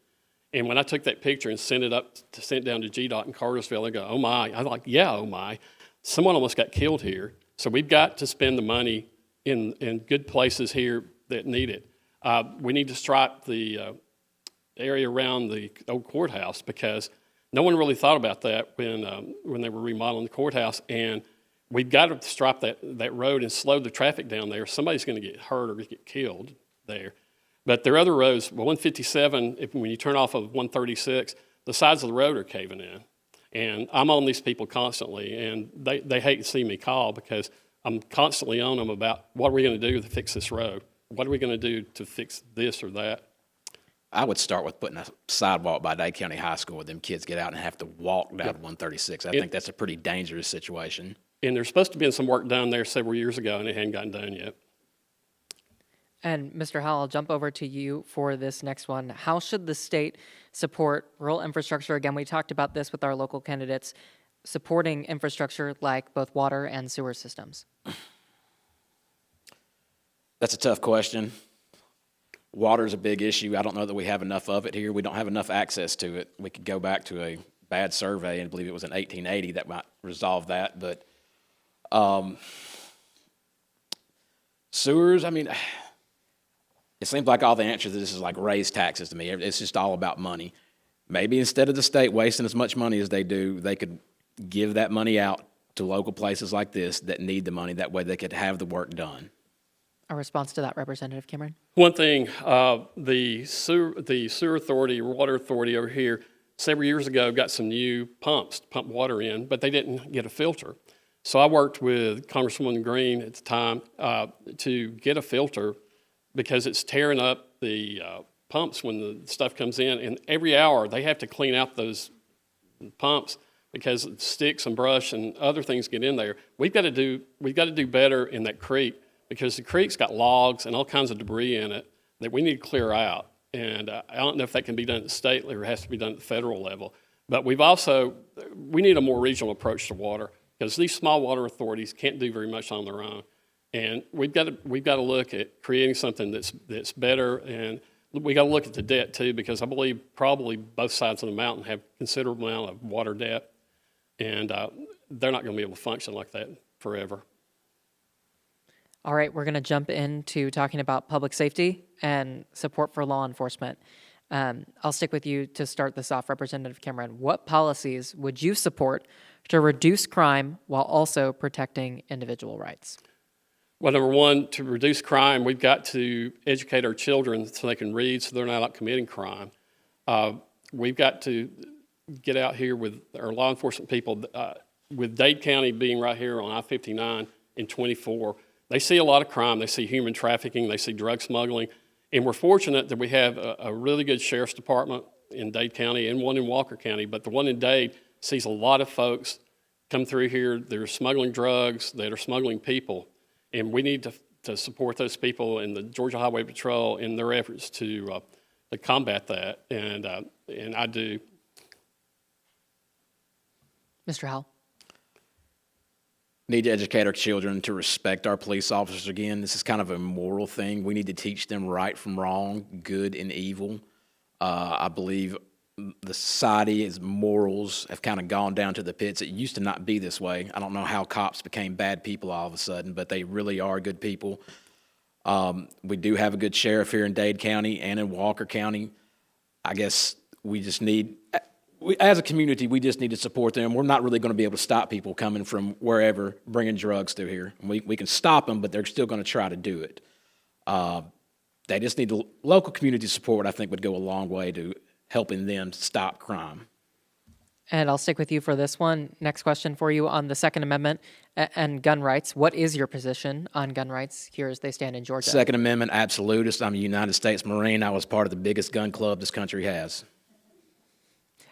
And when I took that picture and sent it down to GDOT in Cartersville, they go, "Oh my." I'm like, "Yeah, oh my." Someone almost got killed here. So we've got to spend the money in good places here that need it. We need to stripe the area around the old courthouse because no one really thought about that when they were remodeling the courthouse. And we've got to stripe that road and slow the traffic down there. Somebody's going to get hurt or get killed there. But there are other roads. 157, when you turn off of 136, the sides of the road are caving in. And I'm on these people constantly, and they hate to see me call because I'm constantly on them about what are we going to do to fix this road? What are we going to do to fix this or that? I would start with putting a sidewalk by Dade County High School where them kids get out and have to walk down 136. I think that's a pretty dangerous situation. And there's supposed to be some work done there several years ago, and it hadn't gotten done yet. And Mr. Howell, I'll jump over to you for this next one. How should the state support rural infrastructure? Again, we talked about this with our local candidates, supporting infrastructure like both water and sewer systems. That's a tough question. Water is a big issue. I don't know that we have enough of it here. We don't have enough access to it. We could go back to a bad survey and believe it was in 1880 that might resolve that. But sewers, I mean, it seems like all the answer to this is like raise taxes to me. It's just all about money. Maybe instead of the state wasting as much money as they do, they could give that money out to local places like this that need the money. That way they could have the work done. A response to that, Representative Cameron? One thing, the sewer authority, water authority over here, several years ago got some new pumps to pump water in, but they didn't get a filter. So I worked with Congresswoman Green at the time to get a filter because it's tearing up the pumps when the stuff comes in. And every hour they have to clean out those pumps because sticks and brush and other things get in there. We've got to do better in that creek because the creek's got logs and all kinds of debris in it that we need to clear out. And I don't know if that can be done at the state or it has to be done at the federal level. But we need a more regional approach to water because these small water authorities can't do very much on their own. And we've got to look at creating something that's better, and we got to look at the debt too, because I believe probably both sides of the mountain have considerable amount of water debt, and they're not going to be able to function like that forever. All right, we're going to jump into talking about public safety and support for law enforcement. I'll stick with you to start this off, Representative Cameron. What policies would you support to reduce crime while also protecting individual rights? Well, number one, to reduce crime, we've got to educate our children so they can read so they're not out committing crime. We've got to get out here with our law enforcement people. With Dade County being right here on I-59 and 24, they see a lot of crime. They see human trafficking. They see drug smuggling. And we're fortunate that we have a really good sheriff's department in Dade County and one in Walker County. But the one in Dade sees a lot of folks come through here that are smuggling drugs, that are smuggling people. And we need to support those people in the Georgia Highway Patrol in their efforts to combat that. And I do. Mr. Howell? Need to educate our children to respect our police officers again. This is kind of a moral thing. We need to teach them right from wrong, good and evil. I believe the society's morals have kind of gone down to the pits. It used to not be this way. I don't know how cops became bad people all of a sudden, but they really are good people. We do have a good sheriff here in Dade County and in Walker County. I guess we just need, as a community, we just need to support them. We're not really going to be able to stop people coming from wherever, bringing drugs through here. We can stop them, but they're still going to try to do it. They just need local community support, I think, would go a long way to helping them stop crime. And I'll stick with you for this one. Next question for you on the Second Amendment and gun rights. What is your position on gun rights here as they stand in Georgia? Second Amendment, absolutist. I'm a United States Marine. I was part of the biggest gun club this country has.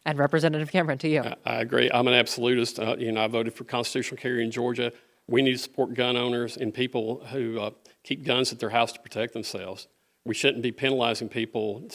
And Representative Cameron, to you. I agree. I'm an absolutist. I voted for constitutional carry in Georgia. We need to support gun owners and people who keep guns at their house to protect themselves. We shouldn't be penalizing people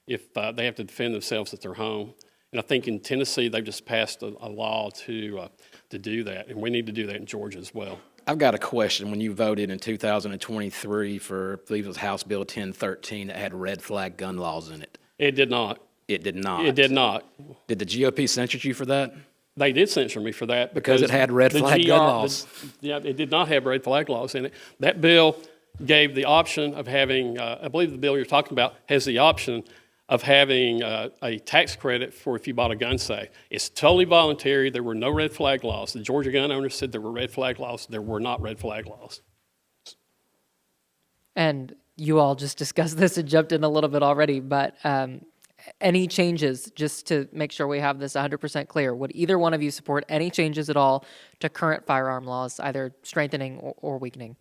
if they have to defend themselves at their home. And I think in Tennessee, they've just passed a law to do that, and we need to do that in Georgia as well. I've got a question. When you voted in 2023 for, I believe it was House Bill 1013 that had red flag gun laws in it. It did not. It did not. It did not. Did the GOP censure you for that? They did censure me for that Because it had red the flag gun laws. Yeah, it did not have red flag laws in it. That bill gave the option of having, I believe the bill you're talking about has the option of having a tax credit for if you bought a gun safe. It's totally voluntary. There were no red flag laws. The Georgia gun owners said there were red flag laws. There were not red flag laws. And you all just discussed this and jumped in a little bit already, but any changes, just to make sure we have this 100% clear, would either one of you support any changes at all to current firearm laws, either strengthening or weakening?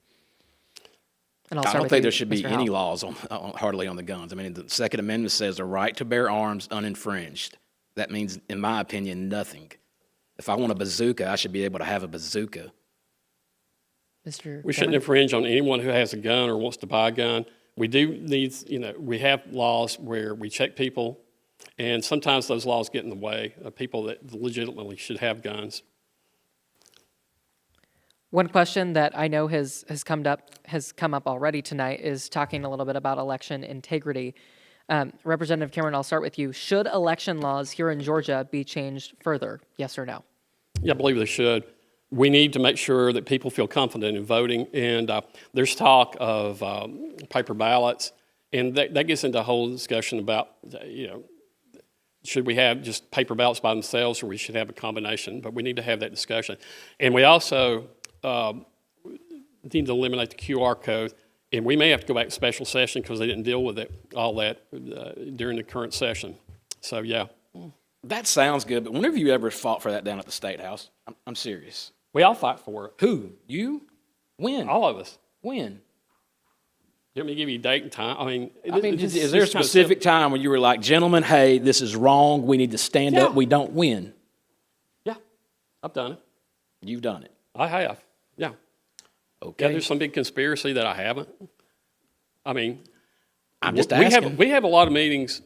And I'll I start don't with think you, there should be Mr. any Howell. laws hardly on the guns. I mean, the Second Amendment says the right to bear arms uninfringed. That means, in my opinion, nothing. If I want a bazooka, I should be able to have a bazooka. Mr. We shouldn't Cameron? infringe on anyone who has a gun or wants to buy a gun. We do need, we have laws where we check people, and sometimes those laws get in the way of people that legitimately should have guns. One question that I know has come up already tonight is talking a little bit about election integrity. Representative Cameron, I'll start with you. Should election laws here in Georgia be changed further? Yes or no? Yeah, I believe they should. We need to make sure that people feel confident in voting, and there's talk of paper ballots, and that gets into a whole discussion about, should we have just paper ballots by themselves, or we should have a combination, but we need to have that discussion. And we also need to eliminate the QR code, and we may have to go back to special session because they didn't deal with all that during the current session. So, yeah. That sounds good, but when have you ever fought for that down at the State House? I'm serious. We all fight for it. Who? You? When? All of us. When? You want me to give you a date and time? Is there a specific time when you were like, gentlemen, hey, this is wrong, we need to stand up, we don't win? Yeah, I've done it. You've done it. I have, yeah. Okay. Yeah, there's some big conspiracy that I haven't. I'm just asking. We have a lot of meetings,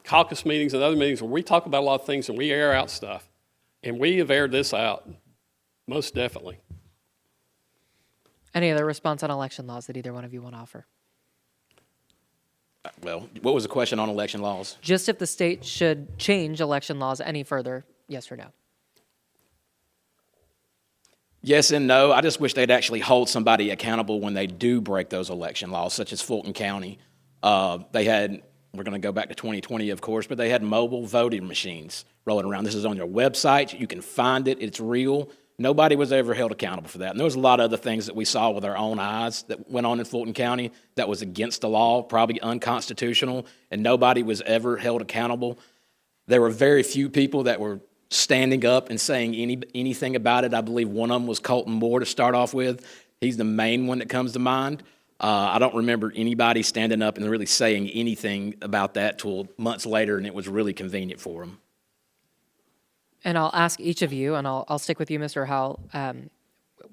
caucus meetings and other meetings where we talk about a lot of things and we air out stuff. And we have aired this out, most definitely. Any other response on election laws that either one of you want to offer? Well, what was the question on election laws? Just if the state should change election laws any further, yes or no? Yes and no. I just wish they'd actually hold somebody accountable when they do break those election laws, such as Fulton County. They had, we're going to go back to 2020, of course, but they had mobile voting machines rolling around. This is on their website. You can find it. It's real. Nobody was ever held accountable for that. And there was a lot of other things that we saw with our own eyes that went on in Fulton County that was against the law, probably unconstitutional, and nobody was ever held accountable. There were very few people that were standing up and saying anything about it. I believe one of them was Colton Moore to start off with. He's the main one that comes to mind. I don't remember anybody standing up and really saying anything about that till months later, and it was really convenient for them. And I'll ask each of you, and I'll stick with you, Mr. Howell.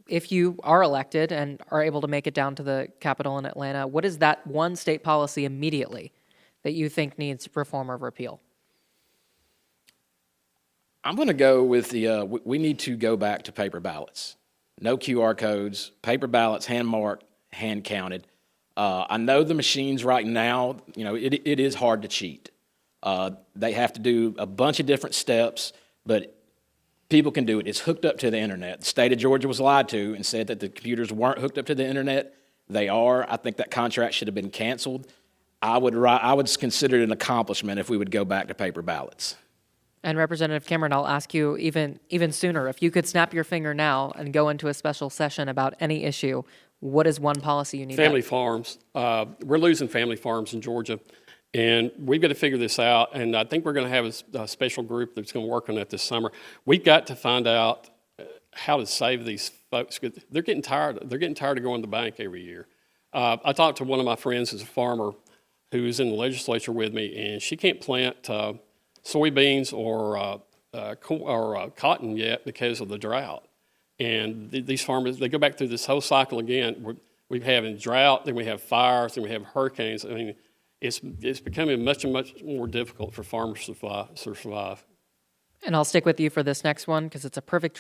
If you are elected and are able to make it down to the Capitol in Atlanta, what is that one state policy immediately that you think needs reform or repeal? I'm going to go with we need to go back to paper ballots. No QR codes, paper ballots, hand marked, hand counted. I know the machines right now, it is hard to cheat. They have to do a bunch of different steps, but people can do it. It's hooked up to the internet. The state of Georgia was lied to and said that the computers weren't hooked up to the internet. They are. I think that contract should have been canceled. I would consider it an accomplishment if we would go back to paper ballots. And Representative Cameron, I'll ask you even sooner. If you could snap your finger now and go into a special session about any issue, what is one policy you need? Family farms. We're losing family farms in Georgia, and we've got to figure this out. And I think we're going to have a special group that's going to work on that this summer. We've got to find out how to save these folks. They're getting tired. They're getting tired of going to the bank every year. I talked to one of my friends who's a farmer who's in the legislature with me, and she can't plant soybeans or cotton yet because of the drought. And these farmers, they go back through this whole cycle again. We're having drought, then we have fires, then we have hurricanes. I mean, it's becoming much more difficult for farmers to survive. And I'll stick with you for this next one because it's a perfect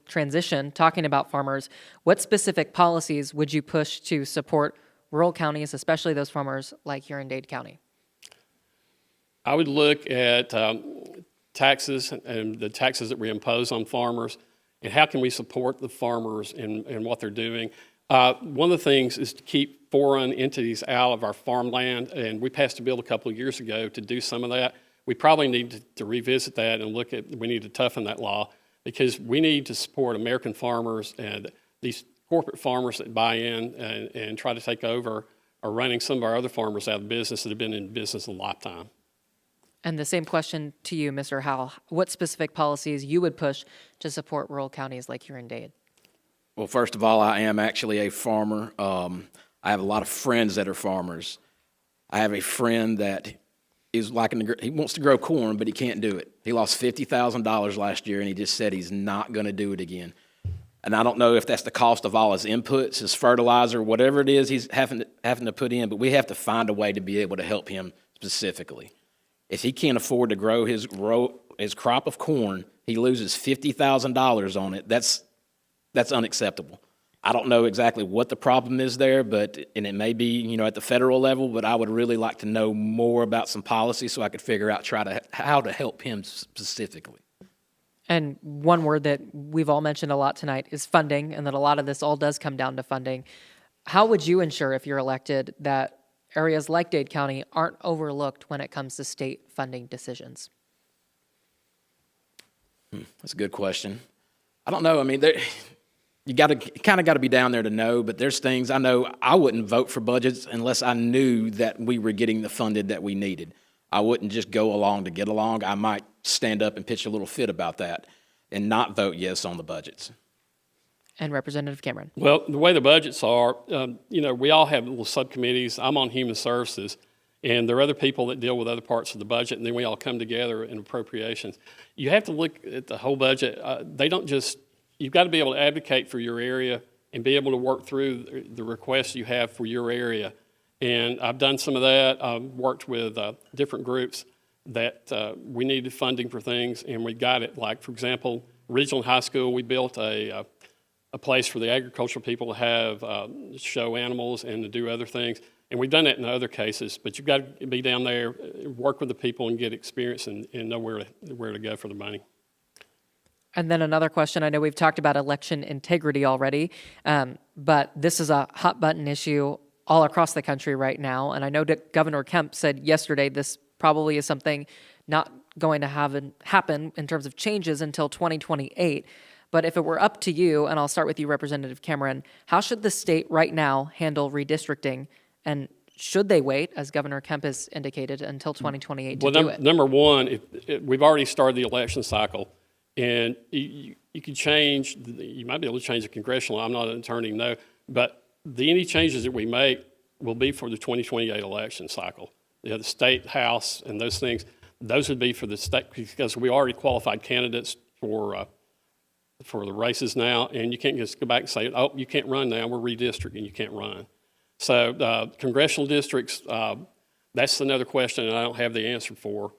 transition. Talking about farmers, what specific policies would you push to support rural counties, especially those farmers like here in Dade County? I would look at taxes and the taxes that we impose on farmers, and how can we support the farmers in what they're doing. One of the things is to keep foreign entities out of our farmland, and we passed a bill a couple of years ago to do some of that. We probably need to revisit that and we need to toughen that law, because we need to support American farmers, and these corporate farmers that buy in and try to take over are running some of our other farmers out of business that have been in business a lifetime. And the same question to you, Mr. Howell. What specific policies you would push to support rural counties like here in Dade? Well, first of all, I am actually a farmer. I have a lot of friends that are farmers. I have a friend that is he wants to grow corn, but he can't do it. He lost $50,000 last year, and he just said he's not going to do it again. And I don't know if that's the cost of all his inputs, his fertilizer, whatever it is he's having to put in, but we have to find a way to be able to help him specifically. If he can't afford to grow his crop of corn, he loses $50,000 on it. That's unacceptable. I don't know exactly what the problem is there, and it may be, at the federal level, but I would really like to know more about some policy so I could figure out how to help him specifically. And one word that we've all mentioned a lot tonight is funding, and that a lot of this all does come down to funding. How would you ensure, if you're elected, that areas like Dade County aren't overlooked when it comes to state funding decisions? That's a good question. I don't know. I mean, you kind of got to be down there to know, but there's things I know I wouldn't vote for budgets unless I knew that we were getting the funded that we needed. I wouldn't just go along to get along. I might stand up and pitch a little fit about that and not vote yes on the budgets. And Representative Cameron. Well, the way the budgets are, we all have little subcommittees. I'm on Human Services, and there are other people that deal with other parts of the budget, and then we all come together in appropriations. You have to look at the whole budget. You've got to be able to advocate for your area and be able to work through the requests you have for your area. And I've done some of that. I've worked with different groups that we needed funding for things, and we got it. Like, for example, Regional High School, we built a place for the agricultural people to have show animals and to do other things. And we've done that in other cases, but you've got to be down there, work with the people and get experience and know where to go for the money. And then another question. I know we've talked about election integrity already, but this is a hot button issue all across the country right now. And I know that Governor Kemp said yesterday this probably is something not going to happen in terms of changes until 2028. But if it were up to you, and I'll start with you, Representative Cameron, how should the state right now handle redistricting? And should they wait, as Governor Kemp has indicated, until 2028 to do it? Number one, we've already started the election cycle. And you can change, you might be able to change the congressional, I'm not an attorney, no, but any changes that we make will be for the 2028 election cycle. The state house and those things, those would be for the state, because we already qualified candidates for the races now, and you can't just go back and say, oh, you can't run now, we're redistricting, you can't run. So congressional districts, that's another question, and I don't have the answer for.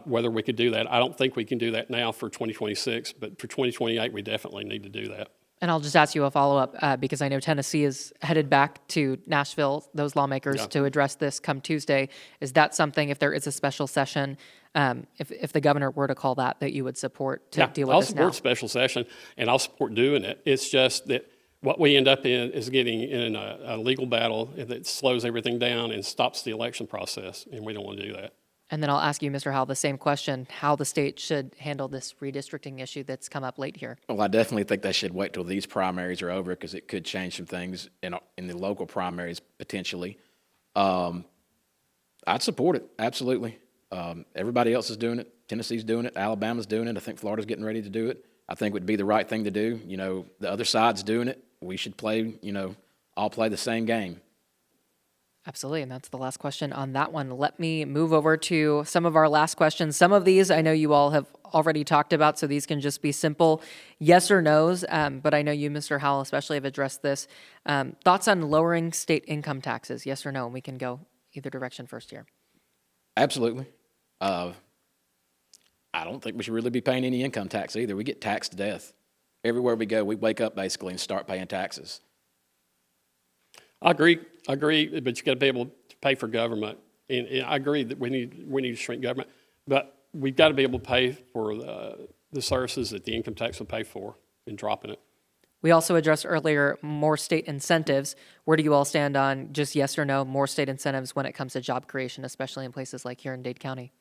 Whether we could do that. I don't think we can do that now for 2026, but for 2028, we definitely need to do that. And I'll just ask you a follow-up because I know Tennessee is headed back to Nashville, those lawmakers, to address this come Tuesday. Is that something, if there is a special session, if the governor were to call that you would support to deal with this now? I'll support special session, and I'll support doing it. It's just that what we end up in is getting in a legal battle that slows everything down and stops the election process, and we don't want to do that. And then I'll ask you, Mr. Howell, the same question, how the state should handle this redistricting issue that's come up late here. Well, I definitely think they should wait till these primaries are over because it could change some things in the local primaries potentially. I'd support it, absolutely. Everybody else is doing it. Tennessee's doing it. Alabama's doing it. I think Florida's getting ready to do it. I think it would be the right thing to do. The other side's doing it. We should play, all play the same game. Absolutely, and that's the last question on that one. Let me move over to some of our last questions. Some of these I know you all have already talked about, so these can just be simple yes or no's. But I know you, Mr. Howell, especially have addressed this. Thoughts on lowering state income taxes, yes or no? And we can go either direction first here. Absolutely. I don't think we should really be paying any income tax either. We get taxed to death. Everywhere we go, we wake up basically and start paying taxes. I agree, but you got to be able to pay for government. And I agree that we need to shrink government, but we've got to be able to pay for the services that the income tax will pay for and dropping it. We also addressed earlier more state incentives. Where do you all stand on just yes or no, more state incentives when it comes to job creation, especially in places like here in Dade County?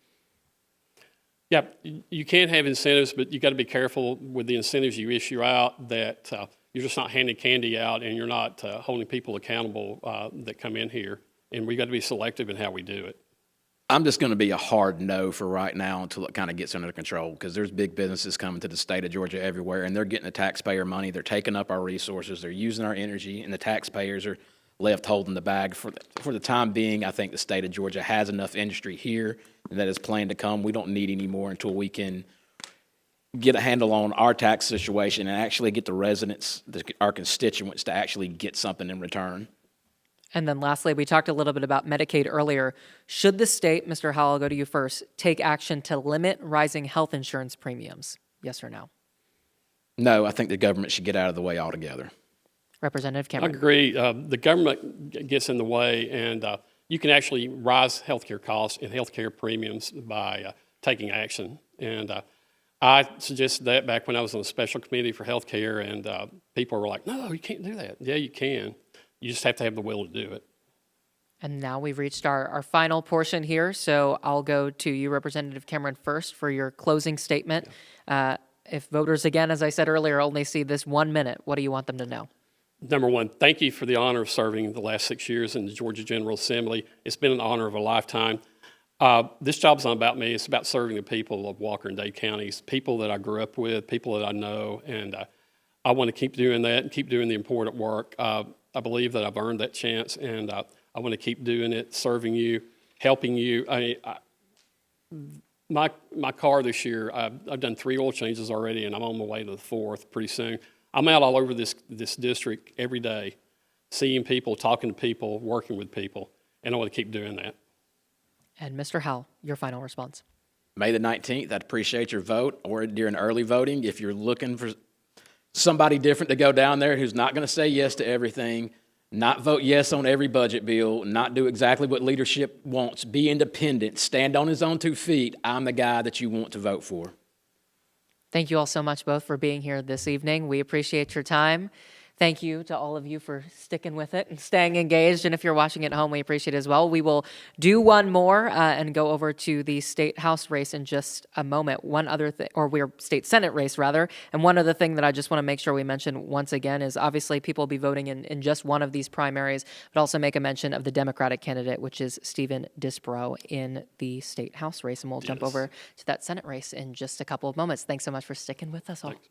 Yeah, you can have incentives, but you got to be careful with the incentives you issue out that you're just not handing candy out and you're not holding people accountable that come in here. And we got to be selective in how we do it. I'm just going to be a hard no for right now until it kind of gets under control, because there's big businesses coming to the state of Georgia everywhere, and they're getting the taxpayer money. They're taking up our resources. They're using our energy, and the taxpayers are left holding the bag. For the time being, I think the state of Georgia has enough industry here that is planned to come. We don't need any more until we can get a handle on our tax situation and actually get the residents, our constituents, to actually get something in return. And then lastly, we talked a little bit about Medicaid earlier. Should the state, Mr. Howell, I'll go to you first, take action to limit rising health insurance premiums? Yes or no? No, I think the government should get out of the way altogether. Representative I Cameron. agree. The government gets in the way, and you can actually rise healthcare costs and healthcare premiums by taking action. And I suggested that back when I was on a special committee for healthcare, and people were like, "No, you can't do that." Yeah, you can. You just have to have the will to do it. And now we've reached our final portion here, so I'll go to you, Representative Cameron, first for your closing statement. If voters, again, as I said earlier, only see this 1 minute, what do you want them to know? Number one, thank you for the honor of serving the last 6 years in the Georgia General Assembly. It's been an honor of a lifetime. This job's not about me. It's about serving the people of Walker and Dade counties, people that I grew up with, people that I know, and I want to keep doing that and keep doing the important work. I believe that I've earned that chance, and I want to keep doing it, serving you, helping you. My car this year, I've done 3 oil changes already, and I'm on my way to the 4th pretty soon. I'm out all over this district every day, seeing people, talking to people, working with people, and I want to keep doing that. And Mr. Howell, your final response. May the 19th, I'd appreciate your vote, or during early voting, if you're looking for somebody different to go down there who's not going to say yes to everything, not vote yes on every budget bill, not do exactly what leadership wants, be independent, stand on his own 2 feet, I'm the guy that you want to vote for. Thank you all so much both for being here this evening. We appreciate your time. Thank you to all of you for sticking with it and staying engaged. And if you're watching at home, we appreciate it as well. We will do one more and go over to the state house race in just a moment. One other thing, or we're state senate race rather. And one other thing that I just want to make sure we mention once again is obviously people will be voting in just one of these primaries, but also make a mention of the Democratic candidate, which is Stephen Disbrow in the state house race. And we'll jump over to that senate race in just a couple of moments. Thanks so much for sticking with us all. Thanks.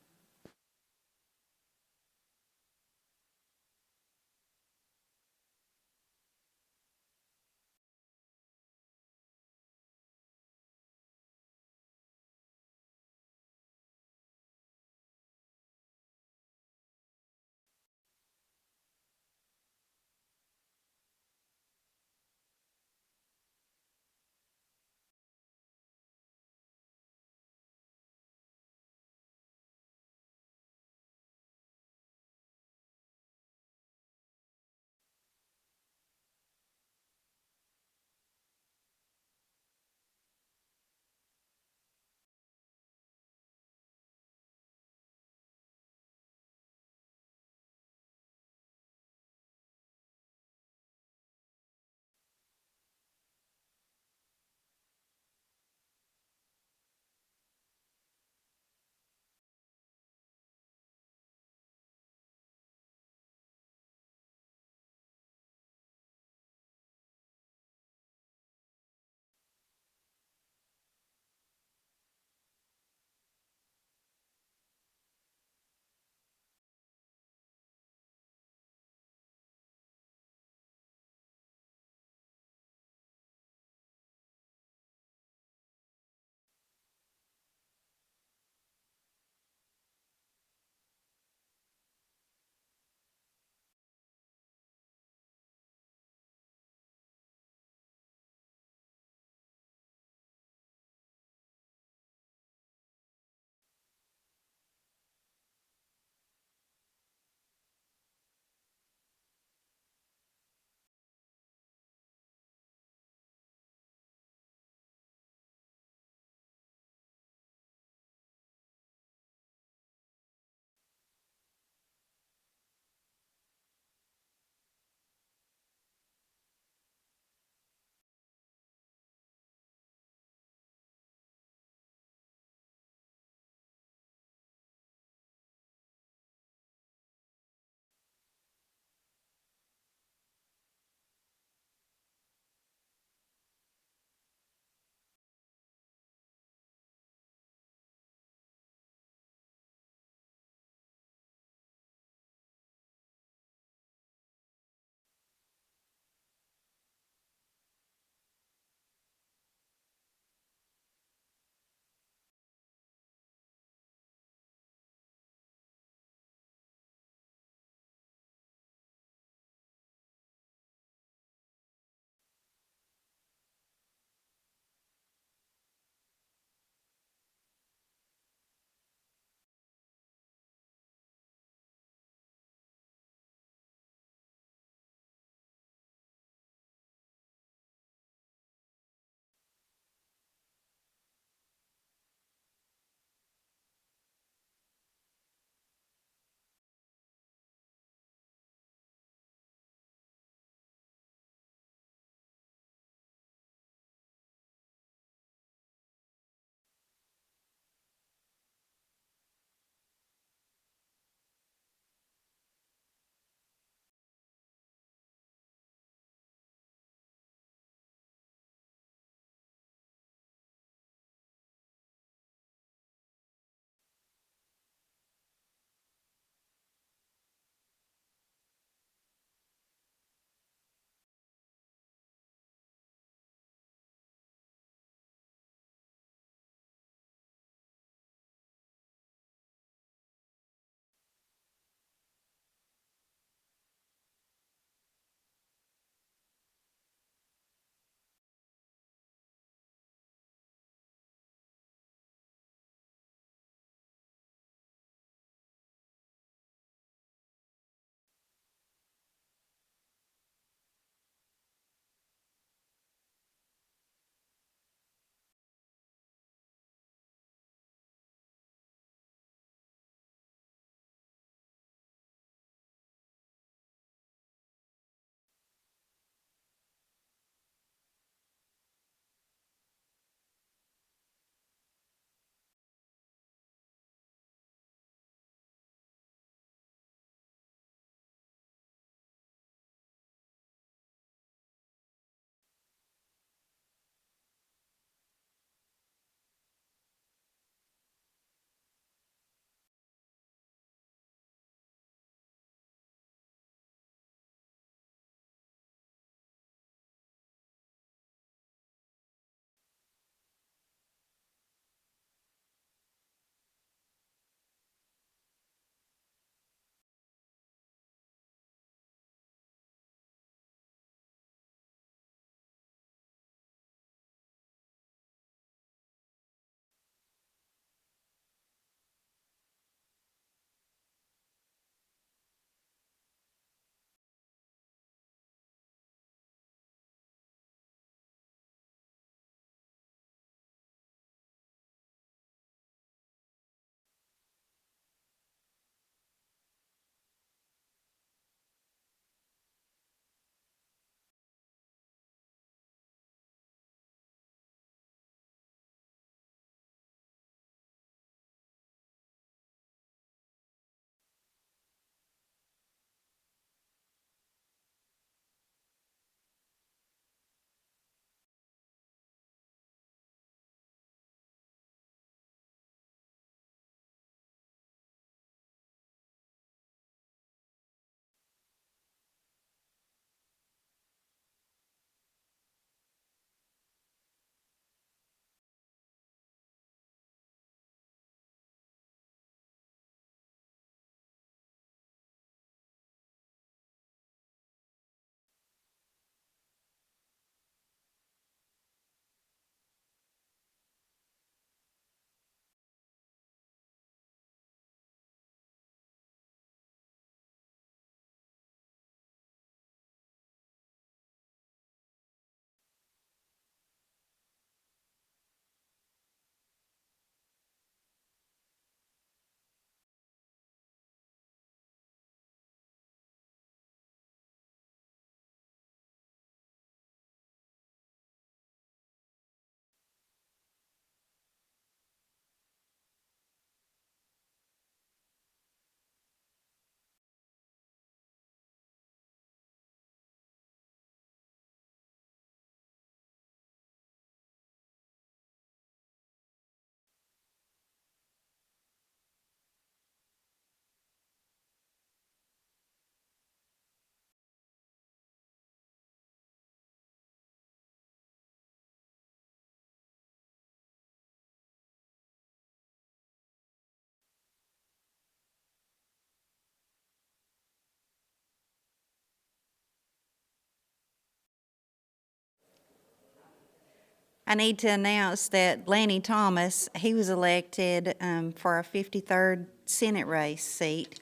I need to announce that Lanny Thomas, he was elected for a 53rd Senate race seat.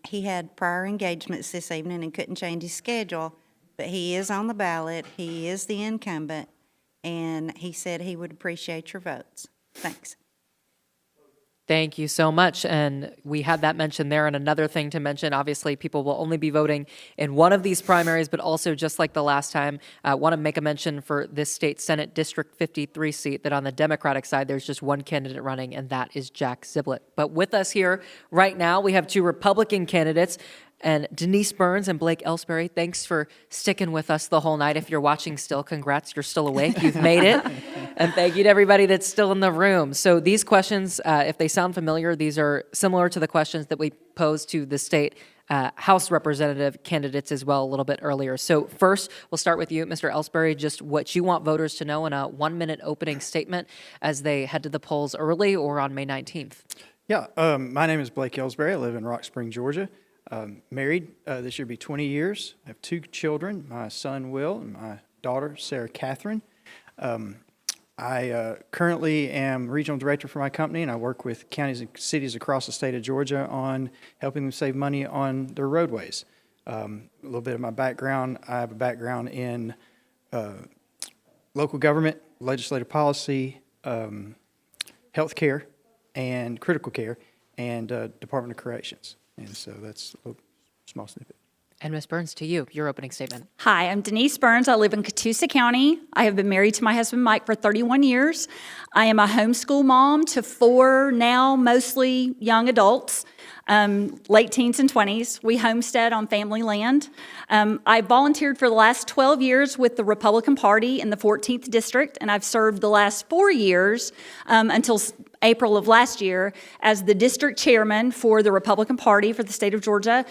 He had prior engagements this evening and couldn't change his schedule, but he is on the ballot. He is the incumbent, and he said he would appreciate your votes. Thanks. Thank you so much. And we had that mentioned there. And another thing to mention, obviously, people will only be voting in one of these primaries, but also just like the last time, want to make a mention for this state Senate District 53 seat that on the Democratic side, there's just one candidate running, and that is Jack Ziblett. But with us here right now, we have two Republican candidates. And Denise Burns and Blake Ellsbury, thanks for sticking with us the whole night. If you're watching still, congrats, you're still awake, you've made it. And thank you to everybody that's still in the room. So these questions, if they sound familiar, these are similar to the questions that we posed to the state House representative candidates as well a little bit earlier. So first, we'll start with you, Mr. Ellsbury, just what you want voters to know in a 1-minute opening statement as they head to the polls early or on May 19th. Yeah, my name is Blake Ellsbury. I live in Rock Spring, Georgia. Married this year be 20 years. I have 2 children, my son Will and my daughter Sarah Catherine. I currently am regional director for my company, and I work with counties and cities across the state of Georgia on helping them save money on their roadways. A little bit of my background, I have a background in local government, legislative policy, health care, and critical care, and Department of Corrections. And so that's a small snippet. And Ms. Burns, to you, your opening statement. Hi, I'm Denise Burns. I live in Catoosa County. I have been married to my husband, Mike, for 31 years. I am a homeschool mom to 4 now mostly young adults, late teens and 20s. We homestead on family land. I volunteered for the last 12 years with the Republican Party in the 14th District, and I've served the last 4 years until April of last year as the district chairman for the Republican Party for the state of Georgia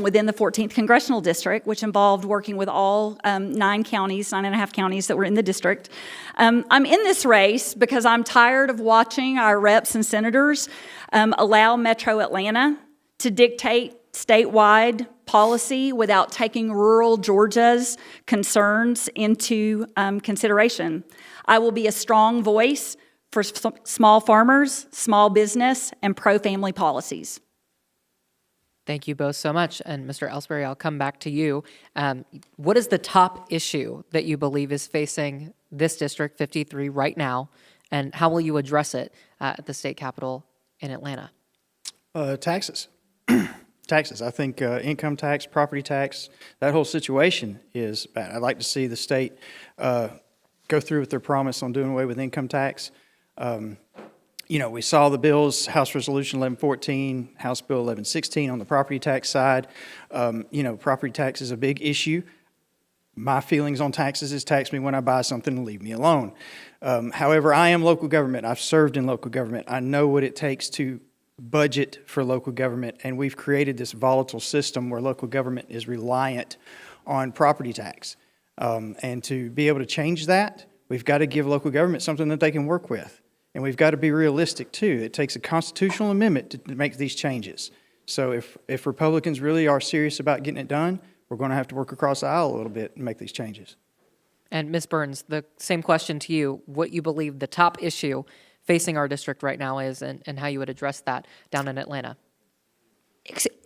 within the 14th Congressional District, which involved working with all 9 counties, 9.5 counties that were in the district. I'm in this race because I'm tired of watching our reps and senators allow Metro Atlanta to dictate statewide policy without taking rural Georgia's concerns into consideration. I will be a strong voice for small farmers, small business, and pro-family policies. Thank you both so much. And Mr. Ellsbury, I'll come back to you. What is the top issue that you believe is facing this District 53 right now, and how will you address it at the state capitol in Atlanta? Taxes. Taxes. I think income tax, property tax, that whole situation is bad. I'd like to see the state go through with their promise on doing away with income tax. You know, we saw the bills, House Resolution 1114, House Bill 1116 on the property tax side. You know, property tax is a big issue. My feelings on taxes is tax me when I buy something and leave me alone. However, I am local government. I've served in local government. I know what it takes to budget for local government, and we've created this volatile system where local government is reliant on property tax. And to be able to change that, we've got to give local government something that they can work with. And we've got to be realistic, too. It takes a constitutional amendment to make these changes. So if Republicans really are serious about getting it done, we're going to have to work across the aisle a little bit and make these changes. And Ms. Burns, the same question to you, what you believe the top issue facing our district right now is, and how you would address that down in Atlanta.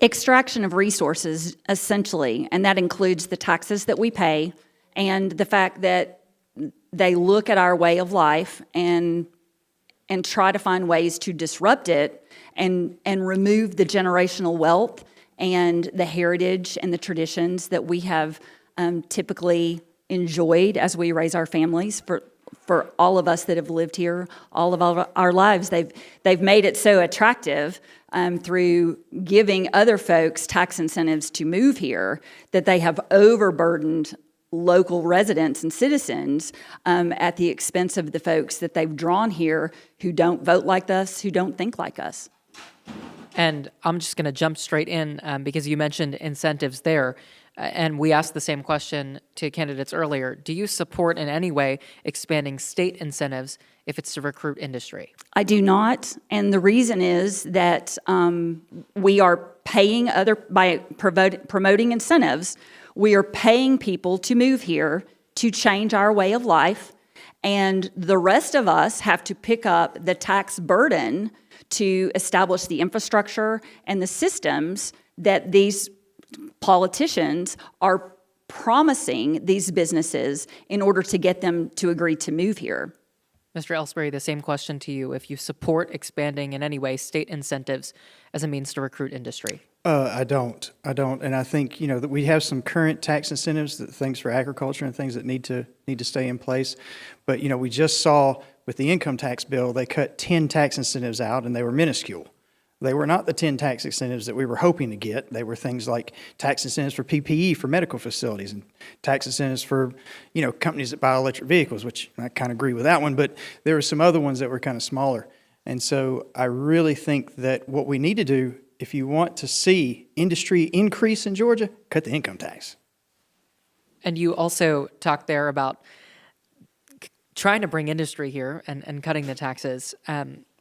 Extraction of resources, essentially, and that includes the taxes that we pay and the fact that they look at our way of life and try to find ways to disrupt it and remove the generational wealth and the heritage and the traditions that we have typically enjoyed as we raise our families for all of us that have lived here all of our lives. They've made it so attractive through giving other folks tax incentives to move here that they have overburdened local residents and citizens at the expense of the folks that they've drawn here who don't vote like us, who don't think like us. And I'm just going to jump straight in because you mentioned incentives there. And we asked the same question to candidates earlier. Do you support in any way expanding state incentives if it's to recruit industry? I do not. And the reason is that we are paying by promoting incentives, we are paying people to move here to change our way of life. And the rest of us have to pick up the tax burden to establish the infrastructure and the systems that these politicians are promising these businesses in order to get them to agree to move here. Mr. Ellsbury, the same question to you. If you support expanding in any way state incentives as a means to recruit industry. I don't. And I think, that we have some current tax incentives, things for agriculture and things that need to stay in place. But, we just saw with the income tax bill, they cut 10 tax incentives out and they were minuscule. They were not the 10 tax incentives that we were hoping to get. They were things like tax incentives for PPE for medical facilities and tax incentives for, companies that buy electric vehicles, which I kind of agree with that one, but there were some other ones that were kind of smaller. And so I really think that what we need to do, if you want to see industry increase in Georgia, cut the income tax. And you also talked there about trying to bring industry here and cutting the taxes.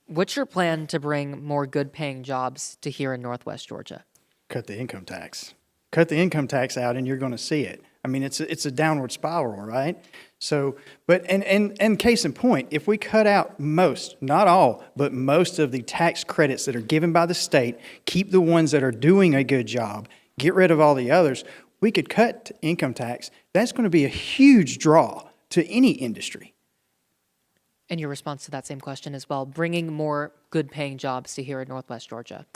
What's your plan to bring more good-paying jobs to here in Northwest Georgia? Cut the income tax. Cut the income tax out, and you're going to see it. I mean, it's a downward spiral, right? So, but and case in point, if we cut out most, not all, but most of the tax credits that are given by the state, keep the ones that are doing a good job, get rid of all the others, we could cut income tax. That's going to be a huge draw to any industry. And your response to that same question as well, bringing more good-paying jobs to here in Northwest Georgia.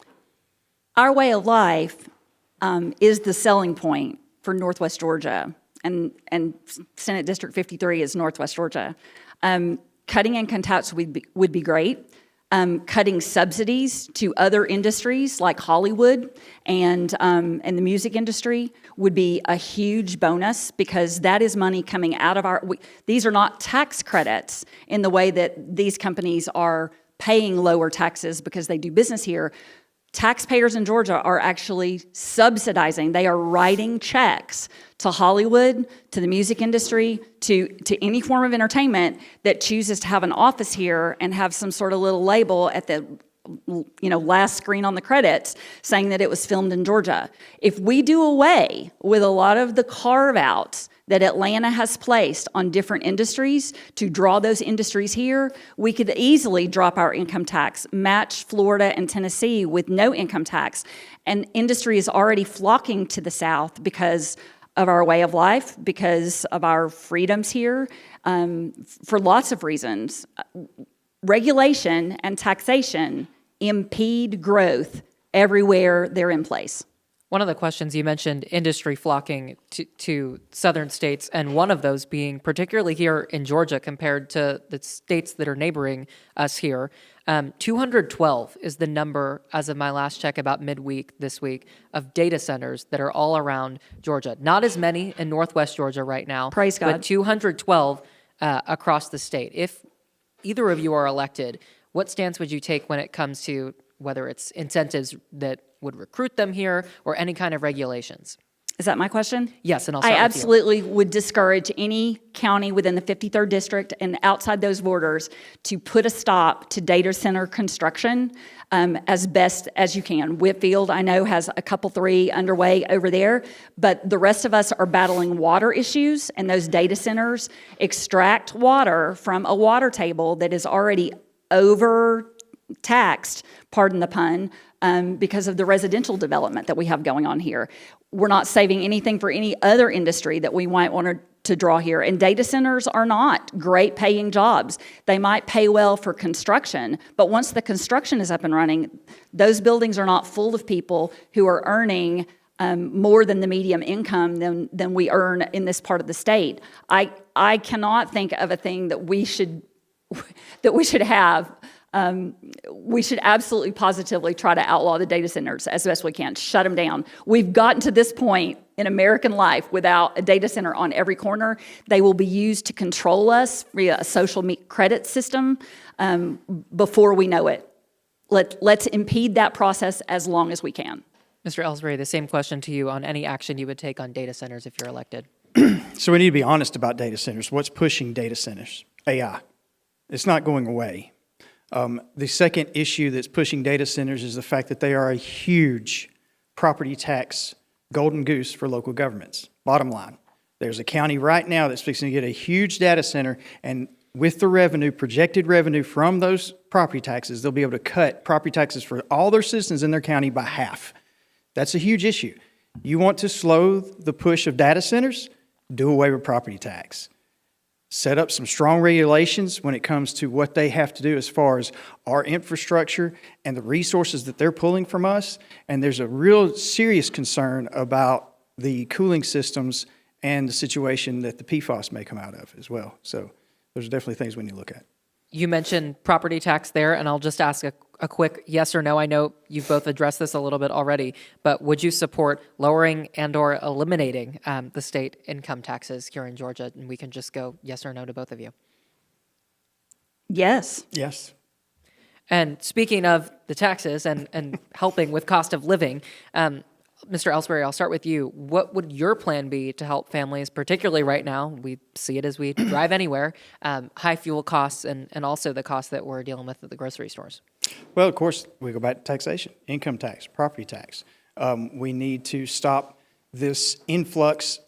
Our way of life is the selling point for Northwest Georgia, and Senate District 53 is Northwest Georgia. Cutting income tax would be great. Cutting subsidies to other industries like Hollywood and the music industry would be a huge bonus, because that is money coming out of these are not tax credits in the way that these companies are paying lower taxes because they do business here. Taxpayers in Georgia are actually subsidizing. They are writing checks to Hollywood, to the music industry, to any form of entertainment that chooses to have an office here and have some sort of little label at the last screen on the credits saying that it was filmed in Georgia. If we do away with a lot of the carve-outs that Atlanta has placed on different industries to draw those industries here, we could easily drop our income tax, match Florida and Tennessee with no income tax. And industry is already flocking to the South because of our way of life, because of our freedoms here, for lots of reasons. Regulation and taxation impede growth everywhere they're in place. One of the questions you mentioned, industry flocking to southern states, and one of those being particularly here in Georgia compared to the states that are neighboring us here. 212 is the number, as of my last check about midweek this week, of data centers that are all around Georgia. Not as many in Northwest Georgia right now. Praise God. But 212 across the state. If either of you are elected, what stance would you take when it comes to whether it's incentives that would recruit them here or any kind of regulations? Is that my question? Yes, and I'll I start with you. absolutely would discourage any county within the 53rd district and outside those borders to put a stop to data center construction as best as you can. Whitfield, I know, has a couple, 3 underway over there, but the rest of us are battling water issues, and those data centers extract water from a water table that is already overtaxed, pardon the pun, because of the residential development that we have going on here. We're not saving anything for any other industry that we might want to draw here. And data centers are not great paying jobs. They might pay well for construction, but once the construction is up and running, those buildings are not full of people who are earning more than the median income than we earn in this part of the state. I cannot think of a thing that we should have. We should absolutely positively try to outlaw the data centers as best we can, shut them down. We've gotten to this point in American life without a data center on every corner. They will be used to control us via a social credit system before we know it. Let's impede that process as long as we can. Mr. Ellsbury, the same question to you on any action you would take on data centers if you're elected. So we need to be honest about data centers. What's pushing data centers? AI. It's not going away. The second issue that's pushing data centers is the fact that they are a huge property tax golden goose for local governments. Bottom line, there's a county right now that's fixing to get a huge data center, and with the revenue, projected revenue from those property taxes, they'll be able to cut property taxes for all their citizens in their county by half. That's a huge issue. You want to slow the push of data centers? Do away with property tax. Set up some strong regulations when it comes to what they have to do as far as our infrastructure and the resources that they're pulling from us. And there's a real serious concern about the cooling systems and the situation that the PFAS may come out of as well. So those are definitely things we need to look at. You mentioned property tax there, and I'll just ask a quick yes or no. I know you've both addressed this a little bit already, but would you support lowering and or eliminating the state income taxes here in Georgia? And we can just go yes or no to both of you. Yes. Yes. And speaking of the taxes and helping with cost of living, Mr. Ellsbury, I'll start with you. What would your plan be to help families, particularly right now? We see it as we drive anywhere, high fuel costs and also the costs that we're dealing with at the grocery stores. Well, of course, we go back to taxation, income tax, property tax. We need to stop this influx.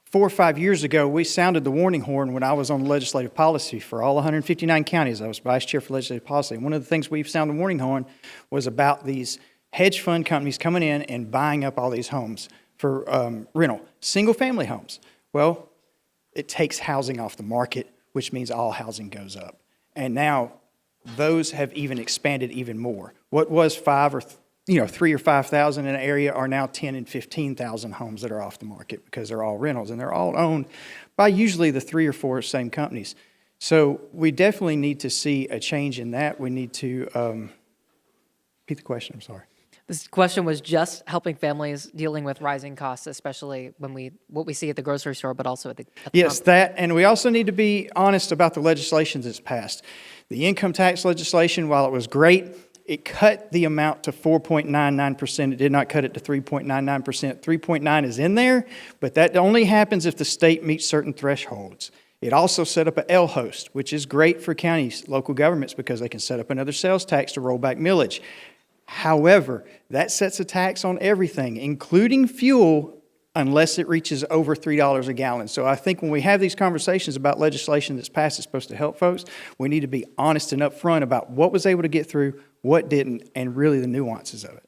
4 or 5 years ago, we sounded the warning horn when I was on legislative policy for all 159 counties. I was vice chair for legislative policy. And one of the things we've sounded the warning horn was about these hedge fund companies coming in and buying up all these homes for rental, single-family homes. Well, it takes housing off the market, which means all housing goes up. And now those have even expanded even more. What was 3 or 5,000 in an area are now 10 and 15,000 homes that are off the market because they're all rentals, and they're all owned by usually the 3 or 4 same companies. So we definitely need to see a change in that. We need to repeat the question. I'm sorry. This question was just helping families dealing with rising costs, especially what we see at the grocery store, but also at the Yes, pump. that, and we also need to be honest about the legislation that's passed. The income tax legislation, while it was great, it cut the amount to 4.99%. It did not cut it to 3.99%. 3.9 is in there, but that only happens if the state meets certain thresholds. It also set up a L-host, which is great for counties, local governments, because they can set up another sales tax to roll back millage. However, that sets a tax on everything, including fuel, unless it reaches over $3 a gallon. So I think when we have these conversations about legislation that's passed that's supposed to help folks, we need to be honest and upfront about what was able to get through, what didn't, and really the nuances of it.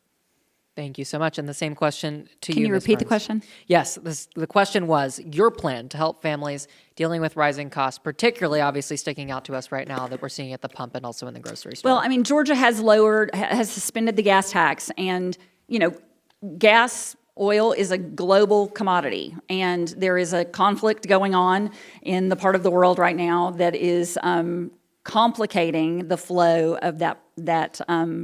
Thank you so much. And the same question to you, Can you Ms. repeat the Burns. question? Yes, the question was your plan to help families dealing with rising costs, particularly obviously sticking out to us right now that we're seeing at the pump and also in the grocery store. Well, I mean, Georgia has suspended the gas tax, and, gas, oil is a global commodity, and there is a conflict going on in the part of the world right now that is complicating the flow of that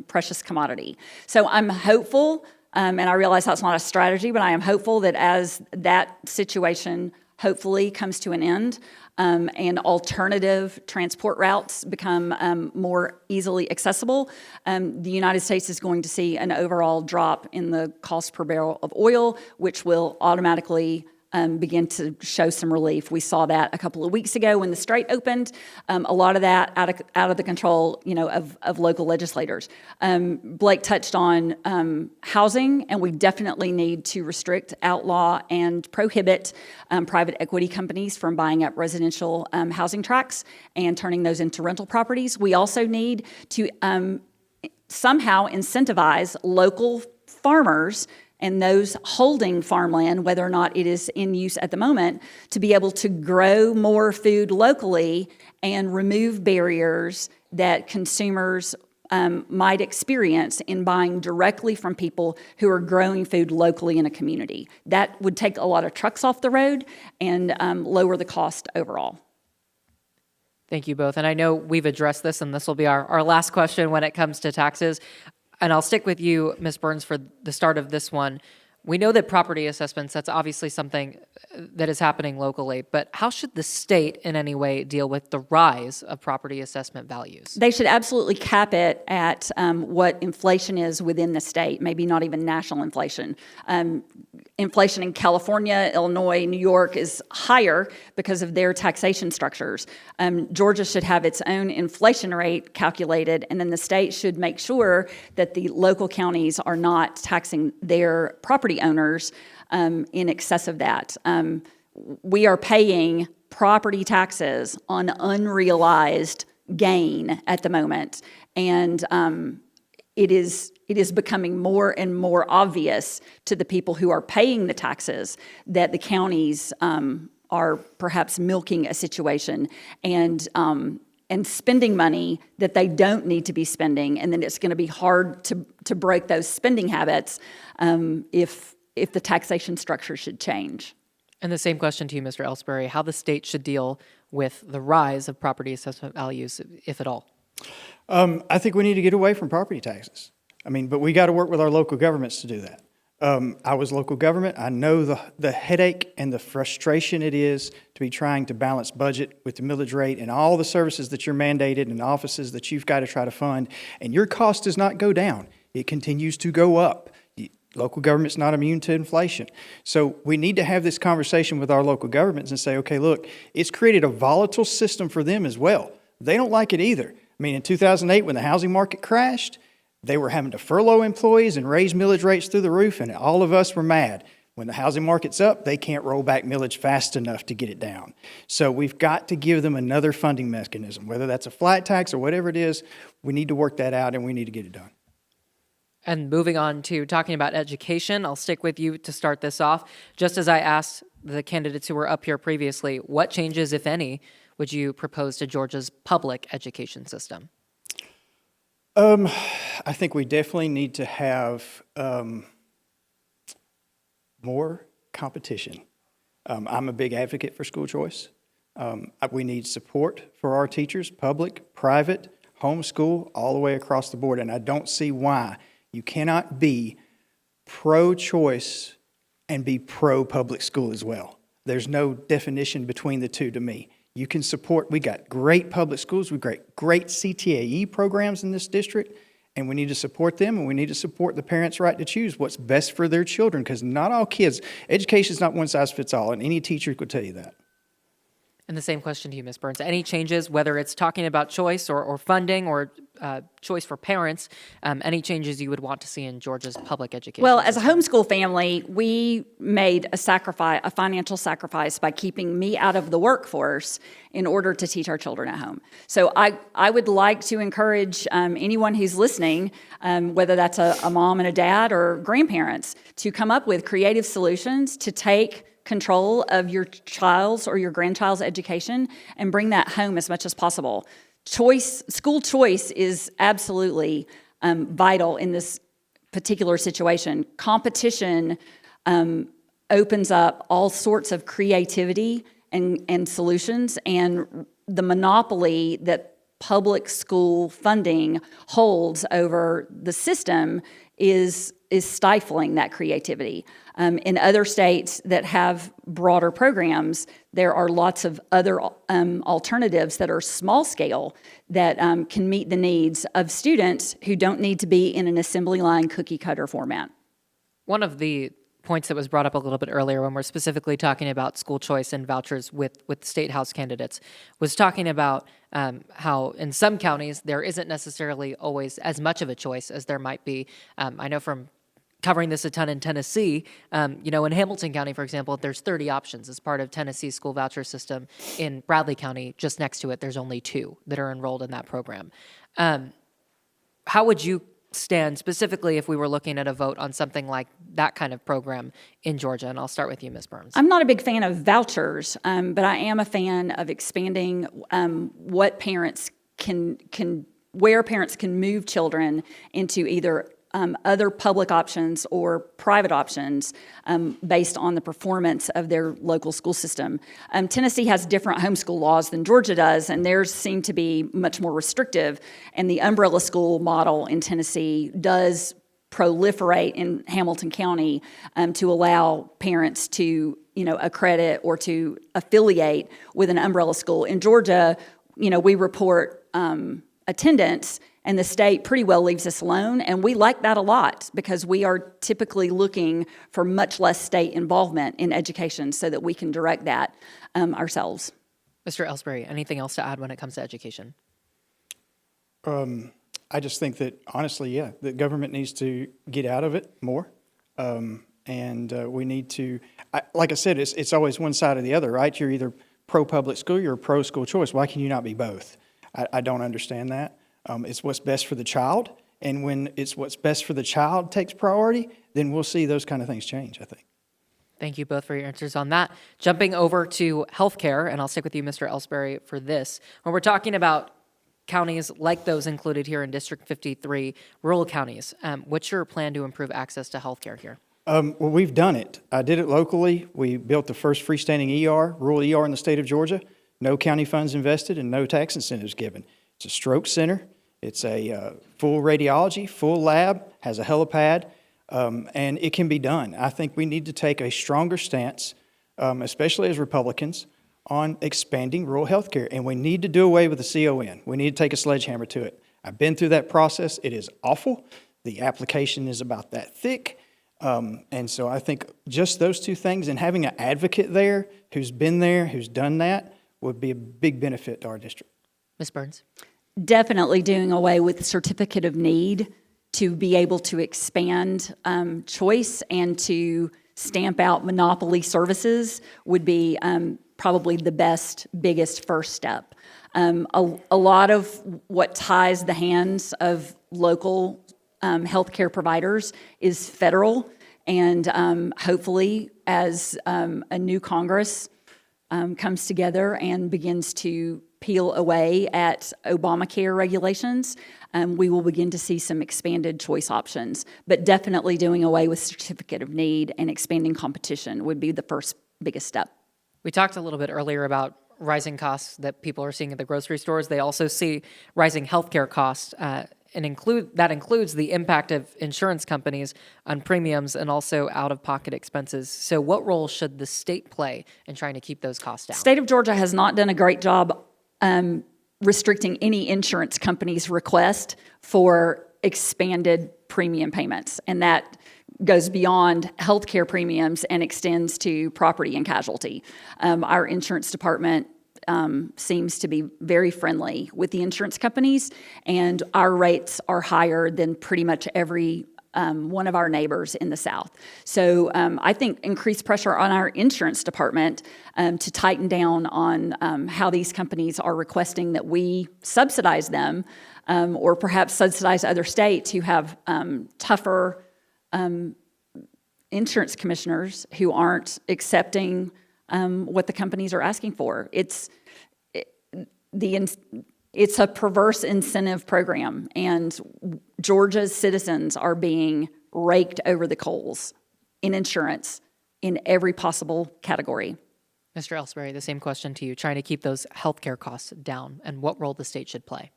precious commodity. So I'm hopeful, and I realize that's not a strategy, but I am hopeful that as that situation hopefully comes to an end, and alternative transport routes become more easily accessible, the United States is going to see an overall drop in the cost per barrel of oil, which will automatically begin to show some relief. We saw that a couple of weeks ago when the Strait opened. A lot of that out of the control, of local legislators. Blake touched on housing, and we definitely need to restrict, outlaw, and prohibit private equity companies from buying up residential housing tracts and turning those into rental properties. We also need to somehow incentivize local farmers and those holding farmland, whether or not it is in use at the moment, to be able to grow more food locally and remove barriers that consumers might experience in buying directly from people who are growing food locally in a community. That would take a lot of trucks off the road and lower the cost overall. Thank you both. And I know we've addressed this, and this will be our last question when it comes to taxes. And I'll stick with you, Ms. Burns, for the start of this one. We know that property assessments, that's obviously something that is happening locally, but how should the state in any way deal with the rise of property assessment values? They should absolutely cap it at what inflation is within the state, maybe not even national inflation. Inflation in California, Illinois, New York is higher because of their taxation structures. Georgia should have its own inflation rate calculated, and then the state should make sure that the local counties are not taxing their property owners in excess of that. We are paying property taxes on unrealized gain at the moment. And it is becoming more and more obvious to the people who are paying the taxes that the counties are perhaps milking a situation and spending money that they don't need to be spending, and then it's going to be hard to break those spending habits if the taxation structure should change. And the same question to you, Mr. Ellsbury, how the state should deal with the rise of property assessment values, if at all. I think we need to get away from property taxes. But we got to work with our local governments to do that. I was local government. I know the headache and the frustration it is to be trying to balance budget with the millage rate and all the services that you're mandated and offices that you've got to try to fund. And your cost does not go down. It continues to go up. Local government's not immune to inflation. So we need to have this conversation with our local governments and say, okay, look, it's created a volatile system for them as well. They don't like it either. In 2008, when the housing market crashed, they were having to furlough employees and raise millage rates through the roof, and all of us were mad. When the housing market's up, they can't roll back millage fast enough to get it down. So we've got to give them another funding mechanism, whether that's a flat tax or whatever it is. We need to work that out, and we need to get it done. And moving on to talking about education, I'll stick with you to start this off. Just as I asked the candidates who were up here previously, what changes, if any, would you propose to Georgia's public education system? I think we definitely need to have more competition. I'm a big advocate for school choice. We need support for our teachers, public, private, homeschool, all the way across the board. And I don't see why you cannot be pro-choice and be pro-public school as well. There's no definition between the two to me. You can support, we got great public schools, we've got great CTAE programs in this district, and we need to support them, and we need to support the parents' right to choose what's best for their children, because not all kids, education is not one size fits all, and any teacher could tell you that. And the same question to you, Ms. Burns. Any changes, whether it's talking about choice or funding or choice for parents, any changes you would want to see in Georgia's public education Well, as a system? homeschool family, we made a financial sacrifice by keeping me out of the workforce in order to teach our children at home. So I would like to encourage anyone who's listening, whether that's a mom and a dad or grandparents, to come up with creative solutions to take control of your child's or your grandchild's education and bring that home as much as possible. School choice is absolutely vital in this particular situation. Competition opens up all sorts of creativity and solutions, and the monopoly that public school funding holds over the system is stifling that creativity. In other states that have broader programs, there are lots of other alternatives that are small scale that can meet the needs of students who don't need to be in an assembly line cookie cutter format. One of the points that was brought up a little bit earlier when we're specifically talking about school choice and vouchers with State House candidates was talking about how in some counties there isn't necessarily always as much of a choice as there might be. I know from covering this a ton in Tennessee, in Hamilton County, for example, there's 30 options as part of Tennessee's school voucher system. In Bradley County, just next to it, there's only 2 that are enrolled in that program. How would you stand specifically if we were looking at a vote on something like that kind of program in Georgia? And I'll start with you, Ms. Burns. I'm not a big fan of vouchers, but I am a fan of expanding what parents where parents can move children into either other public options or private options based on the performance of their local school system. Tennessee has different homeschool laws than Georgia does, and theirs seem to be much more restrictive. And the umbrella school model in Tennessee does proliferate in Hamilton County to allow parents to, accredit or to affiliate with an umbrella school. In Georgia, we report attendance, and the state pretty well leaves us alone, and we like that a lot because we are typically looking for much less state involvement in education so that we can direct that ourselves. Mr. Ellsbury, anything else to add when it comes to education? I just think that, honestly, the government needs to get out of it more. And we need to, like I said, it's always one side or the other, right? You're either pro-public school, you're pro-school choice. Why can you not be both? I don't understand that. It's what's best for the child, and when it's what's best for the child takes priority, then we'll see those kind of things change, I think. Thank you both for your answers on that. Jumping over to healthcare, and I'll stick with you, Mr. Ellsbury, for this. When we're talking about counties like those included here in District 53, rural counties, what's your plan to improve access to healthcare here? Well, we've done it. I did it locally. We built the first freestanding rural ER in the state of Georgia. No county funds invested and no tax incentives given. It's a stroke center. It's a full radiology, full lab, has a helipad, and it can be done. I think we need to take a stronger stance, especially as Republicans, on expanding rural health care, and we need to do away with the CON. We need to take a sledgehammer to it. I've been through that process. It is awful. The application is about that thick, and so I think just those two things and having an advocate there who's been there, who's done that, would be a big benefit to our district. Ms. Burns? Definitely doing away with the certificate of need to be able to expand choice and to stamp out monopoly services would be probably the biggest first step. A lot of what ties the hands of local healthcare providers is federal, and hopefully as a new Congress comes together and begins to peel away at Obamacare regulations, we will begin to see some expanded choice options. But definitely doing away with certificate of need and expanding competition would be the first biggest step. We talked a little bit earlier about rising costs that people are seeing at the grocery stores. They also see rising healthcare costs, and that includes the impact of insurance companies on premiums and also out-of-pocket expenses. So what role should the state play in trying to keep those costs down? State of Georgia has not done a great job restricting any insurance company's request for expanded premium payments, and that goes beyond healthcare premiums and extends to property and casualty. Our insurance department seems to be very friendly with the insurance companies, and our rates are higher than pretty much every one of our neighbors in the South. So I think increased pressure on our insurance department to tighten down on how these companies are requesting that we subsidize them, or perhaps subsidize other states who have tougher insurance commissioners who aren't accepting what the companies are asking for. It's a perverse incentive program, and Georgia's citizens are being raked over the coals in insurance in every possible category. Mr. Ellsbury, the same question to you, trying to keep those healthcare costs down and what role the state should play.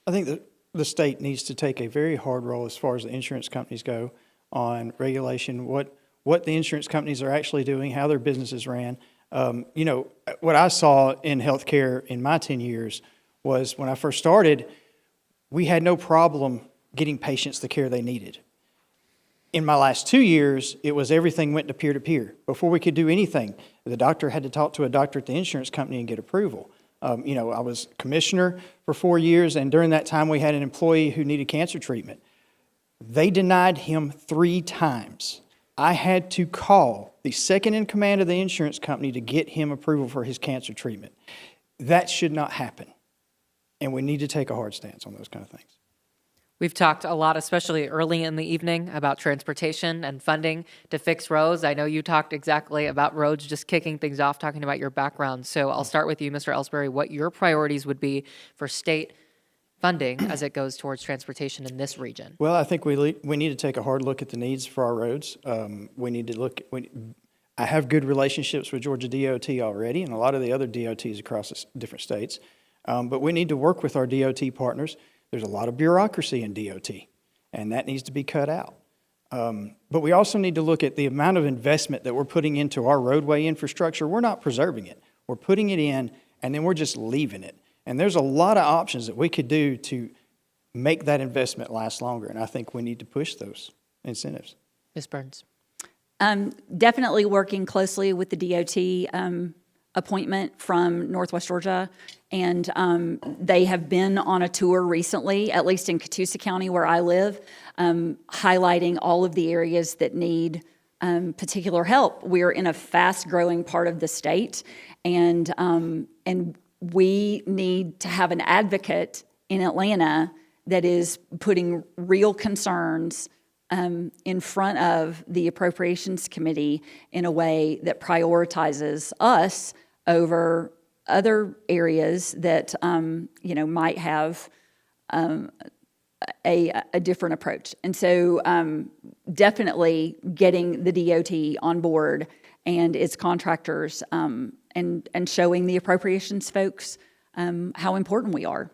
I think that the state needs to take a very hard role as far as the insurance companies go on regulation, what the insurance companies are actually doing, how their businesses ran. What I saw in healthcare in my 10 years was when I first started, we had no problem getting patients the care they needed. In my last 2 years, it was everything went to peer-to-peer. Before we could do anything, the doctor had to talk to a doctor at the insurance company and get approval. I was commissioner for 4 years, and during that time, we had an employee who needed cancer treatment. They denied him 3 times. I had to call the second in command of the insurance company to get him approval for his cancer treatment. That should not happen. And we need to take a hard stance on those kind of things. We've talked a lot, especially early in the evening, about transportation and funding to fix roads. I know you talked exactly about roads, just kicking things off, talking about your background. So I'll start with you, Mr. Ellsbury, what your priorities would be for state funding as it goes towards transportation in this region. Well, I think we need to take a hard look at the needs for our roads. We need to look. I have good relationships with Georgia DOT already, and a lot of the other DOTs across the different states. But we need to work with our DOT partners. There's a lot of bureaucracy in DOT, and that needs to be cut out. But we also need to look at the amount of investment that we're putting into our roadway infrastructure. We're not preserving it. We're putting it in, and then we're just leaving it. And there's a lot of options that we could do to make that investment last longer, and I think we need to push those incentives. Ms. Burns. Definitely working closely with the DOT appointment from Northwest Georgia, and they have been on a tour recently, at least in Catoosa County where I live, highlighting all of the areas that need particular help. We're in a fast-growing part of the state, and we need to have an advocate in Atlanta that is putting real concerns in front of the Appropriations Committee in a way that prioritizes us over other areas that might have a different approach. And so definitely getting the DOT on board and its contractors and showing the appropriations folks how important we are.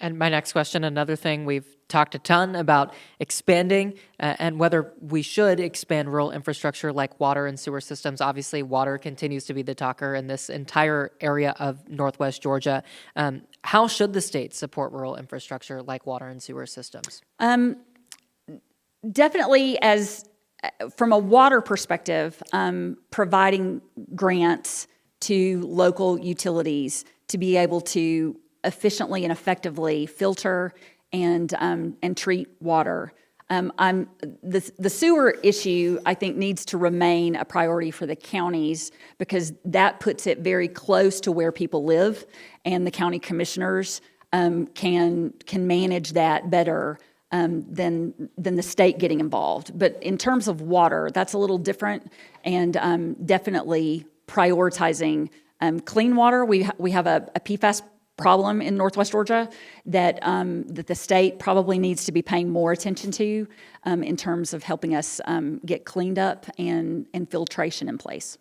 And my next question, another thing we've talked a ton about expanding and whether we should expand rural infrastructure like water and sewer systems. Obviously, water continues to be the talker in this entire area of Northwest Georgia. How should the state support rural infrastructure like water and sewer systems? Definitely, from a water perspective, providing grants to local utilities to be able to efficiently and effectively filter and treat water. The sewer issue, I think, needs to remain a priority for the counties because that puts it very close to where people live, and the county commissioners can manage that better than the state getting involved. But in terms of water, that's a little different, and definitely prioritizing clean water. We have a PFAS problem in Northwest Georgia that the state probably needs to be paying more attention to in terms of helping us get cleaned up and filtration in place.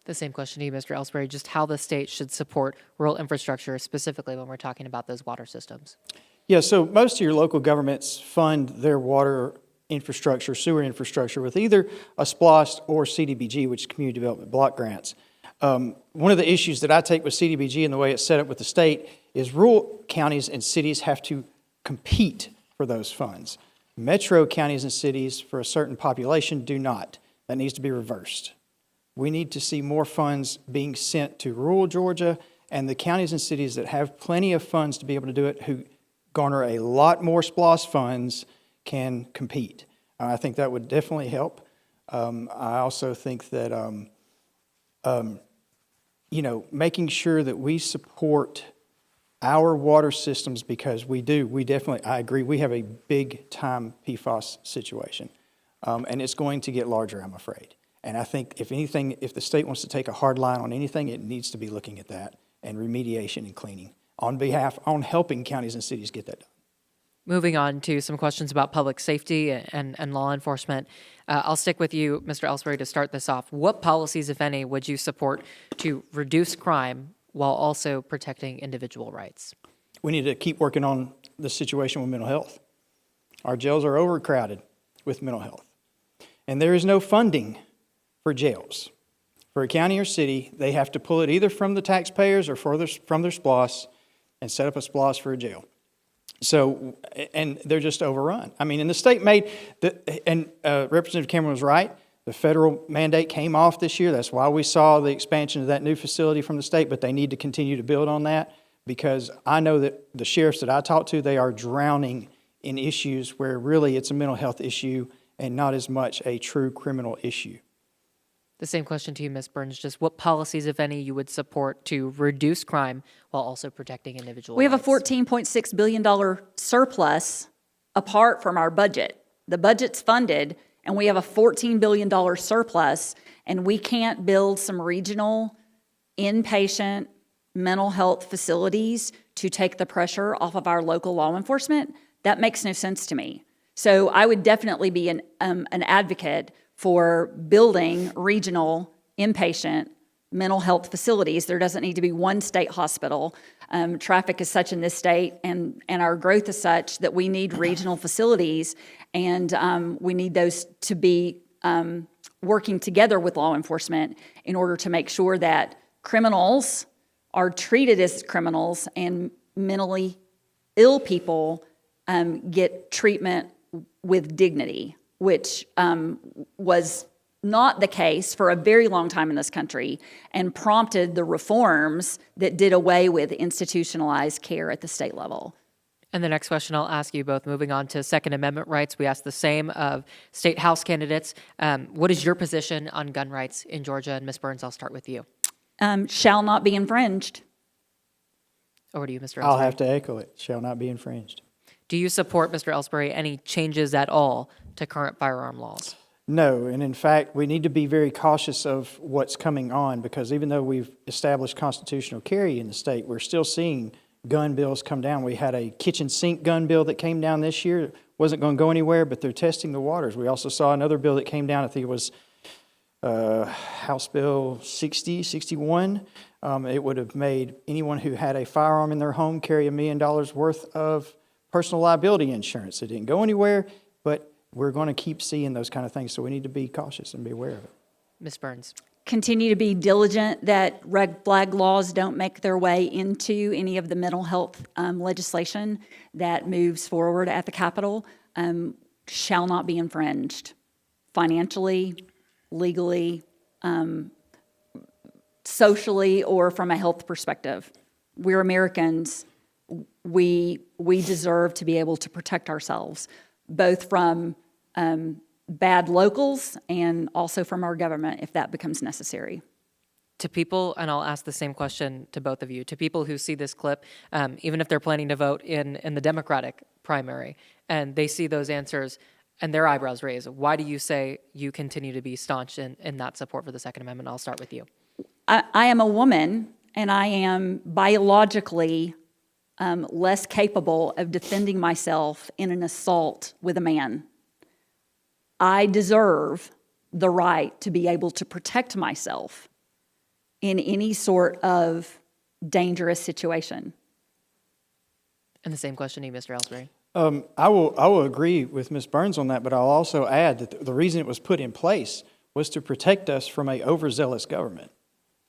The same question to you, Mr. Ellsbury, just how the state should support rural infrastructure, specifically when we're talking about those water systems. Yeah, so most of your local governments fund their water infrastructure, sewer infrastructure with either a SPLOST or CDBG, which is Community Development Block Grants. One of the issues that I take with CDBG and the way it's set up with the state is rural counties and cities have to compete for those funds. Metro counties and cities for a certain population do not. That needs to be reversed. We need to see more funds being sent to rural Georgia, and the counties and cities that have plenty of funds to be able to do it, who garner a lot more SPLOST funds, can compete. I think that would definitely help. I also think that making sure that we support our water systems, because we definitely, I agree, we have a big time PFAS situation. And it's going to get larger, I'm afraid. And I think if anything, if the state wants to take a hard line on anything, it needs to be looking at that and remediation and cleaning on helping counties and cities get that done. Moving on to some questions about public safety and law enforcement. I'll stick with you, Mr. Ellsbury, to start this off. What policies, if any, would you support to reduce crime while also protecting individual rights? We need to keep working on the situation with mental health. Our jails are overcrowded with mental health. And there is no funding for jails. For a county or city, they have to pull it either from the taxpayers or from their SPLOST and set up a SPLOST for a jail. So, and they're just overrun. I mean, and the state Representative Cameron was right. The federal mandate came off this year. That's why we saw the expansion of that new facility from the state, but they need to continue to build on that, because I know that the sheriffs that I talk to, they are drowning in issues where really it's a mental health issue and not as much a true criminal issue. The same question to you, Ms. Burns, just what policies, if any, you would support to reduce crime while also protecting individual rights? We have a $14.6 billion surplus apart from our budget. The budget's funded, and we have a $14 billion surplus, and we can't build some regional inpatient mental health facilities to take the pressure off of our local law enforcement. That makes no sense to me. So I would definitely be an advocate for building regional inpatient mental health facilities. There doesn't need to be one state hospital. Traffic is such in this state, and our growth is such that we need regional facilities, and we need those to be working together with law enforcement in order to make sure that criminals are treated as criminals and mentally ill people get treatment with dignity, which was not the case for a very long time in this country and prompted the reforms that did away with institutionalized care at the state level. And the next question I'll ask you both, moving on to Second Amendment rights, we ask the same of state house candidates. What is your position on gun rights in Georgia? And Ms. Burns, I'll start with you. Shall not be infringed. Over to you, Mr. I'll Ellsbury. have to echo it, shall not be infringed. Do you support, Mr. Ellsbury, any changes at all to current firearm laws? No, and in fact, we need to be very cautious of what's coming on, because even though we've established constitutional carry in the state, we're still seeing gun bills come down. We had a kitchen sink gun bill that came down this year. It wasn't going to go anywhere, but they're testing the waters. We also saw another bill that came down, I think it was House Bill 61. It would have made anyone who had a firearm in their home carry $1 million worth of personal liability insurance. It didn't go anywhere, but we're going to keep seeing those kind of things, so we need to be cautious and be aware of it. Ms. Burns. Continue to be diligent that red flag laws don't make their way into any of the mental health legislation that moves forward at the Capitol. Shall not be infringed financially, legally, socially, or from a health perspective. We're Americans. We deserve to be able to protect ourselves, both from bad locals and also from our government if that becomes necessary. To people, and I'll ask the same question to both of you, to people who see this clip, even if they're planning to vote in the Democratic primary, and they see those answers and their eyebrows raise, why do you say you continue to be staunch in that support for the Second Amendment? I'll start with you. I am a woman, and I am biologically less capable of defending myself in an assault with a man. I deserve the right to be able to protect myself in any sort of dangerous situation. And the same question to you, Mr. Ellsbury. I will agree with Ms. Burns on that, but I'll also add that the reason it was put in place was to protect us from an overzealous government.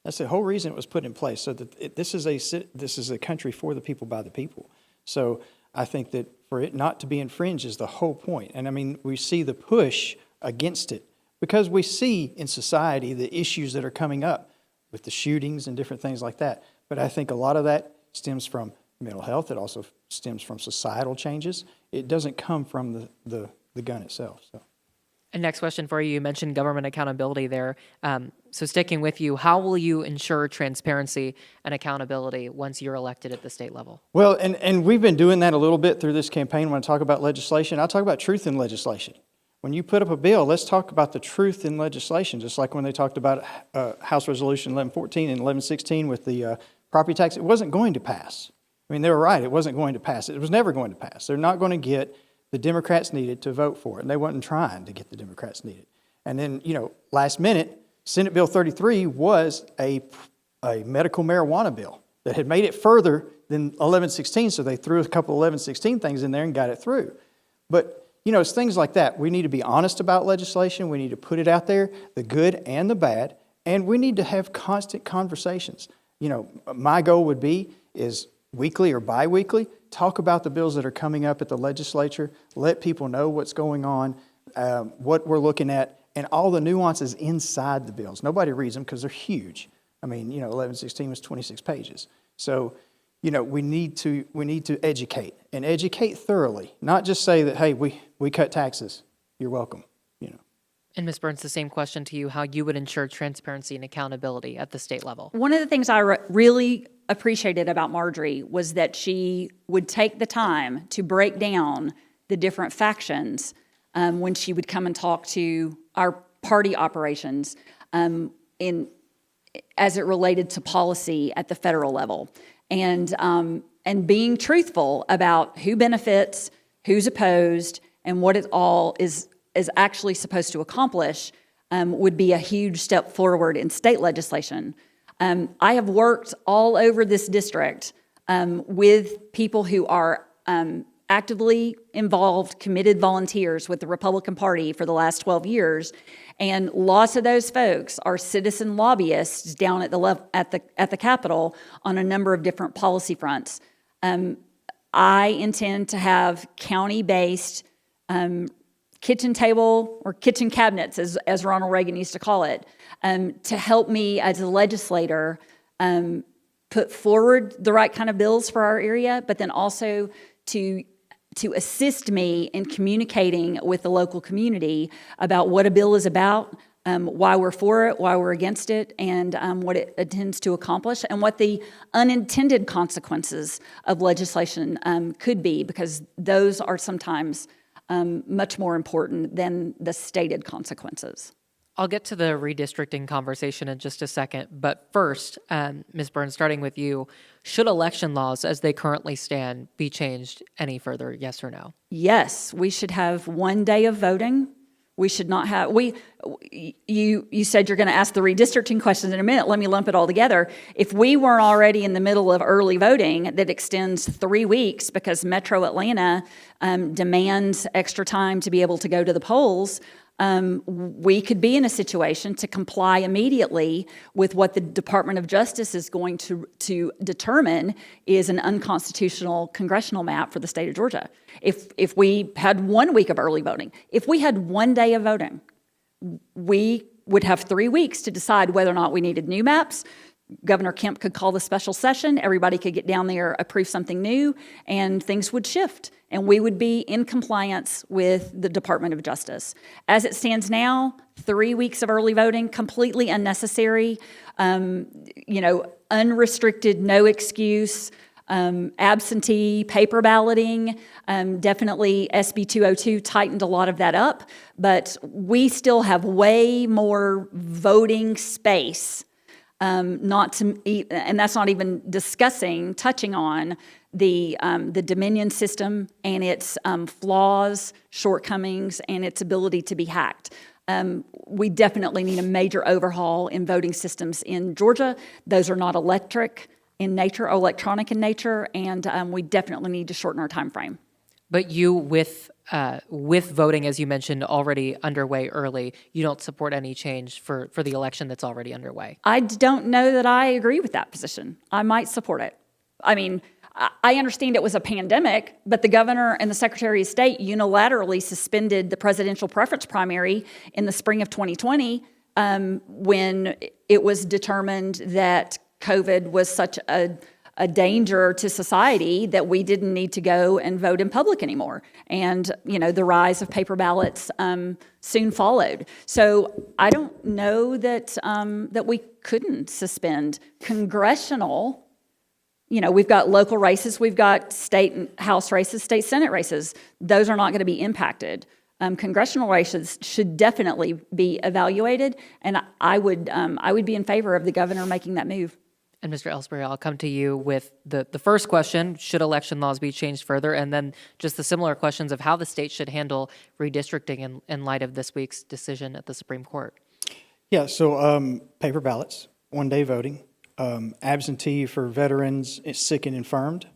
That's the whole reason it was put in place, so that this is a country for the people, by the people. So I think that for it not to be infringed is the whole point. And I mean, we see the push against it because we see in society the issues that are coming up with the shootings and different things like that. But I think a lot of that stems from mental health. It also stems from societal changes. It doesn't come from the gun itself. So. And next question for you. You mentioned government accountability there. So sticking with you, how will you ensure transparency and accountability once you're elected at the state level? Well, and we've been doing that a little bit through this campaign. When I talk about legislation, I talk about truth in legislation. When you put up a bill, let's talk about the truth in legislation, just like when they talked about House Resolution 1114 and 1116 with the property tax. It wasn't going to pass. I mean, they were right. It wasn't going to pass. It was never going to pass. They're not going to get the Democrats needed to vote for it, and they weren't trying to get the Democrats needed. And then, last minute, Senate Bill 33 was a medical marijuana bill that had made it further than 1116, so they threw a couple of 1116 things in there and got it through. But, it's things like that. We need to be honest about legislation. We need to put it out there, the good and the bad, and we need to have constant conversations. My goal would be is weekly or bi-weekly, talk about the bills that are coming up at the legislature, let people know what's going on, what we're looking at, and all the nuances inside the bills. Nobody reads them because they're huge. I mean, 1116 was 26 pages. So, we need to educate and educate thoroughly, not just say that, hey, we cut taxes, you're welcome. And Ms. Burns, the same question to you, how you would ensure transparency and accountability at the state level. One of the things I really appreciated about Marjorie was that she would take the time to break down the different factions when she would come and talk to our party operations as it related to policy at the federal level. And being truthful about who benefits, who's opposed, and what it all is actually supposed to accomplish would be a huge step forward in state legislation. I have worked all over this district with people who are actively involved, committed volunteers with the Republican Party for the last 12 years, and lots of those folks are citizen lobbyists down at the Capitol on a number of different policy fronts. I intend to have county-based kitchen table or kitchen cabinets, as Ronald Reagan used to call it, to help me as a legislator put forward the right kind of bills for our area, but then also to assist me in communicating with the local community about what a bill is about, why we're for it, why we're against it, and what it intends to accomplish, and what the unintended consequences of legislation could be, because those are sometimes much more important than the stated consequences. I'll get to the redistricting conversation in just a second, but first, Ms. Burns, starting with you, should election laws as they currently stand be changed any further, yes or no? Yes, we should have one day of voting. We should not have, you said you're going to ask the redistricting questions in a minute. Let me lump it all together. If we weren't already in the middle of early voting that extends 3 weeks because Metro Atlanta demands extra time to be able to go to the polls, we could be in a situation to comply immediately with what the Department of Justice is going to determine is an unconstitutional congressional map for the state of Georgia. If we had 1 week of early voting, if we had 1 day of voting, we would have 3 weeks to decide whether or not we needed new maps. Governor Kemp could call the special session, everybody could get down there, approve something new, and things would shift, and we would be in compliance with the Department of Justice. As it stands now, 3 weeks of early voting, completely unnecessary, unrestricted, no excuse, absentee, paper balloting, definitely SB 202 tightened a lot of that up, but we still have way more voting space. And that's not even touching on the Dominion system and its flaws, shortcomings, and its ability to be hacked. We definitely need a major overhaul in voting systems in Georgia. Those are not electronic in nature, and we definitely need to shorten our time frame. But you, with voting, as you mentioned, already underway early, you don't support any change for the election that's already underway. I don't know that I agree with that position. I might support it. I mean, I understand it was a pandemic, but the governor and the Secretary of State unilaterally suspended the presidential preference primary in the spring of 2020 when it was determined that COVID was such a danger to society that we didn't need to go and vote in public anymore. And, the rise of paper ballots soon followed. So I don't know that we couldn't suspend congressional. We've got local races, we've got state and House races, state Senate races. Those are not going to be impacted. Congressional races should definitely be evaluated, and I would be in favor of the governor making that move. And Mr. Ellsbury, I'll come to you with the first question, should election laws be changed further? And then just the similar questions of how the state should handle redistricting in light of this week's decision at the Supreme Court. Yeah, so paper ballots, 1 day voting, absentee for veterans, sick and infirmed.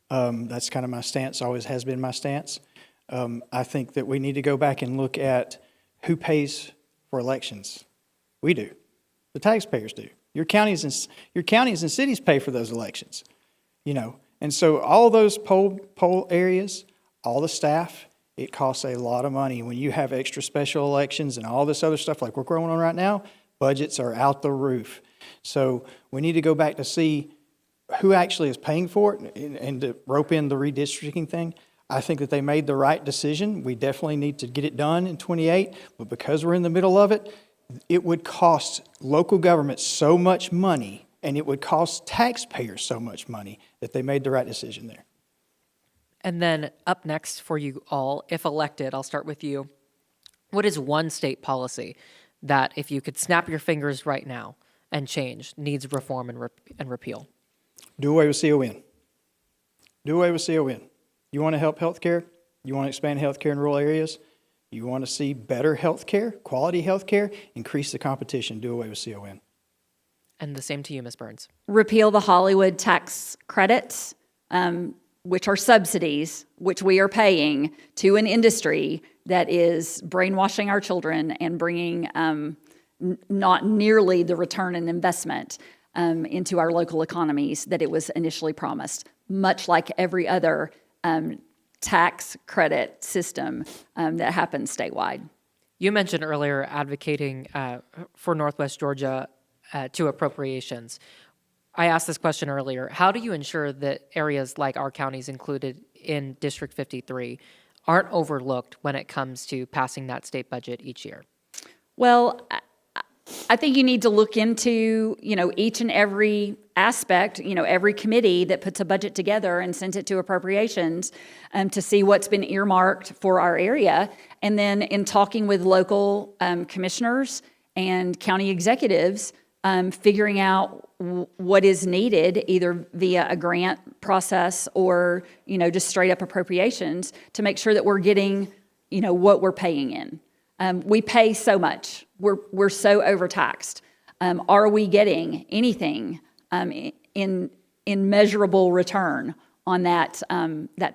That's kind of my stance, always has been my stance. I think that we need to go back and look at who pays for elections. We do. The taxpayers do. Your counties and cities pay for those elections, And so all those poll areas, all the staff, it costs a lot of money. When you have extra special elections and all this other stuff like we're going on right now, budgets are out the roof. So we need to go back to see who actually is paying for it and to rope in the redistricting thing. I think that they made the right decision. We definitely need to get it done in 28, but because we're in the middle of it, it would cost local government so much money and it would cost taxpayers so much money that they made the right decision there. And then up next for you all, if elected, I'll start with you. What is one state policy that if you could snap your fingers right now and change, needs reform and repeal? Do away with CON. Do away with CON. You want to help healthcare? You want to expand healthcare in rural areas? You want to see better healthcare, quality healthcare? Increase the competition. Do away with CON. And the same to you, Ms. Burns. Repeal the Hollywood tax credits, which are subsidies, which we are paying to an industry that is brainwashing our children and bringing not nearly the return on investment into our local economies that it was initially promised, much like every other tax credit system that happens statewide. You mentioned earlier advocating for Northwest Georgia to appropriations. I asked this question earlier. How do you ensure that areas like our counties included in District 53 aren't overlooked when it comes to passing that state budget each year? Well, I think you need to look into, each and every aspect, every committee that puts a budget together and sends it to appropriations to see what's been earmarked for our area. And then in talking with local commissioners and county executives, figuring out what is needed either via a grant process or, just straight up appropriations to make sure that we're getting, what we're paying in. We pay so much. We're so overtaxed. Are we getting anything in measurable return on that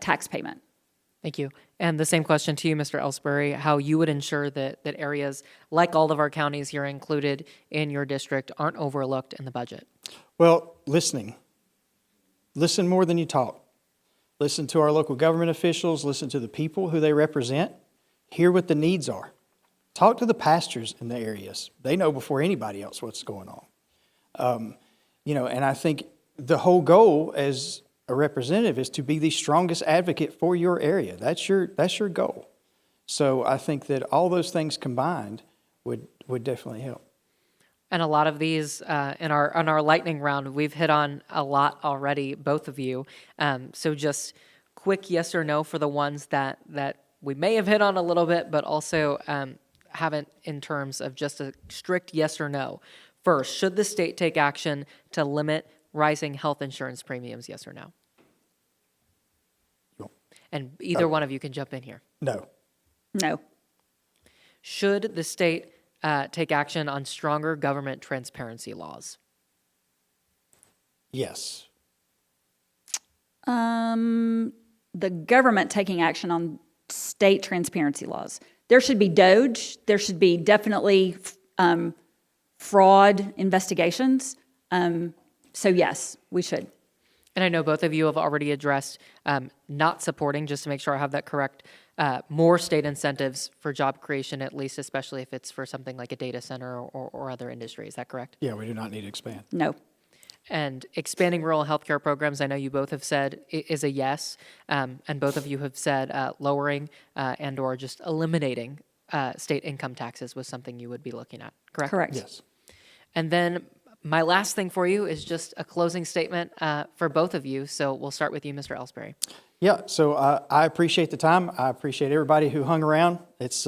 tax payment? Thank you. And the same question to you, Mr. Ellsbury, how you would ensure that areas like all of our counties here included in your district aren't overlooked in the budget? Well, listening. Listen more than you talk. Listen to our local government officials, listen to the people who they represent, hear what the needs are. Talk to the pastors in the areas. They know before anybody else what's going on. And I think the whole goal as a representative is to be the strongest advocate for your area. That's your goal. So I think that all those things combined would definitely help. And a lot of these in our lightning round, we've hit on a lot already, both of you. So just quick yes or no for the ones that we may have hit on a little bit, but also haven't in terms of just a strict yes or no. First, should the state take action to limit rising health insurance premiums, yes or no? And either one of you can jump in here. No. No. Should the state take action on stronger government transparency laws? Yes. The government taking action on state transparency laws. There should be DOJ. There should be definitely fraud investigations. So yes, we should. And I know both of you have already addressed not supporting, just to make sure I have that correct, more state incentives for job creation, at least especially if it's for something like a data center or other industry. Is that correct? Yeah, we do not need to expand. No. And expanding rural healthcare programs, I know you both have said is a yes, and both of you have said lowering and or just eliminating state income taxes was something you would be looking at, correct? Correct. Yes. And then my last thing for you is just a closing statement for both of you. So we'll start with you, Mr. Ellsbury. Yeah, so I appreciate the time. I appreciate everybody who hung around. It's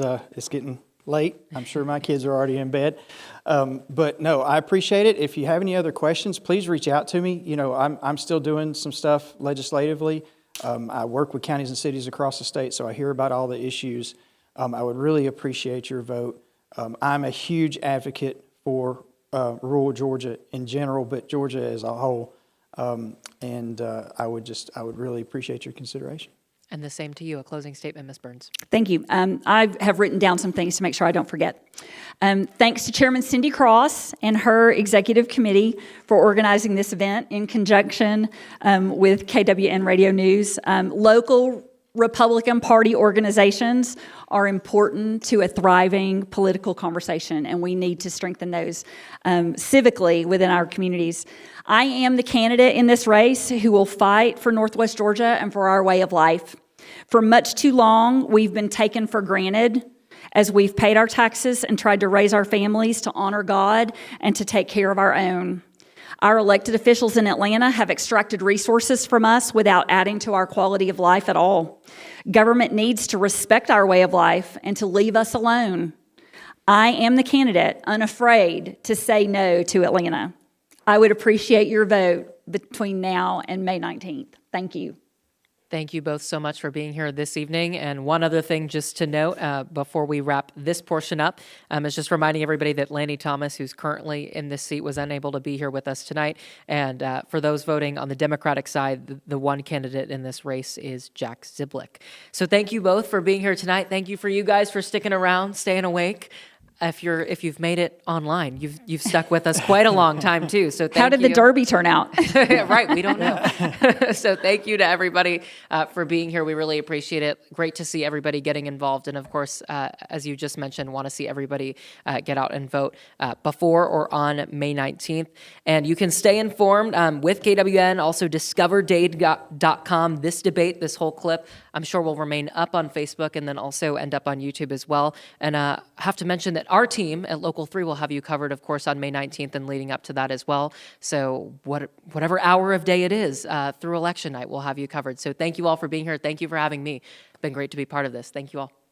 getting late. I'm sure my kids are already in bed. But no, I appreciate it. If you have any other questions, please reach out to me. I'm still doing some stuff legislatively. I work with counties and cities across the state, so I hear about all the issues. I would really appreciate your vote. I'm a huge advocate for rural Georgia in general, but Georgia as a whole. And I would really appreciate your consideration. And the same to you, a closing statement, Ms. Burns. Thank you. I have written down some things to make sure I don't forget. Thanks to Chairman Cindy Cross and her executive committee for organizing this event in conjunction with KWN Radio News. Local Republican Party organizations are important to a thriving political conversation, and we need to strengthen those civically within our communities. I am the candidate in this race who will fight for Northwest Georgia and for our way of life. For much too long, we've been taken for granted as we've paid our taxes and tried to raise our families to honor God and to take care of our own. Our elected officials in Atlanta have extracted resources from us without adding to our quality of life at all. Government needs to respect our way of life and to leave us alone. I am the candidate unafraid to say no to Atlanta. I would appreciate your vote between now and May 19th. Thank you. Thank you both so much for being here this evening. And one other thing just to note before we wrap this portion up is just reminding everybody that Lanny Thomas, who's currently in this seat, was unable to be here with us tonight. And for those voting on the Democratic side, the one candidate in this race is Jack Ziblick. So thank you both for being here tonight. Thank you for you guys for sticking around, staying awake. if you've made it online, you've stuck with us quite a long time too. So How did the Derby turn out? Right, we don't know. So thank you to everybody for being here. We really appreciate it. Great to see everybody getting involved. And of course, as you just mentioned, want to see everybody get out and vote before or on May 19th. And you can stay informed with KWN, also discoverdade.com. This debate, this whole clip, I'm sure will remain up on Facebook and then also end up on YouTube as well. And I have to mention that our team at Local 3 will have you covered, of course, on May 19th and leading up to that as well. So whatever hour of day it is through election night, we'll have you covered. So thank you all for being here. Thank you for having me. It's been great to be part of this. Thank you all.